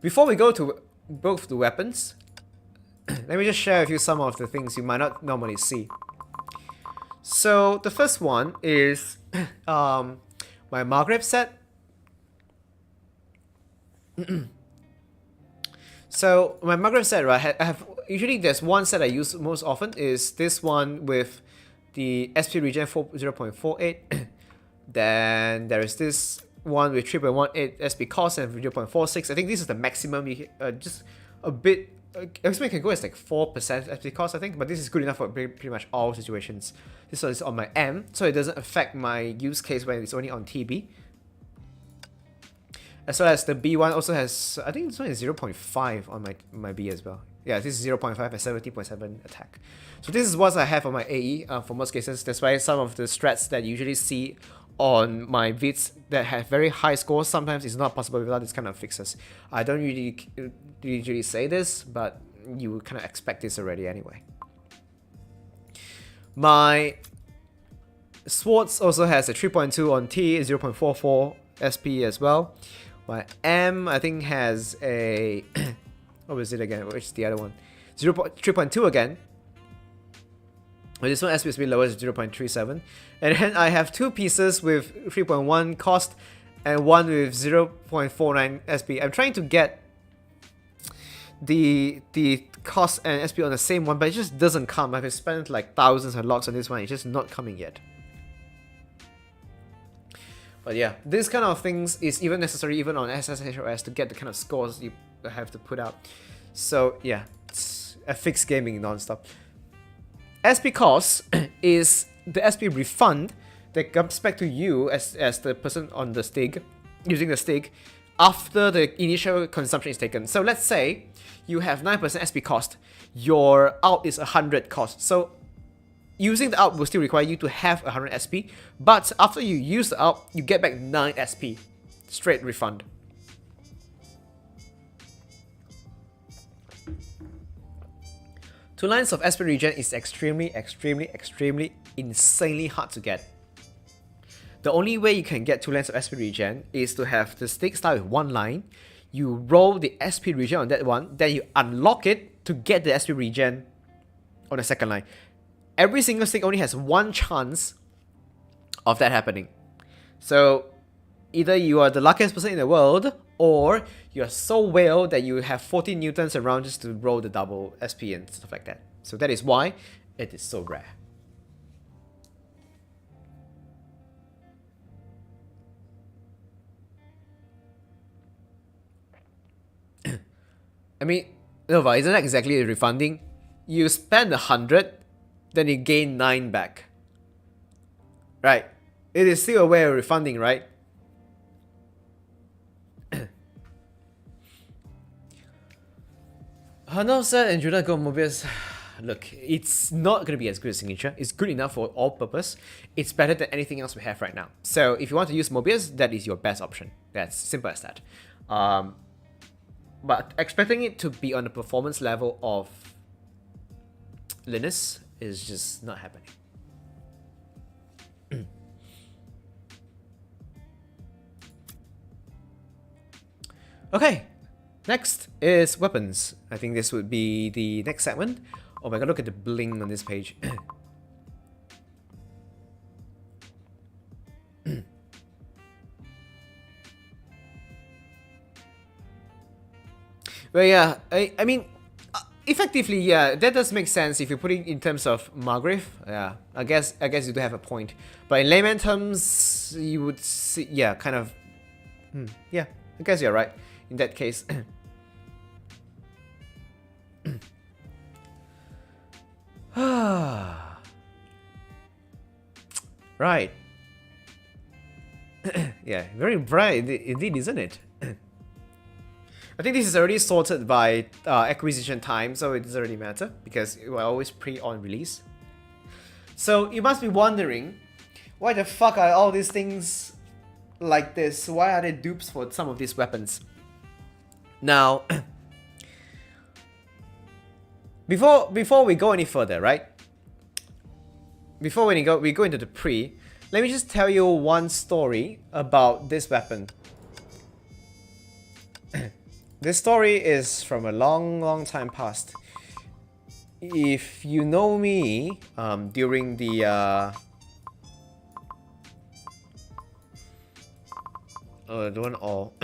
Before we go to both the weapons, let me just share with you some of the things you might not normally see. So the first one is my Margrave set. So my Margrave set, right? I have usually there's one set I use most often is this one with the SP regen 0.48. Then there is this one with 3.18 SP cost and 0.46. I think this is the maximum. Just a bit. X-Men can go as like 4% SP cost, I think, but this is good enough for pretty much all situations. This one is on my M, so it doesn't affect my use case when it's only on TB. As well as the B one also has, I think this one is 0.5 on my B as well. Yeah, this is 0.5 and 70.7 attack. So this is what I have on my AE for most cases. That's why some of the strats that you usually see on my vids that have very high scores, sometimes it's not possible without this kind of fixes. I don't usually say this, but you kind of expect this already anyway. My swords also has a 3.2 on T, 0.44 SP as well. My M, I think, has a what was it again? Which is the other one? 3.2 again. But this one SP is a bit lower, is 0.37. And then I have two pieces with 3.1 cost and one with 0.49 SP. I'm trying to get the cost and SP on the same one, but it just doesn't come. I've spent like thousands of logs on this one, it's just not coming yet. But yeah, this kind of things is even necessary even on SSHOS to get the kind of scores you have to put out. So yeah, it's affixed gaming non-stop. SP cost is the SP refund that comes back to you as the person on the stick, using the stick, after the initial consumption is taken. So let's say you have 9% SP cost, your out is 100 cost. So using the out will still require you to have 100 SP, but after you use the out, you get back 9 SP. Straight refund. Two lines of SP regen is extremely, insanely hard to get. The only way you can get 2 lines of SP regen is to have the stick start with 1 line, you roll the SP regen on that one, then you unlock it to get the SP regen on the second line. Every single stick only has 1 chance of that happening. So either you are the luckiest person in the world, or you are so well that you have 14 newtons around just to roll the double SP and stuff like that. So that is why it is so rare. I mean, Nova, isn't that exactly refunding? You spend 100, then you gain 9 back. Right? It is still a way of refunding, right? Hanov said and Judah go Mobius. Look, it's not going to be as good as Signature. It's good enough for all purpose. It's better than anything else we have right now. So if you want to use Mobius, that is your best option. That's simple as that. But expecting it to be on the performance level of Linus is just not happening. Okay, next is weapons. I think this would be the next segment. Oh my god, look at the bling on this page. Well, yeah, I mean, effectively, yeah, that does make sense if you put it in terms of Margrave. Yeah, I guess you do have a point. But in layman terms, you would see, yeah, kind of, yeah, I guess you're right in that case. Right. Yeah, very bright indeed, isn't it? I think this is already sorted by acquisition time, so it doesn't really matter because it will always pre-on release. So you must be wondering, why the fuck are all these things like this? Why are they dupes for some of these weapons? Now, before we go any further, right? Before we go into the pre, let me just tell you one story about this weapon. This story is from a long time past. If you know me, during the the one all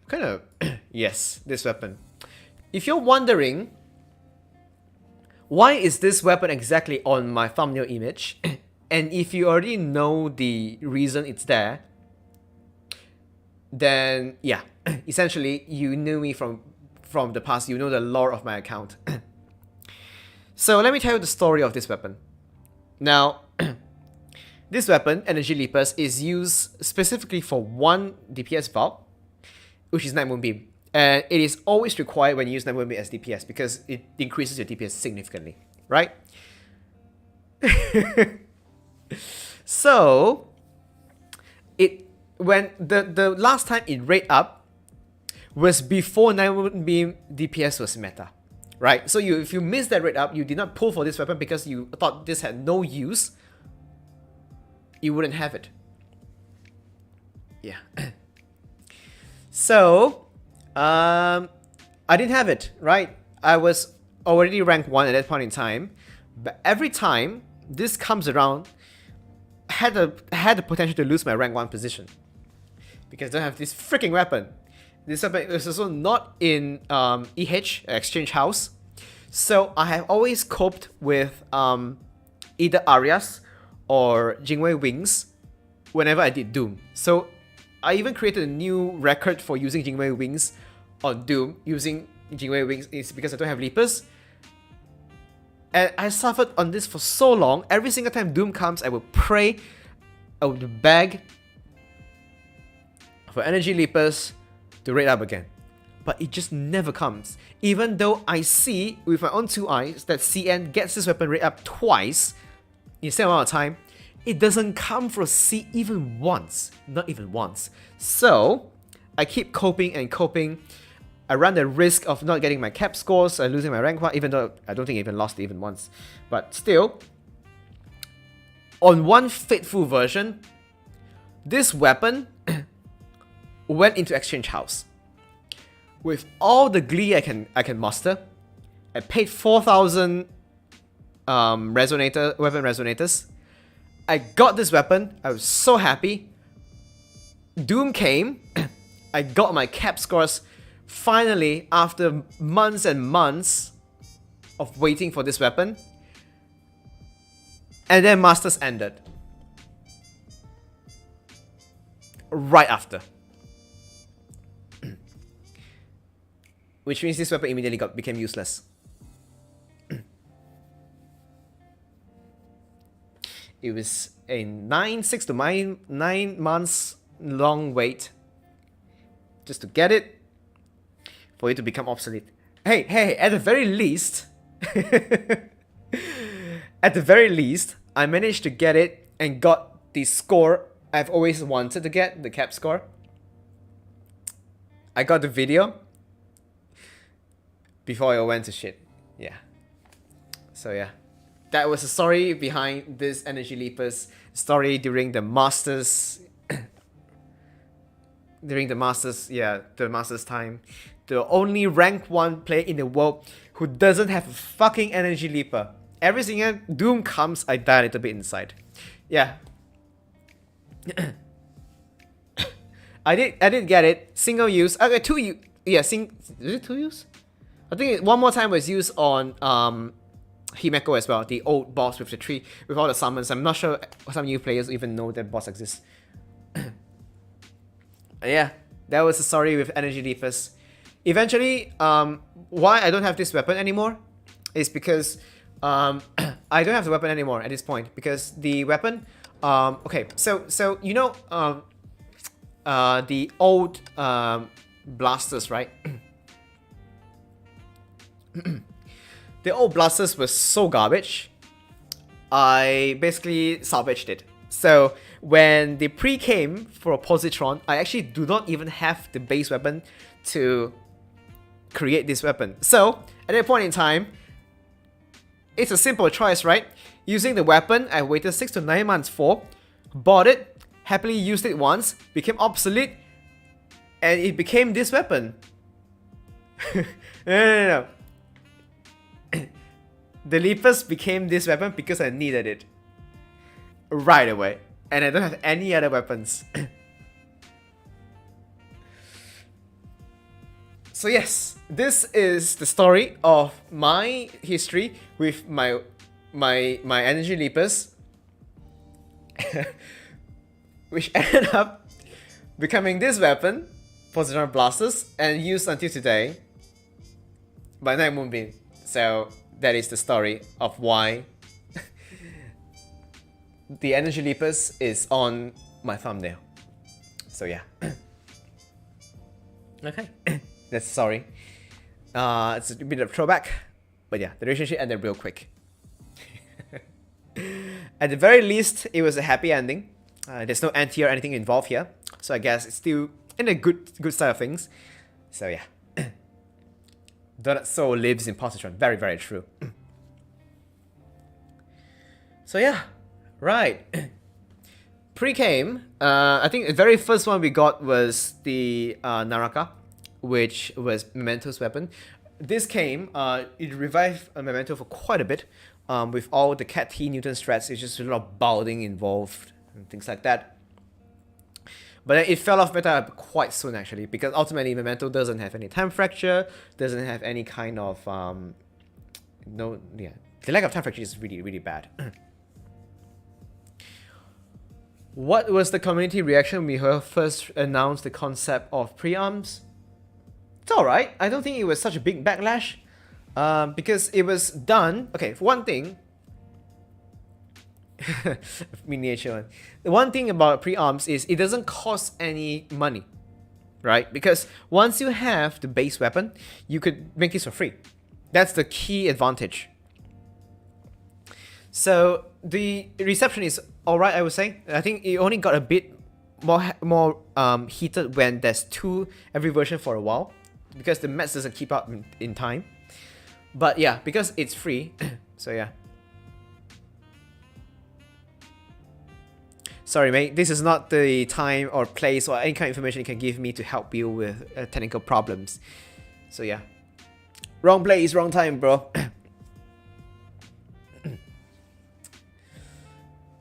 kind of yes, this weapon. If you're wondering why is this weapon exactly on my thumbnail image, and if you already know the reason it's there, then yeah, essentially you knew me from the past, you know the lore of my account. So let me tell you the story of this weapon. Now, this weapon, Energy Leapers, is used specifically for one DPS vault, which is Night Moonbeam. And it is always required when you use Night Moonbeam as DPS because it increases your DPS significantly, right? So, when the last time it raid up was before Night Moonbeam DPS was meta, right? So if you missed that raid up, you did not pull for this weapon because you thought this had no use, you wouldn't have it. Yeah. So, I didn't have it, right? I was already rank 1 at that point in time, but every time this comes around, I had the potential to lose my rank 1 position because I don't have this freaking weapon. This weapon is also not in EH, Exchange House, so I have always coped with either Arias or Jingwei Wings whenever I did Doom. So I even created a new record for using Jingwei Wings on Doom, using Jingwei Wings is because I don't have Leapers. And I suffered on this for so long. Every single time Doom comes, I would pray, I would beg for Energy Leapers to rate up again. But it just never comes. Even though I see with my own two eyes that CN gets this weapon rate up twice in the same amount of time, it doesn't come for C even once. Not even once. So I keep coping and coping. I run the risk of not getting my cap scores and losing my rank one, even though I don't think I even lost it even once. But still, on one fateful version, this weapon went into exchange house. With all the glee I can muster, I paid 4,000 weapon resonators. I got this weapon. I was so happy. Doom came. I got my cap scores finally after months and months of waiting for this weapon. And then Masters ended. Right after. Which means this weapon immediately became useless. It was a 6 to 9 months long wait just to get it, for it to become obsolete. Hey, at the very least, I managed to get it and got the score I've always wanted to get, the cap score. I got the video before it went to shit. Yeah. So yeah. That was the story behind this Energy Leapers story during the Masters. During the Masters time. The only rank 1 player in the world who doesn't have a fucking Energy Leaper. Every single Doom comes, I die a little bit inside. Yeah. I did get it. Single use. Okay, 2 use. Yeah, is it 2 use? I think one more time was used on Himeko as well, the old boss with the tree, with all the summons. I'm not sure some new players even know that boss exists. Yeah, that was the story with Energy Leapers. Eventually, why I don't have this weapon anymore is because I don't have the weapon anymore at this point, because the weapon, okay, so you know the old blasters, right? The old blasters were so garbage, I basically salvaged it. So when the pre came for Positron, I actually do not even have the base weapon to create this weapon. So at that point in time, it's a simple choice, right? Using the weapon I waited 6 to 9 months for, bought it, happily used it once, became obsolete, and it became this weapon. No. The Leapers became this weapon because I needed it. Right away. And I don't have any other weapons. So yes, this is the story of my history with my Energy Leapers. Which ended up becoming this weapon, Positron Blasters, and used until today by Night Moonbeam. So that is the story of why the Energy Leapers is on my thumbnail. So yeah. Okay. That's sorry. It's a bit of throwback. But yeah, the relationship ended real quick. At the very least, it was a happy ending. There's no anti or anything involved here. So I guess it's still in a good side of things. So yeah. Donut Soul lives in Positron. Very, very true. So yeah. Right. Pre-came, I think the very first one we got was the Naraka, which was Memento's weapon. This came, it revived Memento for quite a bit, with all the Cat T Newton strats. It's just a lot of balding involved and things like that. But then it fell off meta quite soon actually, because ultimately Memento doesn't have any time fracture, doesn't have any kind of the lack of time fracture is really, really bad. What was the community reaction when we first announced the concept of pre-arms? It's alright. I don't think it was such a big backlash. Because it was done... Okay, for one thing... miniature one. The one thing about pre-arms is it doesn't cost any money. right? Because once you have the base weapon, you could make this for free. That's the key advantage. So the reception is alright, I would say. I think it only got a bit more heated when there's 2 every version for a while, because the mats doesn't keep up in time. But yeah, because it's free, so yeah. Sorry, mate, this is not the time or place or any kind of information you can give me to help you with technical problems. So yeah. Wrong place, wrong time, bro.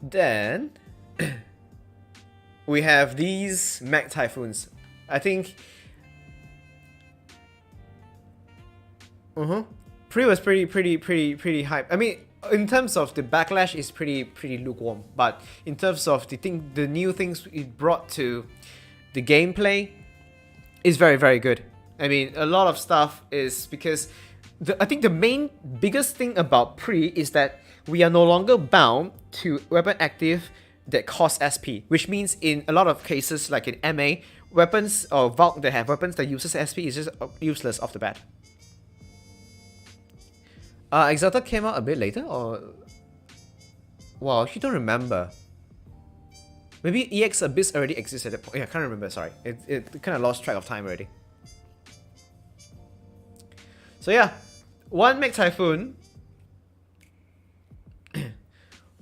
Then we have these Mech Typhoons. I think Pre was pretty hype. I mean, in terms of the backlash, is pretty lukewarm. But in terms of the new things it brought to the gameplay, is very good. I mean, a lot of stuff is because I think the biggest thing about Pre is that we are no longer bound to weapon active that cost SP, which means in a lot of cases, like in MA, weapons or Valk that have weapons that uses SP is just useless off the bat. Exalted came out a bit later, or... Wow, I actually don't remember. Maybe EX Abyss already exists at that point. Yeah, I can't remember, sorry. It kind of lost track of time already. So yeah, one Mech Typhoon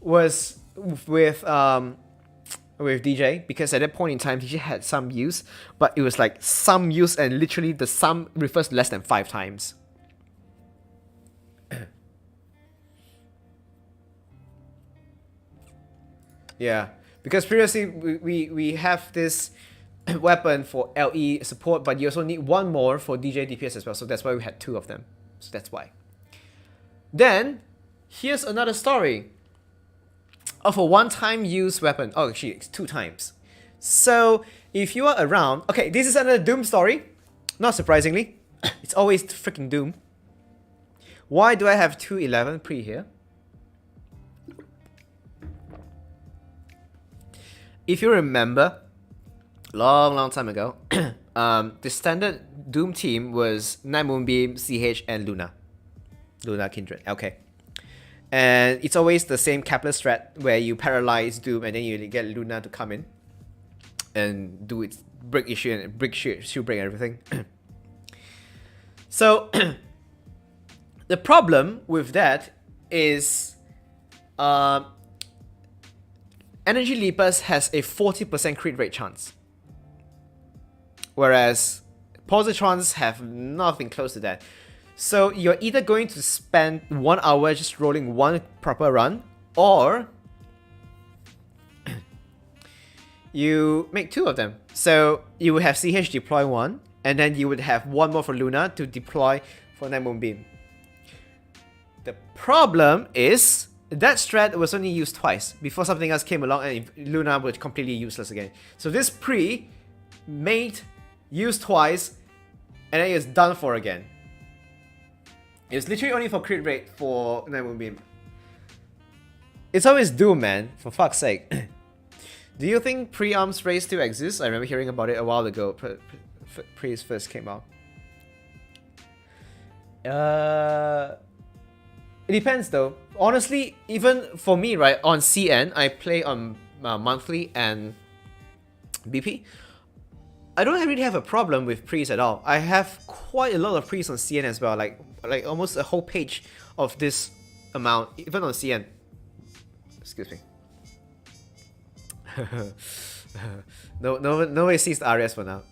was with DJ, because at that point in time DJ had some use, but it was like some use, and literally the sum refers to less than 5 times. Yeah, because previously we have this weapon for LE support, but you also need one more for DJ DPS as well, so that's why we had 2 of them. So that's why. Then here's another story of a one-time use weapon. Oh, actually, it's 2 times. So if you are around, okay, this is another Doom story. Not surprisingly, it's always freaking Doom. Why do I have 211 Pre here? If you remember, long time ago, the standard Doom team was Night Moonbeam, CH, and Luna Kindred. Okay. And it's always the same capitalist strat where you paralyze Doom and then you get Luna to come in and do its break issue and break shield break and everything. So the problem with that is Energy Leapers has a 40% crit rate chance, whereas Positrons have nothing close to that. So you're either going to spend 1 hour just rolling one proper run, or you make 2 of them. So you would have CH deploy 1, and then you would have 1 more for Luna to deploy for Night Moonbeam. The problem is that strat was only used twice before something else came along and Luna was completely useless again. So this Pre made used twice and then it's done for again. It's literally only for crit rate for Night Moonbeam. It's always Doom, man, for fuck's sake. Do you think pre-arms race still exists? I remember hearing about it a while ago. Pre's first came out. It depends though. Honestly, even for me, right, on CN, I play on monthly and BP. I don't really have a problem with pre's at all. I have quite a lot of pre's on CN as well, like almost a whole page of this amount, even on CN. Excuse me. Nobody sees the RS for now.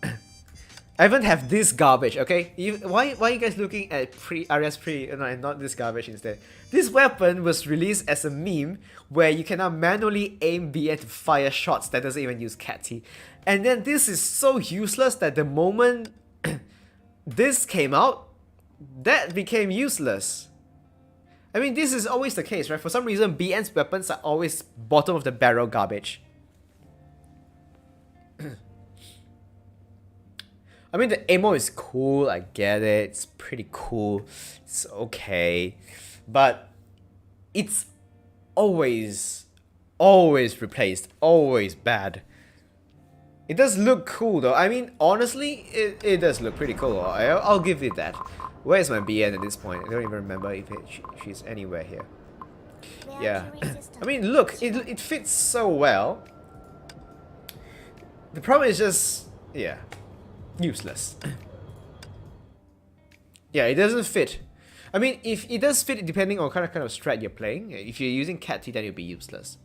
I even have this garbage, okay? Why are you guys looking at RS pre and not this garbage instead? This weapon was released as a meme where you cannot manually aim BN to fire shots that doesn't even use CAT-T. And then this is so useless that the moment this came out, that became useless. I mean, this is always the case, right? For some reason, BN's weapons are always bottom of the barrel garbage. I mean, the ammo is cool, I get it, it's pretty cool, it's okay, but it's always replaced, always bad. It does look cool though. I mean, honestly, it does look pretty cool. I'll give it that. Where's my BN at this point? I don't even remember if she's anywhere here. Yeah. I mean, look, it fits so well. The problem is just, yeah, useless. Yeah, it doesn't fit. I mean, if it does fit depending on kind of strat you're playing. If you're using Cat T, then it'll be useless.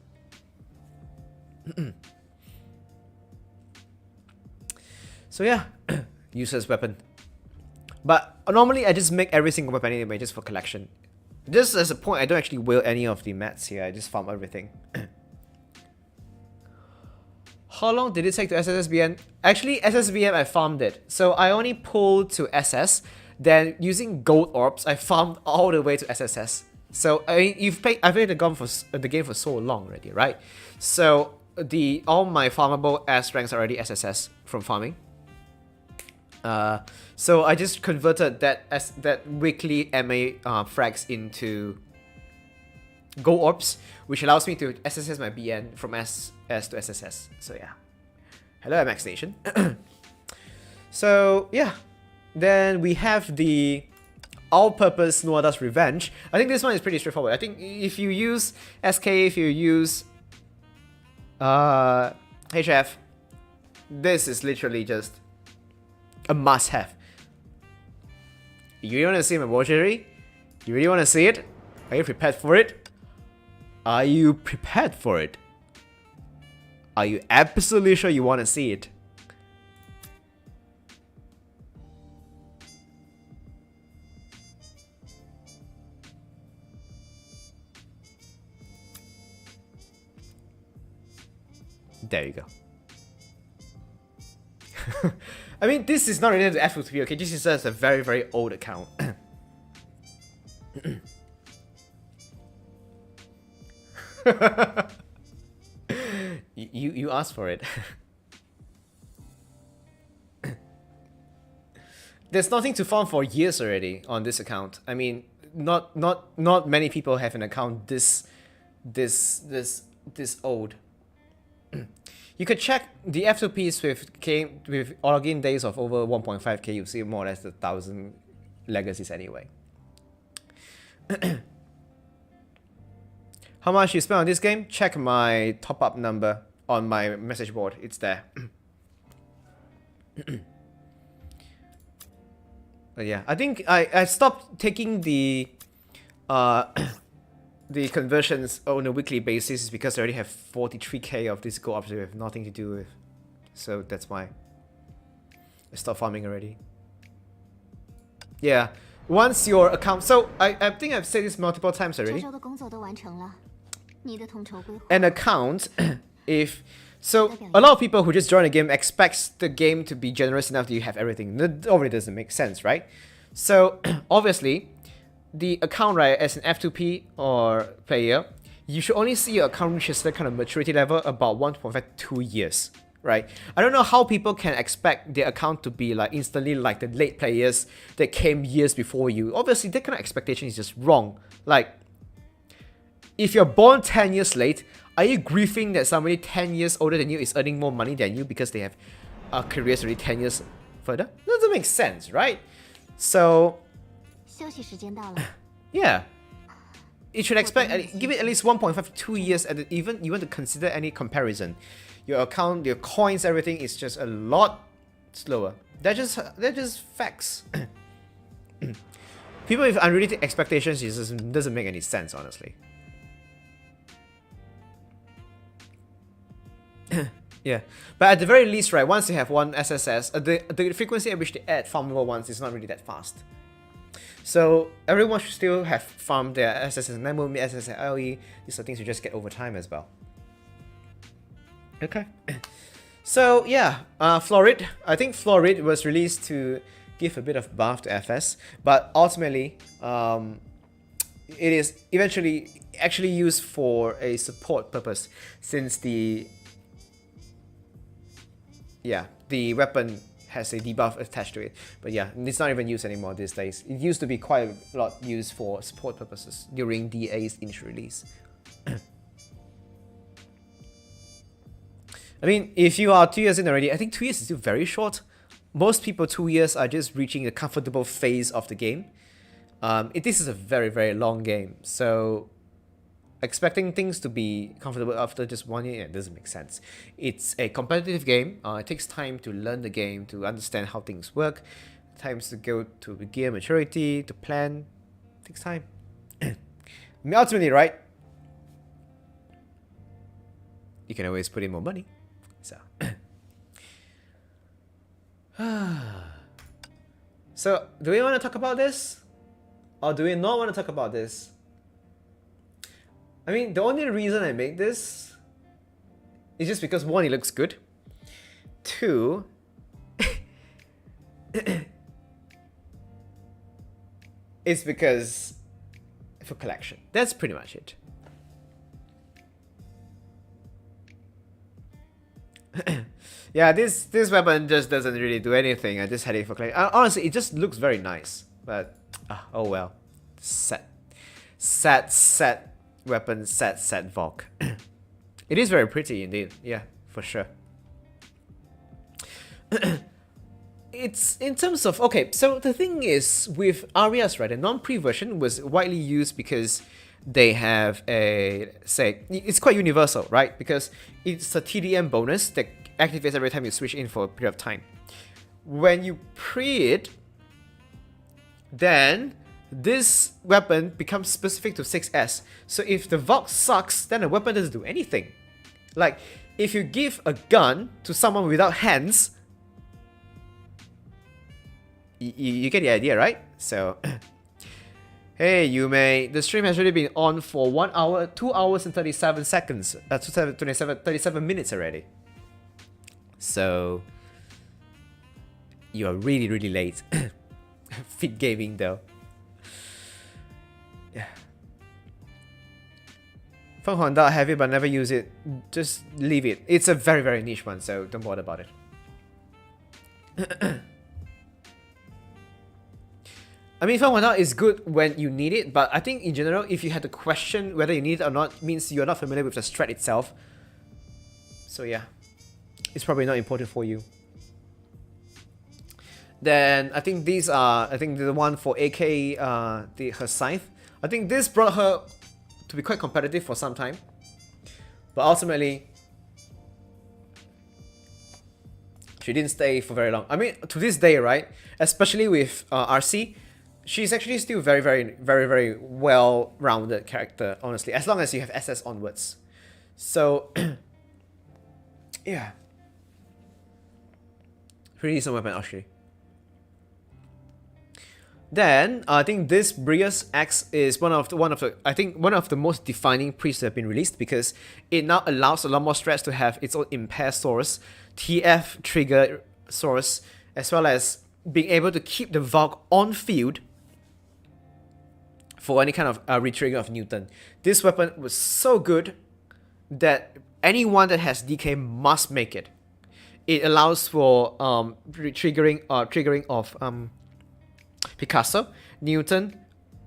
So yeah, useless weapon. But normally I just make every single weapon anyway, just for collection. Just as a point, I don't actually wield any of the mats here. I just farm everything. How long did it take to SSBN? Actually, SSBN I farmed it. So I only pulled to SS. Then using gold orbs, I farmed all the way to SSS. So I mean, I've played the game for so long already, right? So all my farmable S ranks are already SSS from farming. So I just converted that weekly MA frags into gold orbs, which allows me to SSS my BN from SS to SSS. So yeah. Hello, MX Station. So yeah. Then we have the all-purpose Nuada's Revenge. I think this one is pretty straightforward. I think if you use SK, if you use HF, this is literally just a must-have. You really want to see my mortuary? You really want to see it? Are you prepared for it? Are you prepared for it? Are you absolutely sure you want to see it? There you go. I mean, this is not related to F3, okay? This is just a very, very old account. you asked for it. There's nothing to farm for years already on this account. I mean, not many people have an account this old. You could check the F2Ps with login days of over 1.5k. You see more or less 1,000 legacies anyway. How much you spent on this game? Check my top-up number on my message board. It's there. But yeah, I think I stopped taking the the conversions on a weekly basis because I already have 43k of this go-ups I have nothing to do with. So that's why I stopped farming already. Yeah, once your account... So I think I've said this multiple times already. An account, if... So a lot of people who just join a game expects the game to be generous enough that you have everything. That already doesn't make sense, right? So obviously, the account, right, as an F2P or player, you should only see your account reach a certain kind of maturity level about 1.52 years, right? I don't know how people can expect their account to be like instantly like the late players that came years before you. Obviously, that kind of expectation is just wrong. Like, if you're born 10 years late, are you grieving that somebody 10 years older than you is earning more money than you because they have careers already 10 years further? That doesn't make sense, right? So... yeah, you should expect, give it at least 1.52 years, and even you want to consider any comparison. Your account, your coins, everything is just a lot slower. They're just facts. People with unrealistic expectations, it just doesn't make any sense, honestly. Yeah, but at the very least, right, once you have one SSS, the frequency at which they add farmable ones is not really that fast. So everyone should still have farmed their SSS and MME, SSS, LE. These are things you just get over time as well. Okay. So yeah, Florid. I think Florid was released to give a bit of buff to FS, but ultimately, it is eventually actually used for a support purpose, since the weapon has a debuff attached to it. But yeah, it's not even used anymore these days. It used to be quite a lot used for support purposes during DA's initial release. I mean, if you are 2 years in already, I think 2 years is still very short. Most people 2 years are just reaching a comfortable phase of the game. This is a very, very long game, so expecting things to be comfortable after just 1 year, it doesn't make sense. It's a competitive game. It takes time to learn the game, to understand how things work, times to go to gear maturity, to plan. It takes time. I mean, ultimately, right? You can always put in more money. So, so do we want to talk about this? Or do we not want to talk about this? I mean, the only reason I make this is just because 1, it looks good. 2, it's because for collection. That's pretty much it. Yeah, this weapon just doesn't really do anything. I just had it for collection. Honestly, it just looks very nice. But, oh well. Sad weapon, sad Volk. It is very pretty indeed. Yeah, for sure. It's in terms of, okay, so the thing is with Arias, right, the non-pre version was widely used because they have a, say, it's quite universal, right? Because it's a TDM bonus that activates every time you switch in for a period of time. When you pre it, then this weapon becomes specific to 6S. So if the Vox sucks, then the weapon doesn't do anything. Like, if you give a gun to someone without hands, you get the idea, right? So, hey, Yume, the stream has already been on for 1 hour, 2 hours and 37 seconds, 37 minutes already. So, you are really, really late. Fit gaming though. Yeah. Feng Honda, I have it but never use it. Just leave it. It's a very, very niche one, so don't bother about it. I mean, Feng Honda is good when you need it, but I think in general, if you had to question whether you need it or not, means you're not familiar with the strat itself. So yeah, it's probably not important for you. Then I think these are, I think the one for AK, her scythe. I think this brought her to be quite competitive for some time, but ultimately she didn't stay for very long. I mean, to this day, right? Especially with RC, she's actually still very, very, very, very well-rounded character. Honestly, as long as you have SS onwards. So yeah, pretty decent weapon actually. Then I think this Bria's Axe is one of the most defining priests that have been released, because it now allows a lot more strats to have its own impair source, TF trigger source, as well as being able to keep the Valk on field for any kind of retrigger of Newton. This weapon was so good that anyone that has DK must make it. It allows for triggering of Picasso, Newton.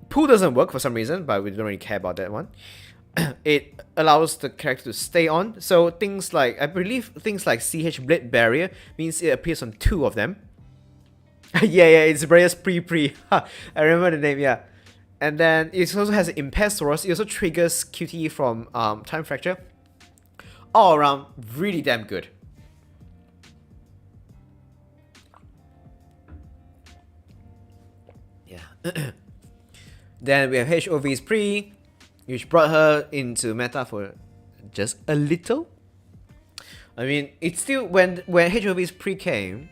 Pool doesn't work for some reason, but we don't really care about that one. It allows the character to stay on. So things like, I believe things like CH Blade Barrier means it appears on 2 of them. yeah, it's Bria's pre. I remember the name, yeah. And then it also has an impair source. It also triggers QTE from Time Fracture. All around, really damn good. Yeah. Then we have HOV's pre, which brought her into meta for just a little. I mean, it's still, when HOV's pre came,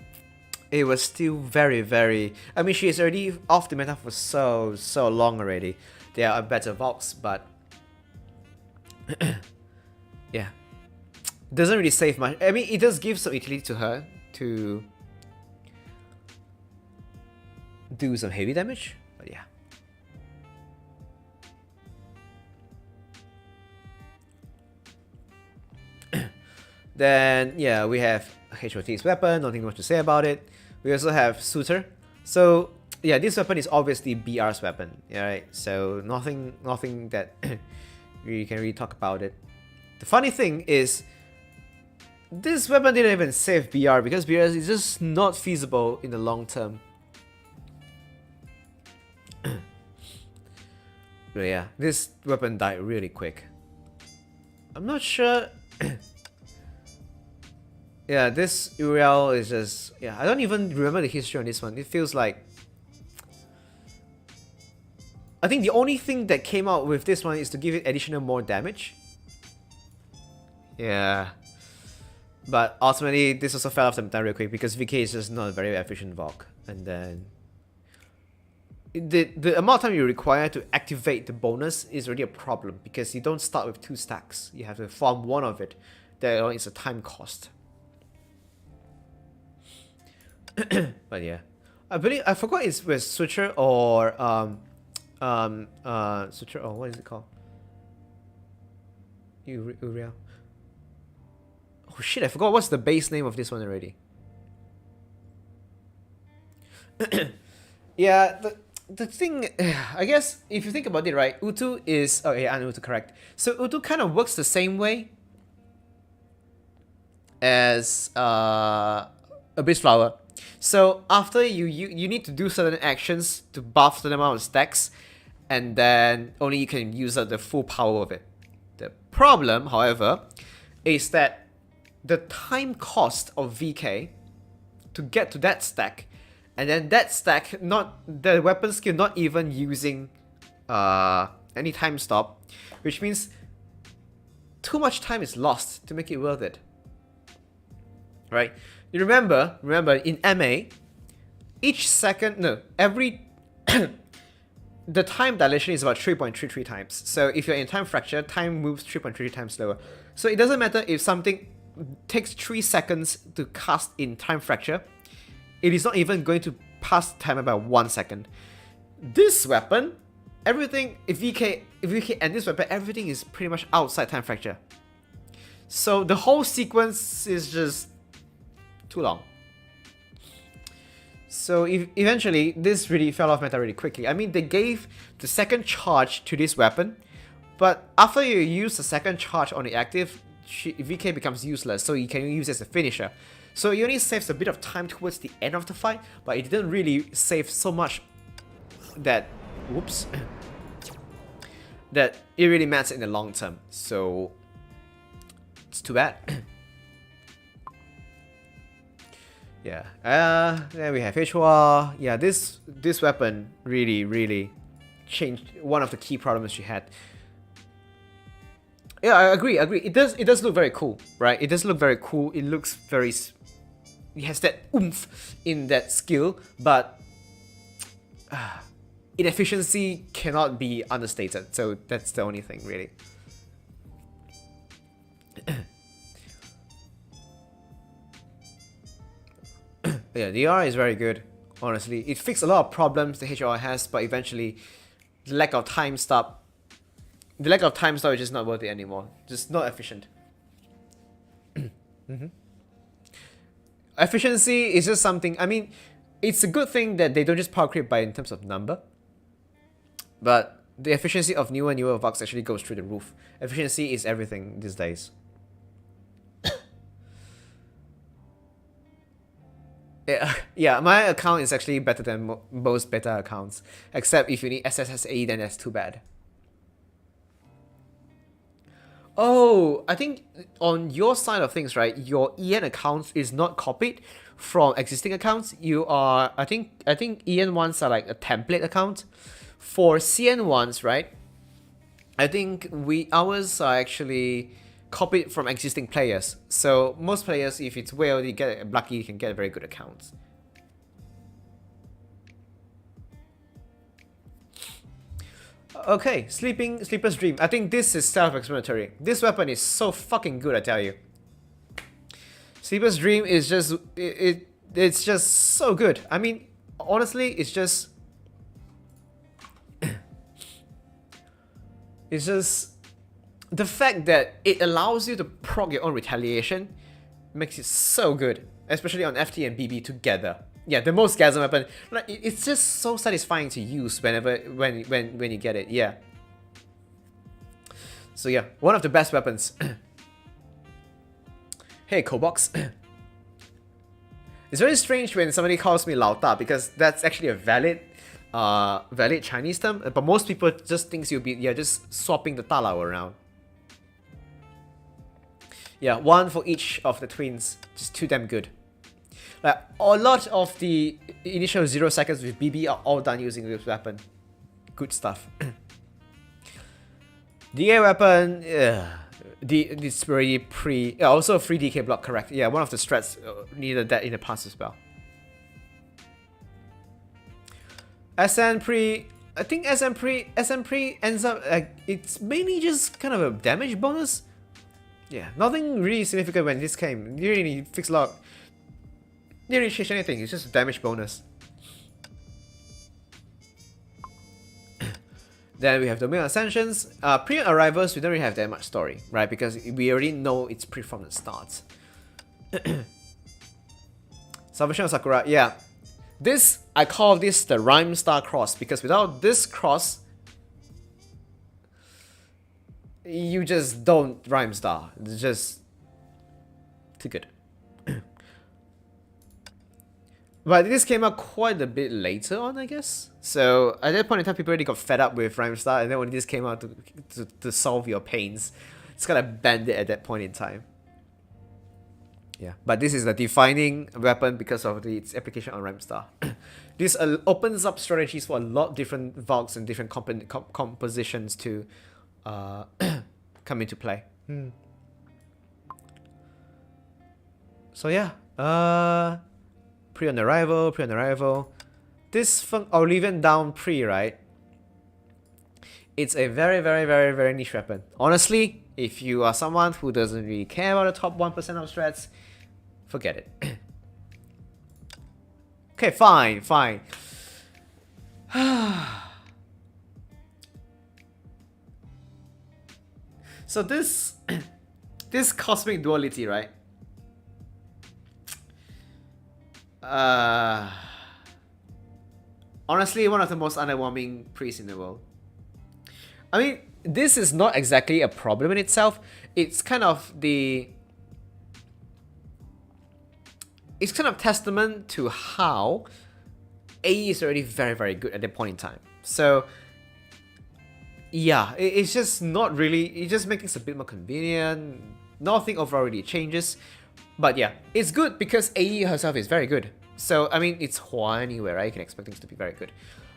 it was still very, very... I mean, she is already off the meta for so long already. There are better Vox, but... yeah. Doesn't really save much. I mean, it does give some utility to her to do some heavy damage, but yeah. Then, yeah, we have HOT's weapon, nothing much to say about it. We also have Suitor. So, yeah, this weapon is obviously BR's weapon, right? So, nothing that we can really talk about it. The funny thing is, this weapon didn't even save BR because BR is just not feasible in the long term. But yeah, this weapon died really quick. I'm not sure. Yeah, this URL is just... Yeah, I don't even remember the history on this one. It feels like... I think the only thing that came out with this one is to give it additional more damage. Yeah. But ultimately, this also fell off the meta real quick because VK is just not a very efficient Valk. And then... The amount of time you require to activate the bonus is already a problem because you don't start with 2 stacks. You have to farm one of it. That is a time cost. But yeah, I forgot it's with Suture or Suture or what is it called? Uriel. Oh shit! I forgot what's the base name of this one already. Yeah, the thing, I guess if you think about it, right? Utu is Utu, correct. So Utu kind of works the same way as Abyss Flower. So after you need to do certain actions to buff certain amount of stacks, and then only you can use the full power of it. The problem, however, is that the time cost of VK to get to that stack, and then that stack, not the weapon skill, not even using any time stop, which means too much time is lost to make it worth it. Right? You remember in MA, every the time dilation is about 3.33 times. So if you're in time fracture, time moves 3.33 times slower. So it doesn't matter if something takes 3 seconds to cast in time fracture, it is not even going to pass time about 1 second. This weapon, everything, if VK and this weapon, everything is pretty much outside time fracture. So the whole sequence is just too long. So eventually, this really fell off meta really quickly. I mean, they gave the second charge to this weapon, but after you use the second charge on the active, VK becomes useless, so you can use it as a finisher. So it only saves a bit of time towards the end of the fight, but it didn't really save so much that, whoops, that it really matters in the long term. So it's too bad. Yeah, then we have HOR. Yeah, this weapon really changed one of the key problems she had. Yeah, I agree. It does look very cool, right? It does look very cool. It looks very... It has that oomph in that skill, but inefficiency cannot be understated. So that's the only thing, really. Yeah, the DR is very good, honestly. It fixed a lot of problems the HOR has, but eventually the lack of time stop is just not worth it anymore. Just not efficient. Efficiency is just something, I mean, it's a good thing that they don't just power creep by in terms of number, but the efficiency of newer Vox actually goes through the roof. Efficiency is everything these days. Yeah, my account is actually better than most beta accounts, except if you need SSSA, then that's too bad. Oh, I think on your side of things, right, your EN account is not copied from existing accounts. You are, I think EN ones are like a template account. For CN ones, right, I think ours are actually copied from existing players. So most players, if it's well, you get lucky, you can get a very good account. Okay, Sleeper's Dream. I think this is self-explanatory. This weapon is so fucking good, I tell you. Sleeper's Dream is just it's just so good. I mean, honestly, it's just the fact that it allows you to proc your own retaliation makes it so good, especially on FT and BB together. Yeah, the most gasm weapon. Like, it's just so satisfying to use when you get it. Yeah. So yeah, one of the best weapons. Hey, Kobox. It's very strange when somebody calls me Lao Da because that's actually a valid Chinese term, but most people just think you're just swapping the Ta Lao around. Yeah, one for each of the twins. Just too damn good. Like, a lot of the initial 0 seconds with BB are all done using this weapon. Good stuff. DA weapon, it's very also a free DK block, correct. Yeah, one of the strats needed that in the past as well. SN pre, I think SN pre ends up, like, it's mainly just kind of a damage bonus. Yeah, nothing really significant when this came. You really fix a lot. Didn't really change anything, it's just a damage bonus. Then we have Domain Ascensions. Pre-arrivals, we don't really have that much story, right? Because we already know it's pre from the start. Salvation of Sakura, yeah. This, I call this the Rhyme Star cross, because without this cross, you just don't Rhyme Star. It's just too good. But this came out quite a bit later on, I guess. So at that point in time, people already got fed up with Rhyme Star, and then when this came out to solve your pains, it's kind of banned it at that point in time. Yeah, but this is the defining weapon because of its application on Rhyme Star. This opens up strategies for a lot of different Valks and different compositions to come into play. So yeah, pre on arrival. This Olivian down pre, right? It's a very niche weapon. Honestly, if you are someone who doesn't really care about the top 1% of strats, forget it. Okay, fine. So this cosmic duality, right? Honestly, one of the most underwhelming priests in the world. I mean, this is not exactly a problem in itself. It's kind of testament to how AE is already very good at that point in time. So yeah, it's just not really, it just makes it a bit more convenient. Nothing overall really changes. But yeah, it's good because AE herself is very good. So, I mean, it's Hua anyway, right? You can expect things to be very good.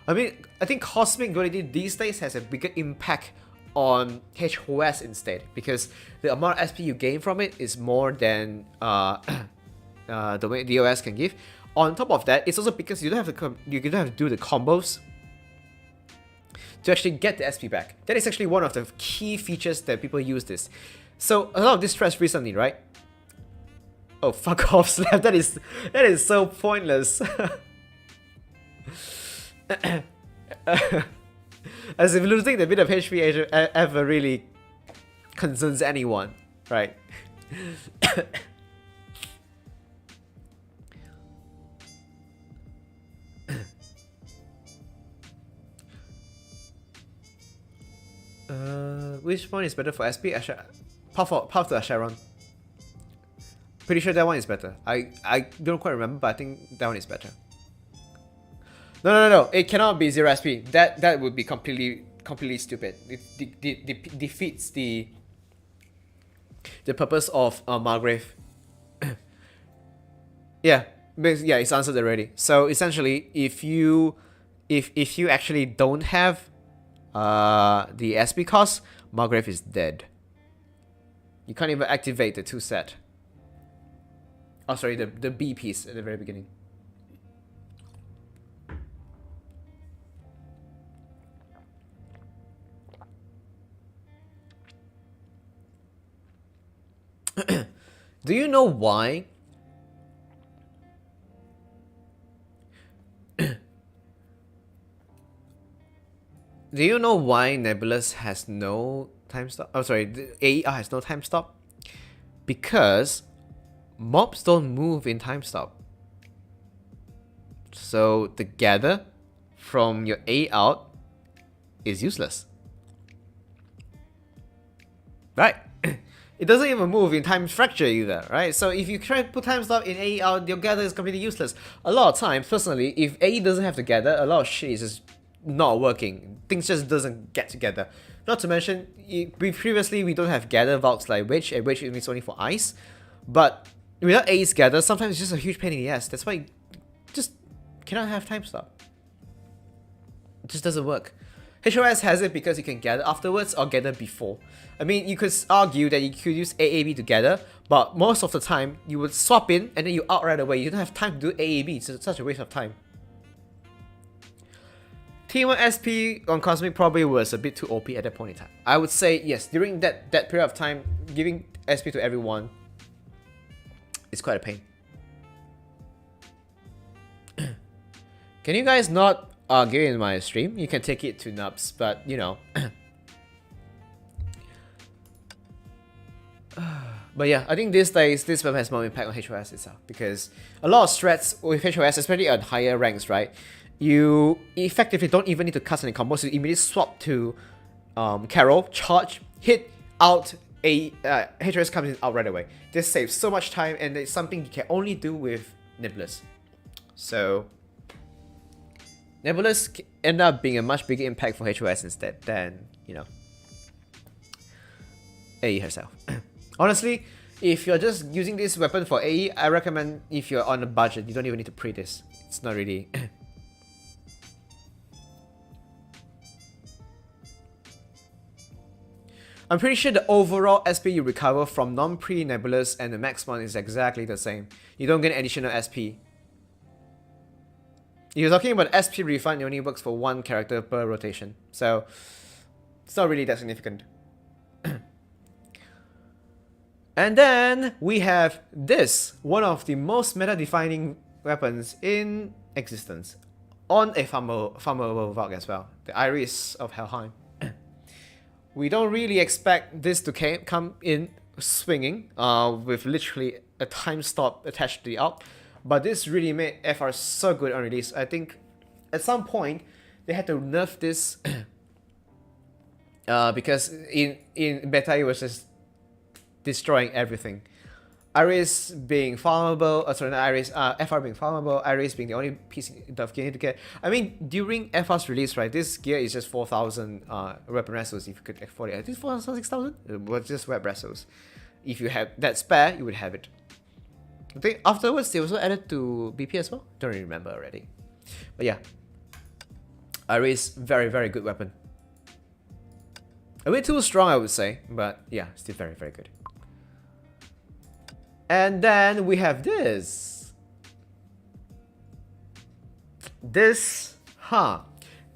I mean, I think Cosmic Duality these days has a bigger impact on HOS instead, because the amount of SP you gain from it is more than the way DOS can give. On top of that, it's also because you don't have to do the combos to actually get the SP back. That is actually one of the key features that people use this. So, a lot of this stress recently, right? Oh, fuck off, Slap. That is so pointless. As if losing the bit of HP ever really concerns anyone, right? Which one is better for SP? Path to Asheron. Pretty sure that one is better. I don't quite remember, but I think that one is better. No. It cannot be 0 SP. That would be completely stupid. It defeats the purpose of Margrave. Yeah, it's answered already. So essentially, if you actually don't have the SP cost, Margrave is dead. You can't even activate the 2 set. Oh, sorry, the B piece at the very beginning. Do you know why? Do you know why Nebulous has no time stop? Oh, sorry, the AER has no time stop? Because mobs don't move in time stop. So the gather from your A out is useless. Right? It doesn't even move in time fracture either, right? So if you try to put time stop in AE out, your gather is completely useless. A lot of times, personally, if AE doesn't have to gather, a lot of shit is just not working. Things just doesn't get together. Not to mention, previously we don't have gather vaults like Witch, and Witch is only for ice. But without AE's gather, sometimes it's just a huge pain in the ass. That's why you just cannot have time stop. It just doesn't work. HOS has it because you can gather afterwards or gather before. I mean, you could argue that you could use AAB together, but most of the time, you would swap in and then you out right away. You don't have time to do AAB, it's such a waste of time. T1 SP on Cosmic probably was a bit too OP at that point in time. I would say, yes, during that period of time, giving SP to everyone is quite a pain. Can you guys not argue in my stream? You can take it to nubs, but you know. But yeah, I think these days this weapon has more impact on HOS itself, because a lot of threats with HOS, especially on higher ranks, right? You effectively don't even need to cast any combos. You immediately swap to Carol, charge, hit, out, HOS comes in out right away. This saves so much time, and it's something you can only do with Nebulas. So Nebulas end up being a much bigger impact for HOS instead than, you know, AE herself. Honestly, if you're just using this weapon for AE, I recommend if you're on a budget, you don't even need to pre this. It's not really... I'm pretty sure the overall SP you recover from non-pre Nebulas and the max one is exactly the same. You don't get additional SP. You're talking about SP refund, it only works for one character per rotation. So, it's not really that significant. And then we have this, one of the most meta-defining weapons in existence, on a farmable vault as well, the Iris of Helheim. We don't really expect this to come in swinging, with literally a time stop attached to the up, but this really made FR so good on release. I think at some point they had to nerf this because in beta it was just destroying everything. Iris being farmable, sorry, not Iris, FR being farmable, Iris being the only piece of gear you need to get. I mean, during FR's release, right, this gear is just 4,000 weapon wrestles if you could afford it. I think 4,000, 6,000? It was just web wrestles. If you have that spare, you would have it. I think afterwards they also added to BP as well. Don't really remember already. But yeah, Iris, very, very good weapon. A bit too strong, I would say, but yeah, still very, very good. And then we have this. This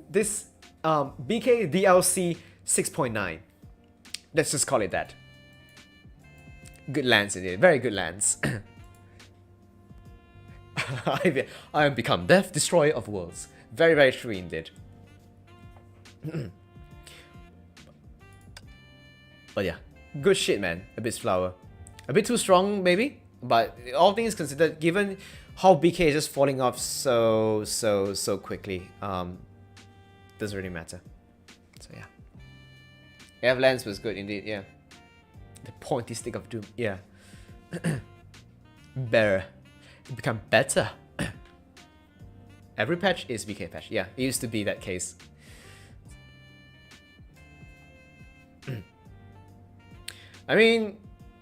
BK DLC 6.9. Let's just call it that. Good lands indeed, very good lands. I have become Death Destroyer of Worlds. Very, very true indeed. But yeah, good shit, man. Abyss Flower. A bit too strong, maybe, but all things considered, given how BK is just falling off so quickly, doesn't really matter. So yeah, Avalanche was good indeed. Yeah, the pointy stick of doom. Yeah, better, it become better. Every patch is BK patch. Yeah, it used to be that case. I mean.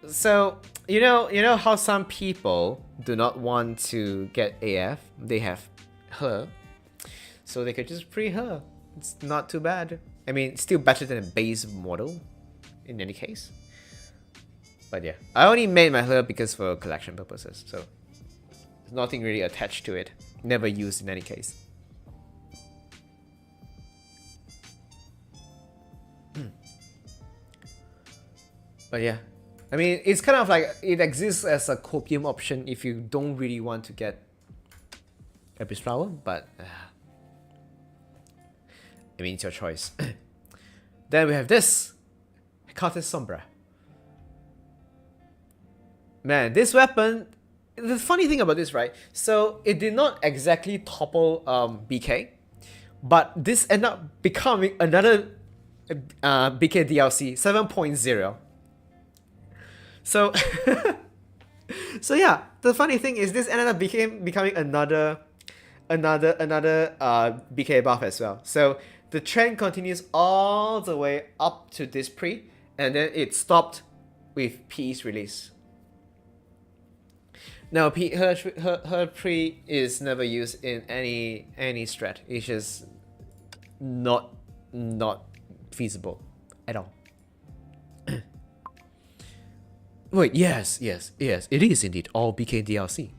So, you know how some people do not want to get AF? They have her. So they could just pre her. It's not too bad. I mean, it's still better than a base model, in any case. But yeah, I only made my her because for collection purposes, so there's nothing really attached to it. Never used in any case. But yeah. I mean, it's kind of like, it exists as a copium option if you don't really want to get Abyss Flower, but I mean, it's your choice. Then we have this, Hecate's Sombra. Man, this weapon, the funny thing about this, right? So, it did not exactly topple BK, but this ended up becoming another BK DLC 7.0. So, so yeah, the funny thing is this ended up becoming another BK buff as well. So the trend continues all the way up to this pre, and then it stopped with P's release. Now, her pre is never used in any strat. It's just not feasible at all. Wait, yes, it is indeed all BK DLC.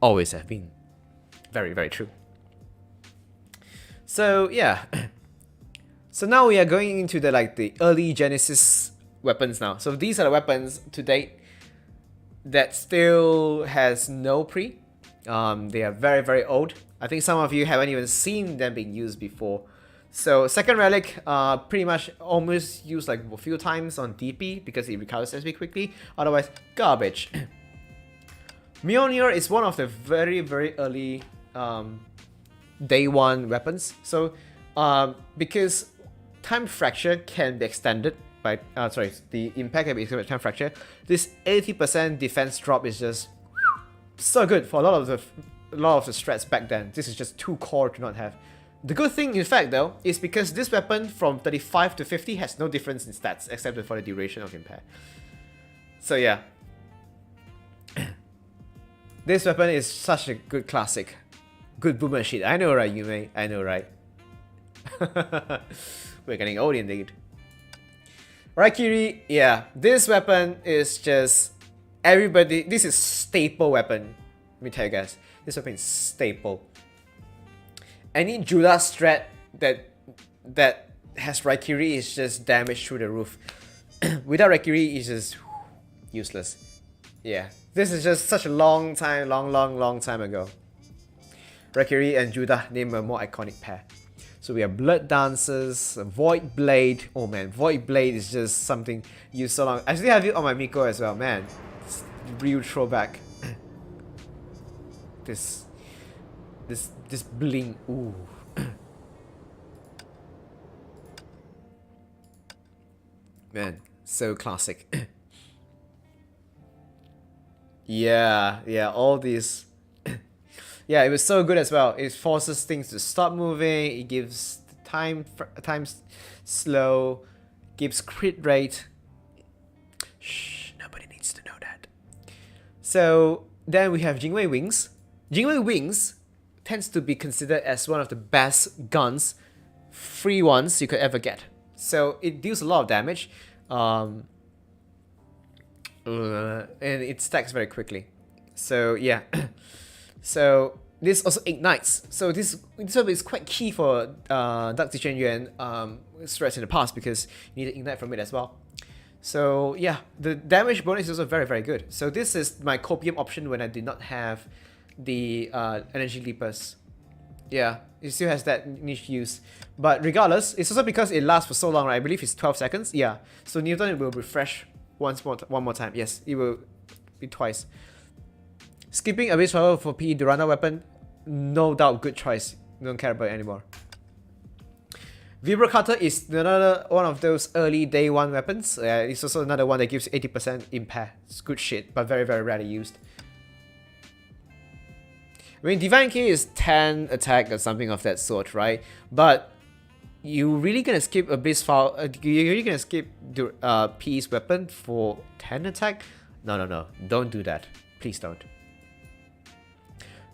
Always have been. Very, very true. So yeah. So now we are going into the early Genesis weapons now. So these are the weapons to date that still has no pre. They are very, very old. I think some of you haven't even seen them being used before. So second relic, pretty much almost used like a few times on DP because it recovers SB quickly. Otherwise, garbage. Mjolnir is one of the very, very early day one weapons. So because time fracture can be extended by the impact can be extended by time fracture, this 80% defense drop is just so good for a lot of the strats back then. This is just too core to not have. The good thing, in fact, though, is because this weapon from 35 to 50 has no difference in stats except for the duration of impact. So yeah, this weapon is such a good classic, good boomer shit. I know, right, Yume? I know, right? We're getting old indeed. Raikiri, yeah, this weapon is just everybody. This is staple weapon. Let me tell you guys, this weapon is staple. Any Judah strat that has Raikiri is just damage through the roof. Without Raikiri, it's just useless. Yeah, this is just such a long time ago. Raikiri and Judah name a more iconic pair. So we have Blood Dancers, Void Blade. Oh man, Void Blade is just something used so long. I still have it on my Miko as well, man. It's real throwback. This bling, ooh. Man, so classic. Yeah, all these. Yeah, it was so good as well. It forces things to stop moving. It gives time slow, gives crit rate. Shh, nobody needs to know that. So then we have Jingwei Wings. Jingwei Wings tends to be considered as one of the best guns, free ones you could ever get. So it deals a lot of damage, and it stacks very quickly. So yeah. So this also ignites. So this is quite key for Dark Zichen Yuan strats in the past because you need to ignite from it as well. So yeah, the damage bonus is also very, very good. So this is my copium option when I did not have the energy leapers. Yeah, it still has that niche use. But regardless, it's also because it lasts for so long, right? I believe it's 12 seconds. Yeah. So Newton will refresh one more time. Yes, it will be twice. Skipping a base travel for PE Durana weapon, no doubt good choice. Don't care about it anymore. Vibro Cutter is another one of those early day one weapons. It's also another one that gives 80% impact. It's good shit, but very, very rarely used. I mean, Divine Key is 10 attack or something of that sort, right? But you really gonna skip a base file? You're really gonna skip PE's weapon for 10 attack? No. Don't do that. Please don't.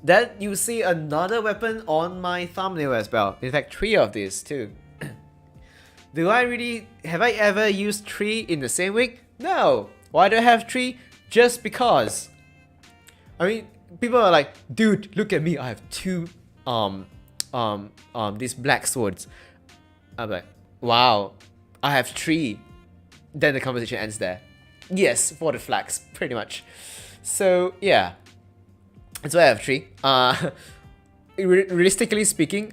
Then you see another weapon on my thumbnail as well. In fact, 3 of these too. Have I ever used 3 in the same week? No. Why do I have 3? Just because. I mean, people are like, dude, look at me. I have 2 these black swords. I'm like, wow, I have 3. Then the conversation ends there. Yes, for the flags, pretty much. So yeah. That's why I have 3. Realistically speaking,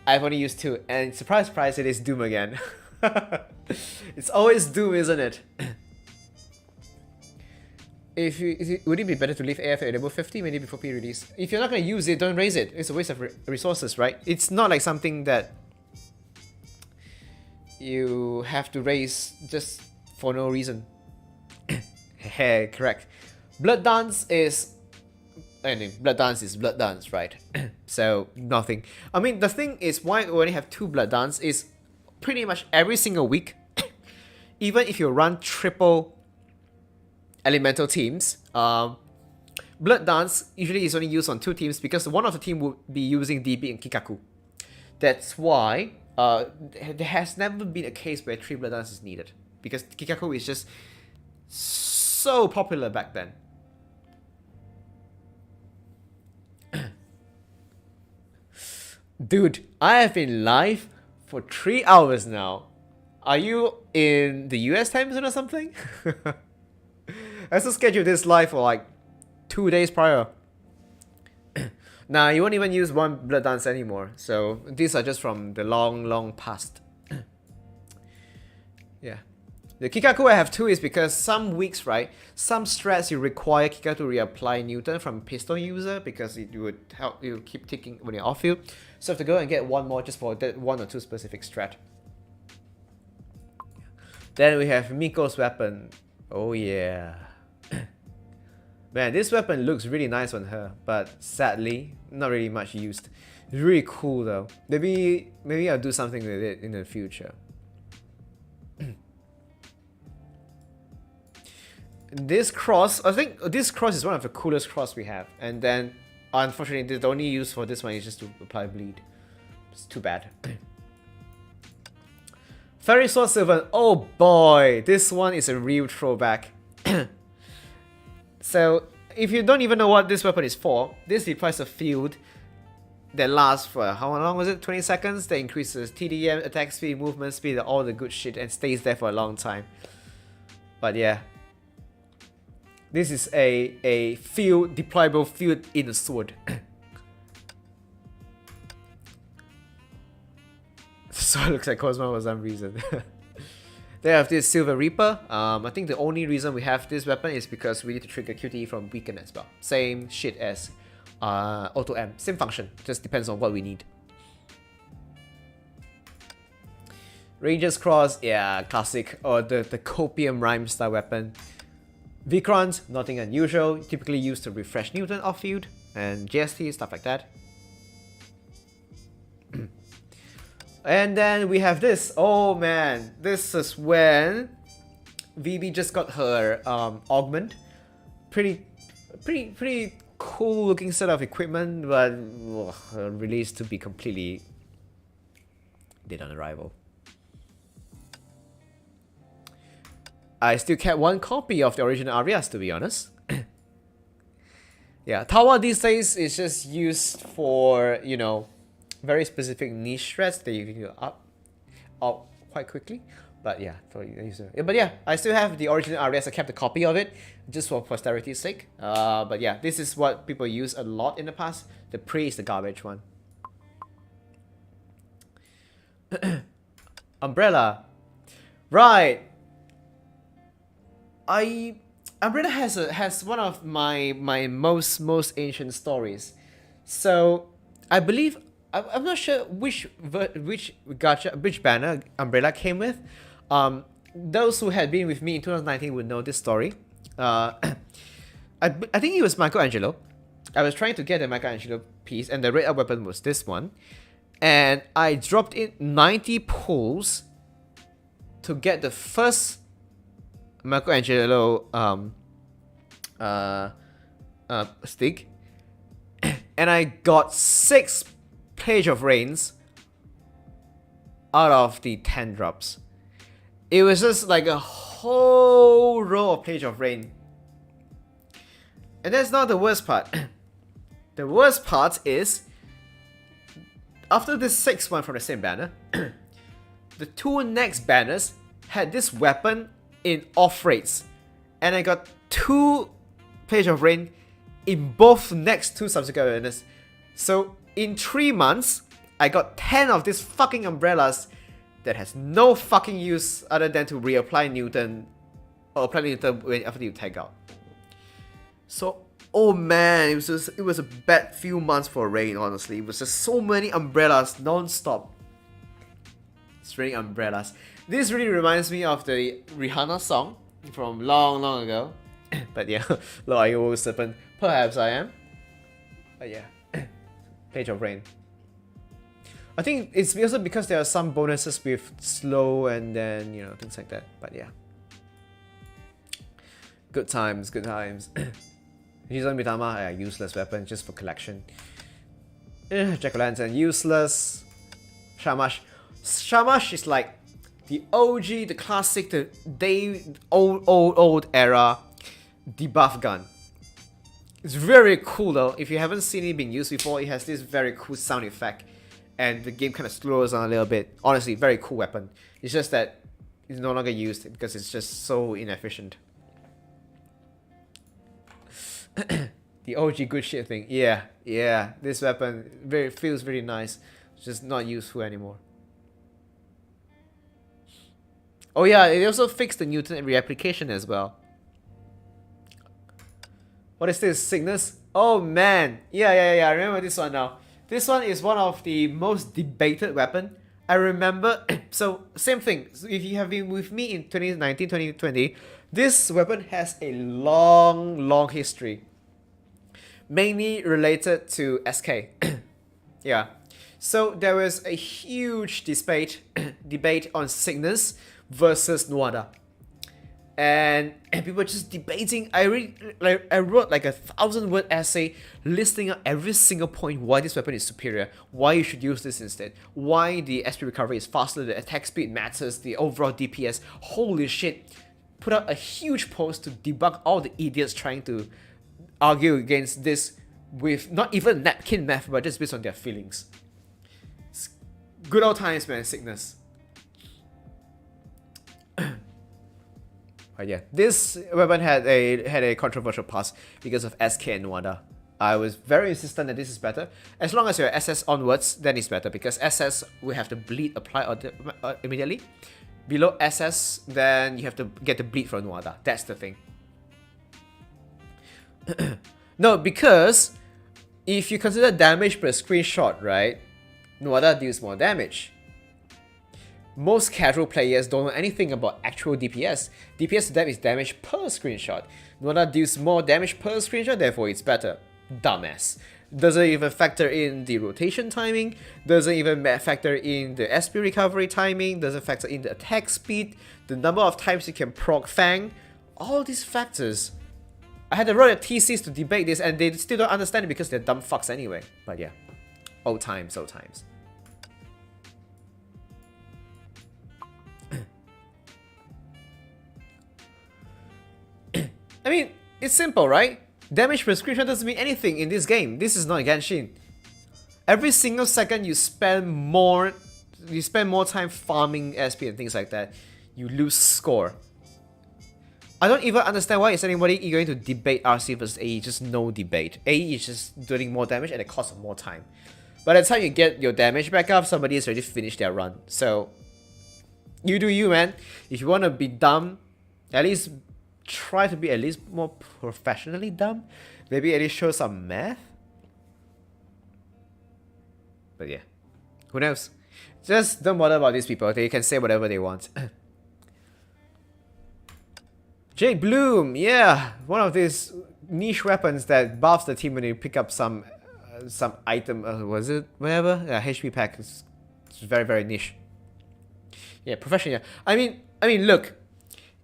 I've only used 2, and surprise, it is Doom again. It's always Doom, isn't it? Would it be better to leave AF at level 50 maybe before P release? If you're not gonna use it, don't raise it. It's a waste of resources, right? It's not like something that you have to raise just for no reason. Hey, correct. Blood Dance is... I mean, Blood Dance is Blood Dance, right? So, nothing. I mean, the thing is, why we only have 2 Blood Dance is pretty much every single week, even if you run triple elemental teams, Blood Dance usually is only used on 2 teams because one of the team would be using DB and Kikaku. That's why there has never been a case where 3 Blood Dance is needed, because Kikaku is just so popular back then. Dude, I have been live for 3 hours now. Are you in the US time zone or something? I still scheduled this live for like 2 days prior. Nah, you won't even use 1 Blood Dance anymore. So these are just from the long past. Yeah. The Kikaku I have 2 is because some weeks, right? Some strats you require Kikaku to reapply Newton from pistol user because it would help you keep ticking when you're off field. So I have to go and get 1 more just for that 1 or 2 specific strat. Then we have Miko's weapon. Oh yeah. Man, this weapon looks really nice on her, but sadly, not really much used. It's really cool though. Maybe I'll do something with it in the future. This cross, I think this cross is one of the coolest cross we have. And then, unfortunately, the only use for this one is just to apply bleed. It's too bad. Fairy Sword Sylvan, oh boy, this one is a real throwback. So, if you don't even know what this weapon is for, this deploys a field that lasts for, how long was it? 20 seconds? That increases TDM, attack speed, movement speed, all the good shit, and stays there for a long time. But yeah. This is a field, deployable field in a sword. So it looks like Cosmo for some reason. They have this Silver Reaper. I think the only reason we have this weapon is because we need to trigger QTE from Weaken as well. Same shit as Auto M. Same function, just depends on what we need. Ranger's Cross, yeah, classic. Or the Copium Rhyme style weapon. Vikrons, nothing unusual, typically used to refresh Newton off field, and JST, stuff like that. And then we have this. Oh man, this is when VB just got her augment. Pretty cool looking set of equipment, but released to be completely dead on arrival. I still kept 1 copy of the original Arias, to be honest. Yeah, Tawa these days is just used for, you know, very specific niche threats that you can go up quite quickly. But yeah, but yeah, I still have the original Arias. I kept a copy of it just for posterity's sake. But yeah, this is what people use a lot in the past. The Pre is the garbage one. Umbrella, right? Umbrella has one of my most ancient stories. So I believe I'm not sure which gacha, which banner Umbrella came with. Those who had been with me in 2019 would know this story. I think it was Michelangelo. I was trying to get the Michelangelo piece, and the red up weapon was this one. And I dropped in 90 pulls to get the first Michelangelo stick, and I got 6 Page of Rains out of the 10 drops. It was just like a whole row of Page of Rain. And that's not the worst part. The worst part is, after this 6th one from the same banner, the 2 next banners had this weapon in off rates, and I got 2 Page of Rain in both next 2 subsequent banners. So in 3 months, I got 10 of these fucking umbrellas that has no fucking use other than to reapply Newton or apply Newton after you tag out. So, oh man, it was a bad few months for Rain, honestly. It was just so many umbrellas non-stop. It's raining umbrellas. This really reminds me of the Rihanna song from long ago. But yeah, are you always serpent? Perhaps I am. But yeah, Page of Rain. I think it's also because there are some bonuses with slow and then, you know, things like that. But yeah. Good times, good times. Jizon Mitama, useless weapon just for collection. Jack-o'-lantern, useless. Shamash. Shamash is like the OG, the classic, the old era debuff gun. It's very cool though. If you haven't seen it being used before, it has this very cool sound effect. And the game kind of slows down a little bit. Honestly, very cool weapon. It's just that it's no longer used because it's just so inefficient. The OG good shit thing. Yeah. This weapon feels very nice. It's just not useful anymore. Oh yeah, it also fixed the Newton reapplication as well. What is this? Cygnus? Oh man. Yeah. I remember this one now. This one is one of the most debated weapon. I remember, so same thing. So if you have been with me in 2019, 2020, this weapon has a long history. Mainly related to SK. Yeah. So there was a huge debate on Cygnus versus Nuada. And people were just debating. I wrote like a 1,000-word essay listing out every single point why this weapon is superior, why you should use this instead, why the SP recovery is faster, the attack speed matters, the overall DPS. Holy shit! Put out a huge post to debunk all the idiots trying to argue against this with not even napkin math, but just based on their feelings. It's good old times, man. Cygnus. But yeah, this weapon had a controversial past because of SK and Nuada. I was very insistent that this is better. As long as you're SS onwards, then it's better because SS we have the bleed apply immediately. Below SS, then you have to get the bleed from Nuada. That's the thing. No, because if you consider damage per screenshot, right, Nuada deals more damage. Most casual players don't know anything about actual DPS. DPS to them is damage per screenshot. Nuada deals more damage per screenshot, therefore it's better. Dumbass. Doesn't even factor in the rotation timing, doesn't even factor in the SP recovery timing, doesn't factor in the attack speed, the number of times you can proc Fang. All these factors. I had to write a thesis to debate this and they still don't understand it because they're dumb fucks anyway. But yeah. Old times, old times. I mean, it's simple, right? Damage per screenshot doesn't mean anything in this game. This is not Genshin. Every single second you spend more time farming SP and things like that, you lose score. I don't even understand why is anybody going to debate RC versus AE. Just no debate. AE is just doing more damage at the cost of more time. By the time you get your damage back up, somebody has already finished their run. So, you do you, man. If you want to be dumb, at least try to be at least more professionally dumb. Maybe at least show some math. But yeah, who knows? Just don't bother about these people. They can say whatever they want. Jade Bloom, yeah, one of these niche weapons that buffs the team when you pick up some item. Was it whatever? Yeah, HP pack. It's very niche. Yeah, professional. I mean, look.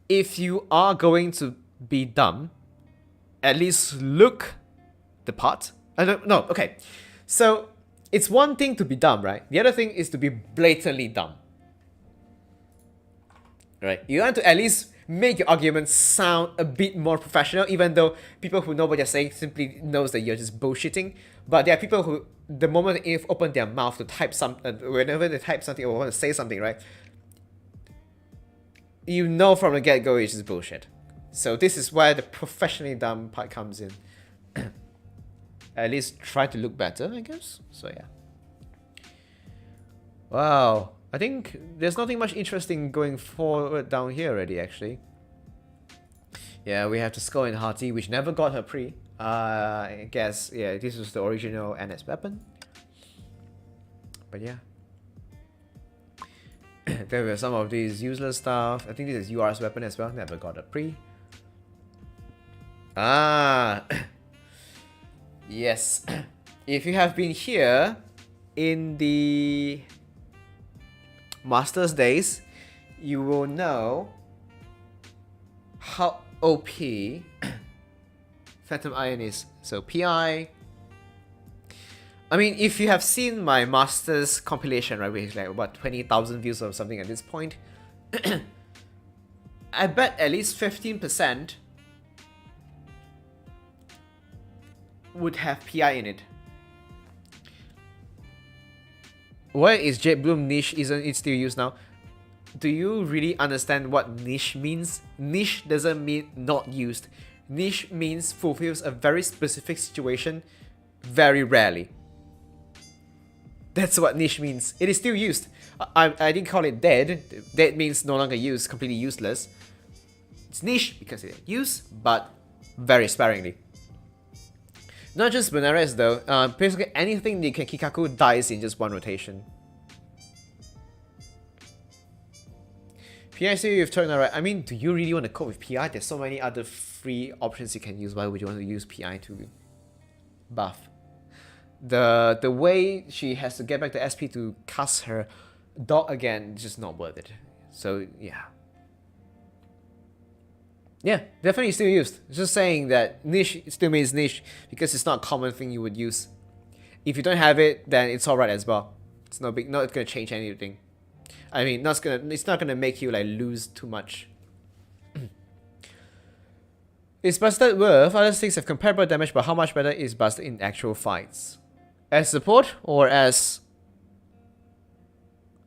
If you are going to be dumb, at least look the part. I don't know. Okay, so it's one thing to be dumb, right? The other thing is to be blatantly dumb. Right? You want to at least make your arguments sound a bit more professional, even though people who know what you're saying simply knows that you're just bullshitting. But there are people who, the moment they open their mouth to type something, whenever they type something or want to say something, right? You know from the get-go it's just bullshit. So this is where the professionally dumb part comes in. At least try to look better, I guess. So yeah. Wow. I think there's nothing much interesting going forward down here already, actually. Yeah, we have to Skull and Hearty, which never got her pre. I guess, yeah, this was the original NS weapon. But yeah. There were some of these useless stuff. I think this is UR's weapon as well. Never got a pre. Ah, yes. If you have been here in the Masters days, you will know how OP Phantom Iron is. So PI. I mean, if you have seen my Masters compilation, right, which is like about 20,000 views or something at this point, I bet at least 15% would have PI in it. Why is Jade Bloom niche isn't it still used now? Do you really understand what niche means? Niche doesn't mean not used. Niche means fulfills a very specific situation very rarely. That's what niche means. It is still used. I didn't call it dead. Dead means no longer used, completely useless. It's niche because it's used, but very sparingly. Not just Benares though. Basically anything that can Kikaku dies in just one rotation. PI say you've turned alright. I mean, do you really want to cope with PI? There's so many other free options you can use. Why would you want to use PI to buff? The way she has to get back the SP to cast her dog again is just not worth it. So yeah. Yeah, definitely still used. Just saying that niche still means niche because it's not a common thing you would use. If you don't have it, then it's alright as well. It's not gonna change anything. I mean, it's not gonna make you like lose too much. Is Busted worth? Other things have comparable damage, but how much better is Busted in actual fights? As support or as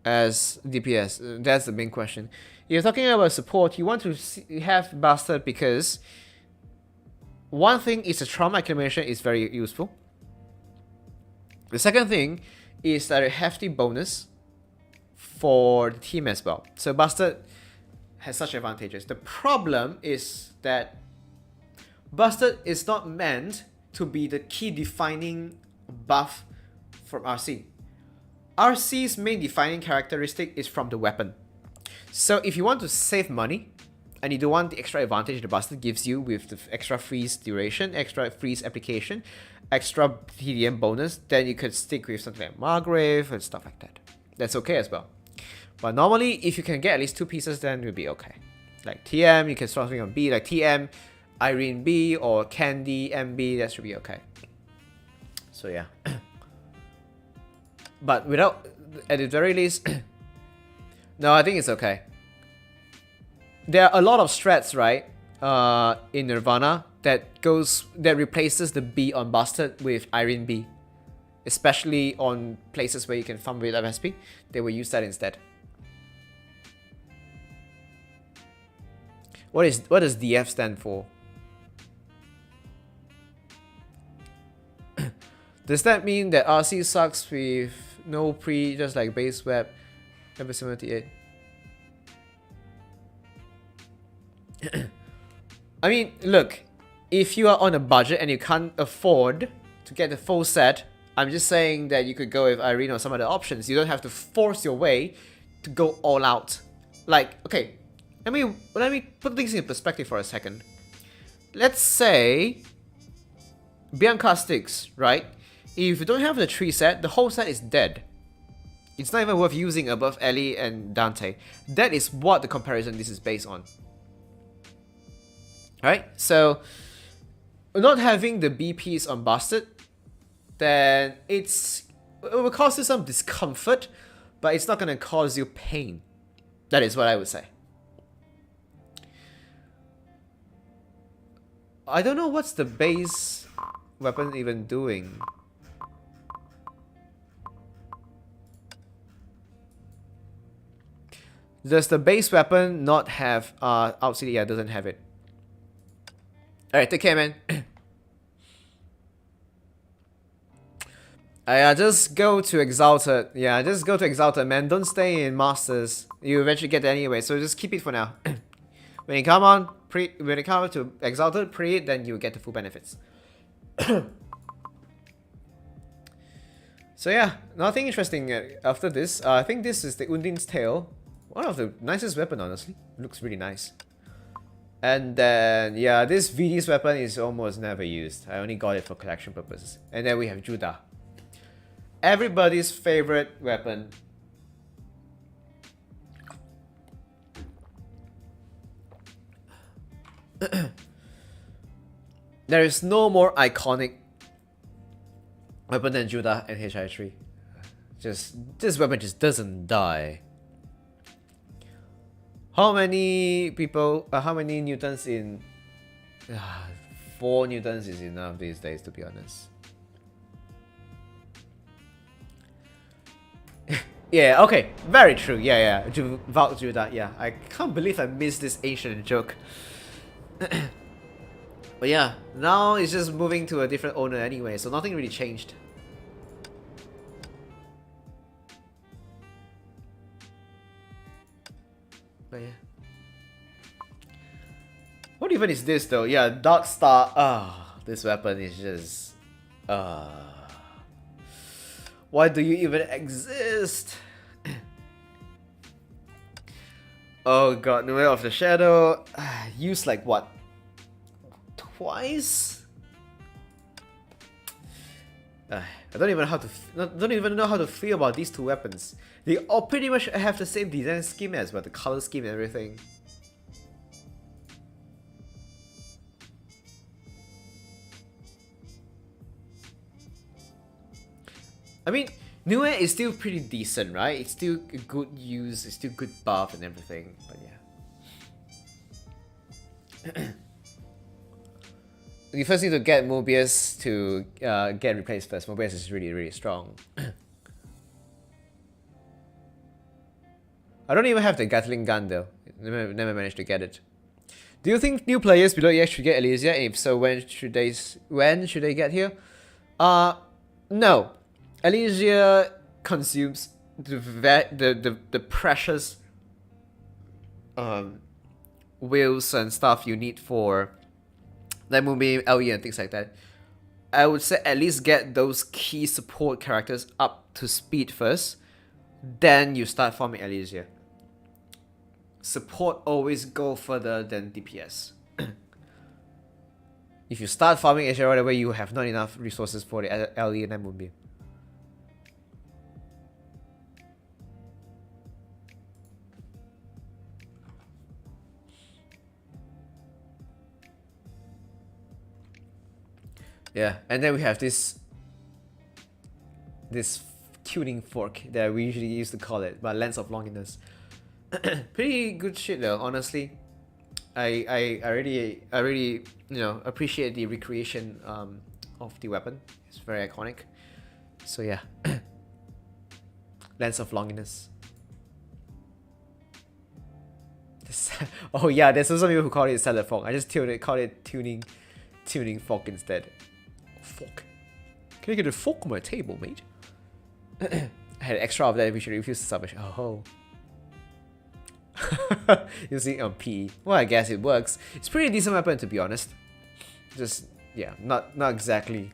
DPS? That's the main question. If you're talking about support, you want to have Bastard because one thing is the trauma accumulation is very useful. The second thing is that a hefty bonus for the team as well. So Bastard has such advantages. The problem is that Bastard is not meant to be the key defining buff from RC. RC's main defining characteristic is from the weapon. So if you want to save money and you don't want the extra advantage the Bastard gives you with the extra freeze duration, extra freeze application, extra TDM bonus, then you could stick with something like Margrave and stuff like that. That's okay as well. But normally, if you can get at least 2 pieces, then you'll be okay. Like TM, you can start something on B, like TM, Irene B, or Candy MB, that should be okay. So yeah. But without, at the very least, no, I think it's okay. There are a lot of strats, right, in Nirvana that replaces the B on Bastard with Irene B. Especially on places where you can farm with FSP, they will use that instead. What does DF stand for? Does that mean that RC sucks with no pre, just like base web, number 78? I mean, look, if you are on a budget and you can't afford to get the full set, I'm just saying that you could go with Irene or some other options. You don't have to force your way to go all out. Like, okay, let me put things in perspective for a second. Let's say Bianca sticks, right? If you don't have the 3 set, the whole set is dead. It's not even worth using above Ellie and Dante. That is what the comparison this is based on. Right? So, not having the B piece on Bastard, then it will cause you some discomfort, but it's not going to cause you pain. That is what I would say. I don't know what's the base weapon even doing. Does the base weapon not have outside? Yeah, it doesn't have it. Alright, take care, man. Just go to Exalted. Yeah, just go to Exalted, man. Don't stay in Masters. You eventually get there anyway, so just keep it for now. When you come on, when you come to Exalted, pre it, then you get the full benefits. So yeah, nothing interesting after this. I think this is the Undin's Tail. One of the nicest weapon, honestly. Looks really nice. And then, yeah, this VD's weapon is almost never used. I only got it for collection purposes. And then we have Judah. Everybody's favorite weapon. There is no more iconic weapon than Judah and HI3. This weapon just doesn't die. How many people, how many newtons in... 4 newtons is enough these days, to be honest. Yeah, okay, very true. Yeah, Vault Judah. Yeah, I can't believe I missed this ancient joke. But yeah, now it's just moving to a different owner anyway, so nothing really changed. But yeah. What even is this though? Yeah, Dark Star. This weapon is just... Why do you even exist? Oh god, New Way of the Shadow. Used like what? Twice? I don't even know how to feel about these two weapons. They all pretty much have the same design scheme as well, the color scheme and everything. I mean, New Air is still pretty decent, right? It's still a good use, it's still good buff and everything, but yeah. You first need to get Mobius to get replaced first. Mobius is really strong. I don't even have the Gatling gun though. Never managed to get it. Do you think new players below EX should get Elysia? If so, when should they get here? No. Elysia consumes the precious wheels and stuff you need for that movie, LE and things like that. I would say at least get those key support characters up to speed first, then you start farming Elysia. Support always go further than DPS. If you start farming Elysia right away, you have not enough resources for the LE and Moonbeam. Yeah, and then we have this tuning fork that we usually used to call it, but Lens of Longinus. Pretty good shit though, honestly. I really appreciate the recreation of the weapon. It's very iconic. So yeah. Lens of Longinus. Oh yeah, there's also people who call it Cellar Fork. I just call it tuning fork instead. Fork. Can I get a fork on my table, mate? I had an extra of that if you refuse to submit. Oh. Using on PE. Well, I guess it works. It's pretty decent weapon to be honest. Just yeah, not exactly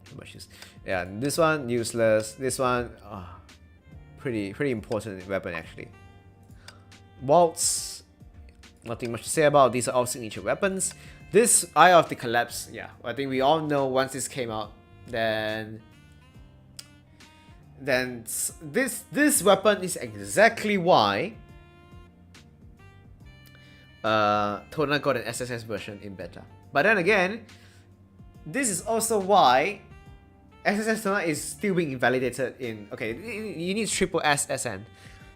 too much use. Yeah, this one useless. This one pretty important weapon actually. Waltz, nothing much to say about. These are all signature weapons. This Eye of the Collapse, yeah, I think we all know once this came out, then this weapon is exactly why Tona got an SSS version in beta. But then again, this is also why SSS Tona is still being invalidated in... Okay, you need triple SSN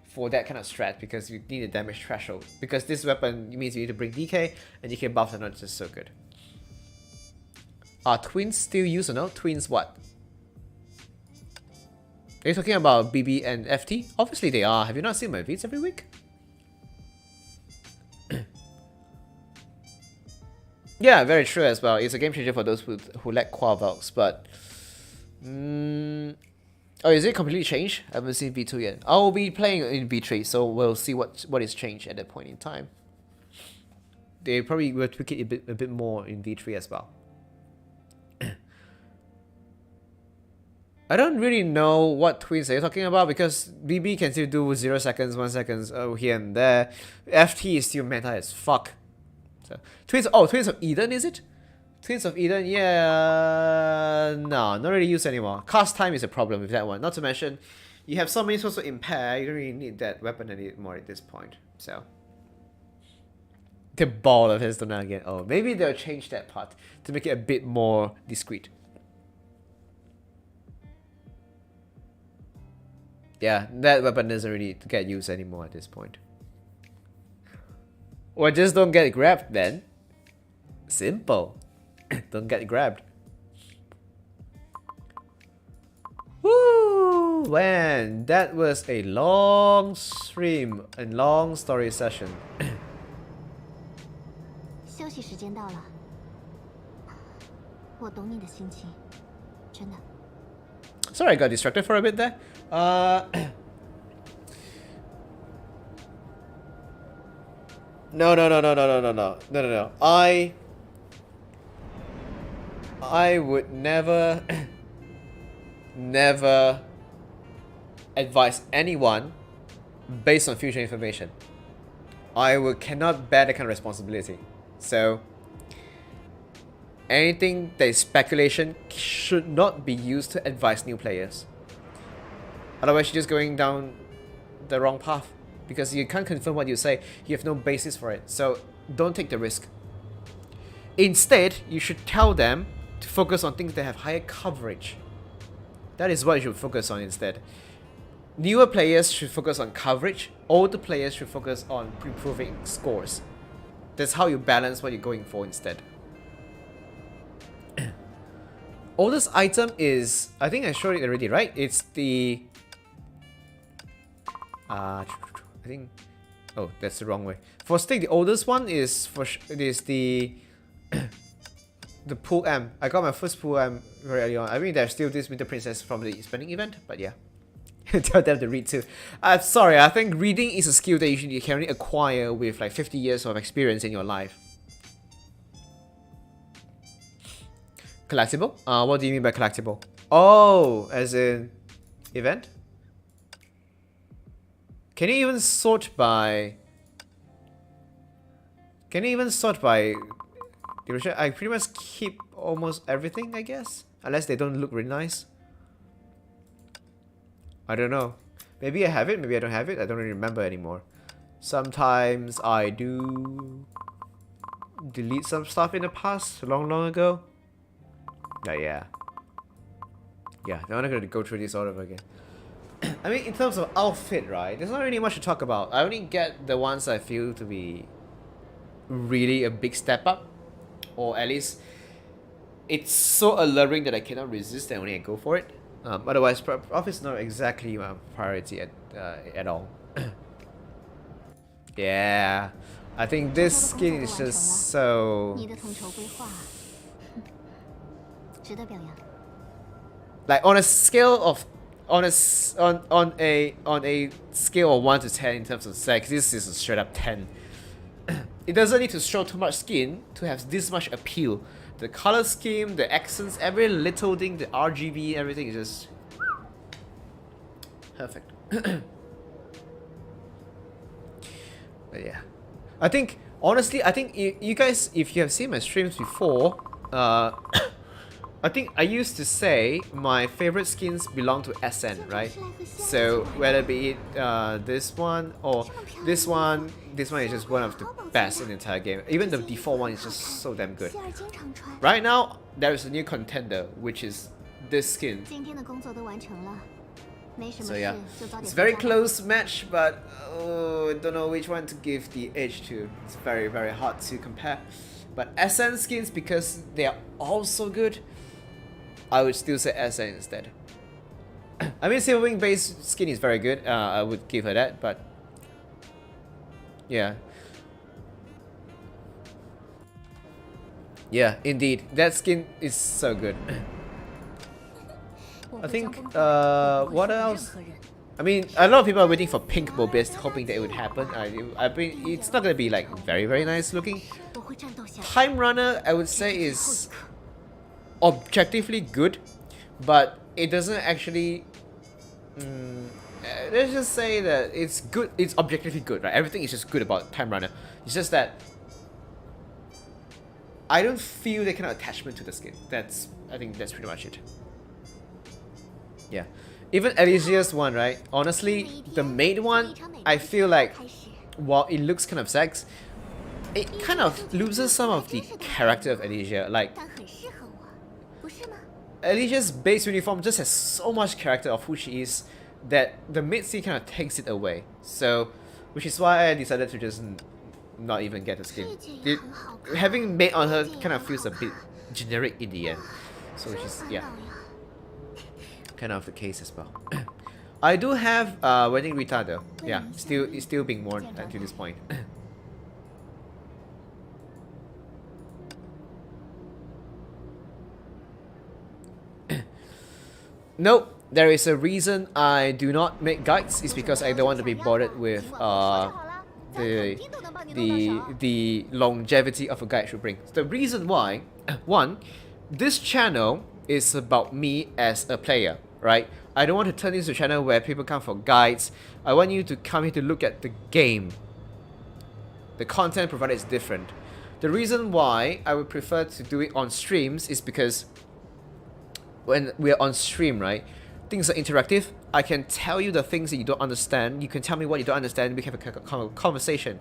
for that kind of strat because you need a damage threshold. Because this weapon means you need to bring DK, and DK buffs are not just so good. Are twins still used or no? Twins what? Are you talking about BB and FT? Obviously they are. Have you not seen my vids every week? Yeah, very true as well. It's a game changer for those who lack Quavox, but... Oh, is it completely changed? I haven't seen V2 yet. I'll be playing in V3, so we'll see what is changed at that point in time. They probably will tweak it a bit more in V3 as well. I don't really know what twins are you talking about because BB can still do 0 seconds, 1 second here and there. FT is still meta as fuck. So Twins of Eden, is it? Twins of Eden, yeah, no, not really used anymore. Cast time is a problem with that one. Not to mention, you have so many sorts of impair, you don't really need that weapon anymore at this point. So the ball of his don't again. Oh, maybe they'll change that part to make it a bit more discreet. Yeah, that weapon doesn't really get used anymore at this point. Or just don't get grabbed then. Simple. Don't get grabbed. Woo! Man, that was a long stream and long story session. 休息时间到了，我懂你的心情，真的。 Sorry, I got distracted for a bit there. No. I would never, never advise anyone based on future information. Cannot bear that kind of responsibility. So anything that is speculation should not be used to advise new players. Otherwise, you're just going down the wrong path. Because you can't confirm what you say, you have no basis for it. So don't take the risk. Instead, you should tell them to focus on things that have higher coverage. That is what you should focus on instead. Newer players should focus on coverage. Older players should focus on improving scores. That's how you balance what you're going for instead. Oldest item is, I think I showed it already, right? It's the... I think... Oh, that's the wrong way. For Stick, the oldest one is the... the Pool M. I got my first Pool M very early on. I mean, there's still this Winter Princess from the spending event, but yeah. Tell them to read too. I'm sorry, I think reading is a skill that you can only acquire with like 50 years of experience in your life. Collectible? What do you mean by collectible? Oh, as in event? Can you even sort by... Can you even sort by... I pretty much keep almost everything, I guess? Unless they don't look really nice. I don't know. Maybe I have it, maybe I don't have it. I don't really remember anymore. Sometimes I do... delete some stuff in the past, long ago. Yeah, I'm not gonna go through this all over again. I mean, in terms of outfit, right, there's not really much to talk about. I only get the ones I feel to be really a big step up. Or at least, it's so alluring that I cannot resist and only I go for it. Otherwise, outfit's not exactly my priority at all. Yeah, I think this skin is just so... Like on a scale of on a scale of 1 to 10 in terms of sex, this is a straight up 10. It doesn't need to show too much skin to have this much appeal. The color scheme, the accents, every little thing, the RGB, everything is just perfect. But yeah, I think honestly, you guys, if you have seen my streams before, I think I used to say my favorite skins belong to SN, right? So whether it be this one or this one is just one of the best in the entire game. Even the default one is just so damn good. Right now, there is a new contender, which is this skin. So yeah, it's a very close match, but I don't know which one to give the edge to. It's very, very hard to compare. But SN skins, because they are all so good, I would still say SN instead. I mean, Silverwing base skin is very good. I would give her that, but yeah. Yeah, indeed. That skin is so good. I think, what else? I mean, a lot of people are waiting for pink Mobist, hoping that it would happen. I mean, it's not gonna be like very, very nice looking. Time Runner, I would say, is objectively good, but it doesn't actually... let's just say that it's good. It's objectively good, right? Everything is just good about Time Runner. It's just that I don't feel that kind of attachment to the skin. I think that's pretty much it. Yeah. Even Elysia's one, right? Honestly, the maid one, I feel like while it looks kind of sex, it kind of loses some of the character of Elysia. Like, Elysia's base uniform just has so much character of who she is that the maid scene kind of takes it away. So, which is why I decided to just not even get the skin. Having maid on her kind of feels a bit generic in the end. So, which is, yeah, kind of the case as well. I do have wedding Rita though. Yeah, it's still being worn until this point. Nope, there is a reason I do not make guides. It's because I don't want to be bothered with the longevity of a guide should bring. The reason why, one, this channel is about me as a player, right? I don't want to turn this into a channel where people come for guides. I want you to come here to look at the game. The content provided is different. The reason why I would prefer to do it on streams is because when we're on stream, right, things are interactive. I can tell you the things that you don't understand. You can tell me what you don't understand. We can have a conversation.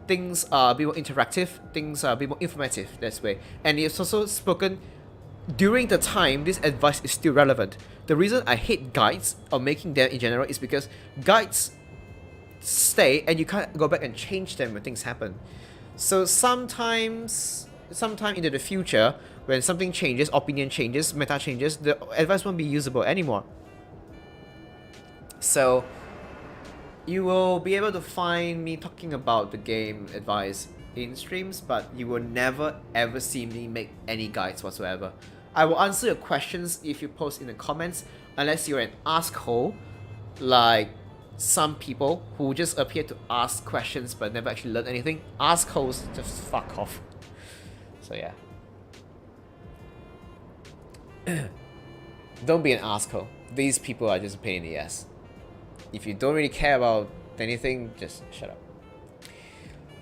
Things are a bit more interactive. Things are a bit more informative. That's way. And it's also spoken during the time this advice is still relevant. The reason I hate guides or making them in general is because guides stay and you can't go back and change them when things happen. So sometime into the future, when something changes, opinion changes, meta changes, the advice won't be usable anymore. So you will be able to find me talking about the game advice in streams, but you will never ever see me make any guides whatsoever. I will answer your questions if you post in the comments, unless you're an asshole, like some people who just appear to ask questions but never actually learn anything. Assholes, just fuck off. So yeah. Don't be an asshole. These people are just a pain in the ass. If you don't really care about anything, just shut up.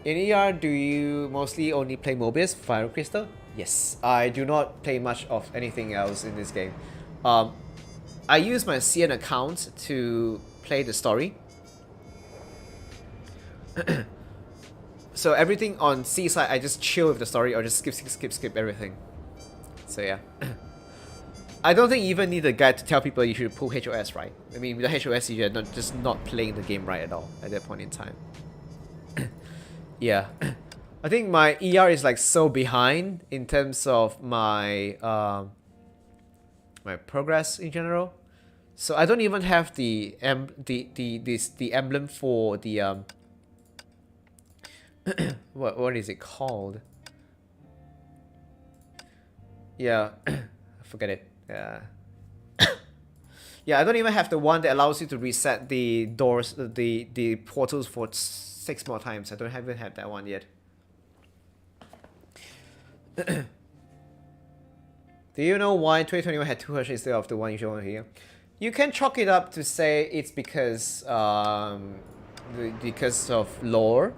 In ER, do you mostly only play Mobius, Fire Crystal? Yes, I do not play much of anything else in this game. I use my CN account to play the story. So everything on C side, I just chill with the story or just skip everything. So yeah. I don't think you even need a guide to tell people you should pull HOS, right? I mean, with the HOS, you're just not playing the game right at all at that point in time. Yeah. I think my ER is like so behind in terms of my my progress in general. So I don't even have the emblem for the what is it called? Yeah, forget it. Yeah. Yeah, I don't even have the one that allows you to reset the doors, the portals for 6 more times. I don't even have that one yet. Do you know why 2021 had 2 Hershey instead of the one you show here? You can chalk it up to say it's because of lore,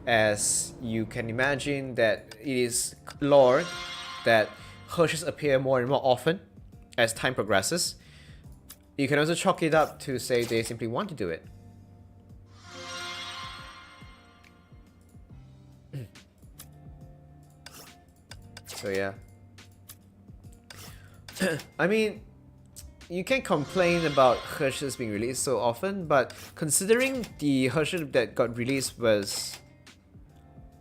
as you can imagine that it is lore that Hershey's appear more and more often as time progresses. You can also chalk it up to say they simply want to do it. So yeah. I mean, you can complain about Hershey's being released so often, but considering the Hershey that got released was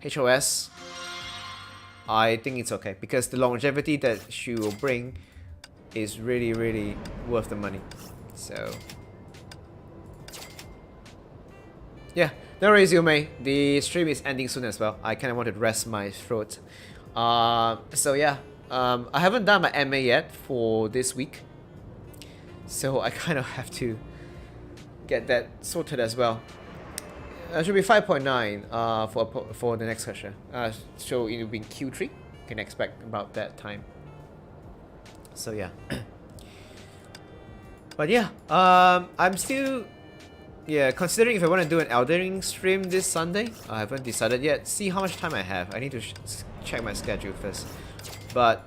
HOS, I think it's okay because the longevity that she will bring is really, really worth the money. So yeah, no worries, Yume. The stream is ending soon as well. I kind of want to rest my throat. So yeah, I haven't done my MA yet for this week, so I kind of have to get that sorted as well. It should be 5.9 for the next session. So it will be in Q3. You can expect about that time. So yeah. But yeah, I'm still Yeah, considering if I want to do an Elden Ring stream this Sunday, I haven't decided yet. See how much time I have. I need to check my schedule first. But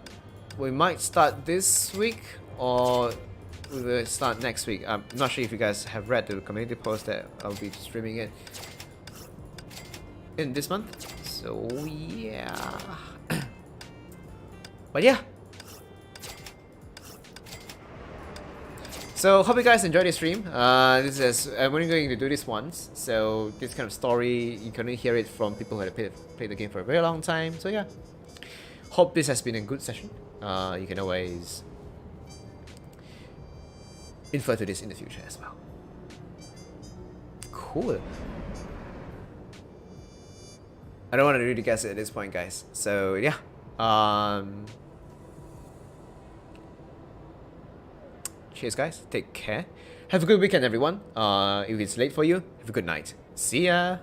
we might start this week or we will start next week. I'm not sure if you guys have read the community post that I'll be streaming it in this month. So yeah. But yeah. So hope you guys enjoyed this stream. This is I'm only going to do this once, so this kind of story you can only hear it from people who have played the game for a very long time. So yeah, hope this has been a good session. You can always infer to this in the future as well. Cool. I don't want to really guess it at this point, guys. So yeah. Cheers, guys. Take care. Have a good weekend, everyone. If it's late for you, have a good night. See ya.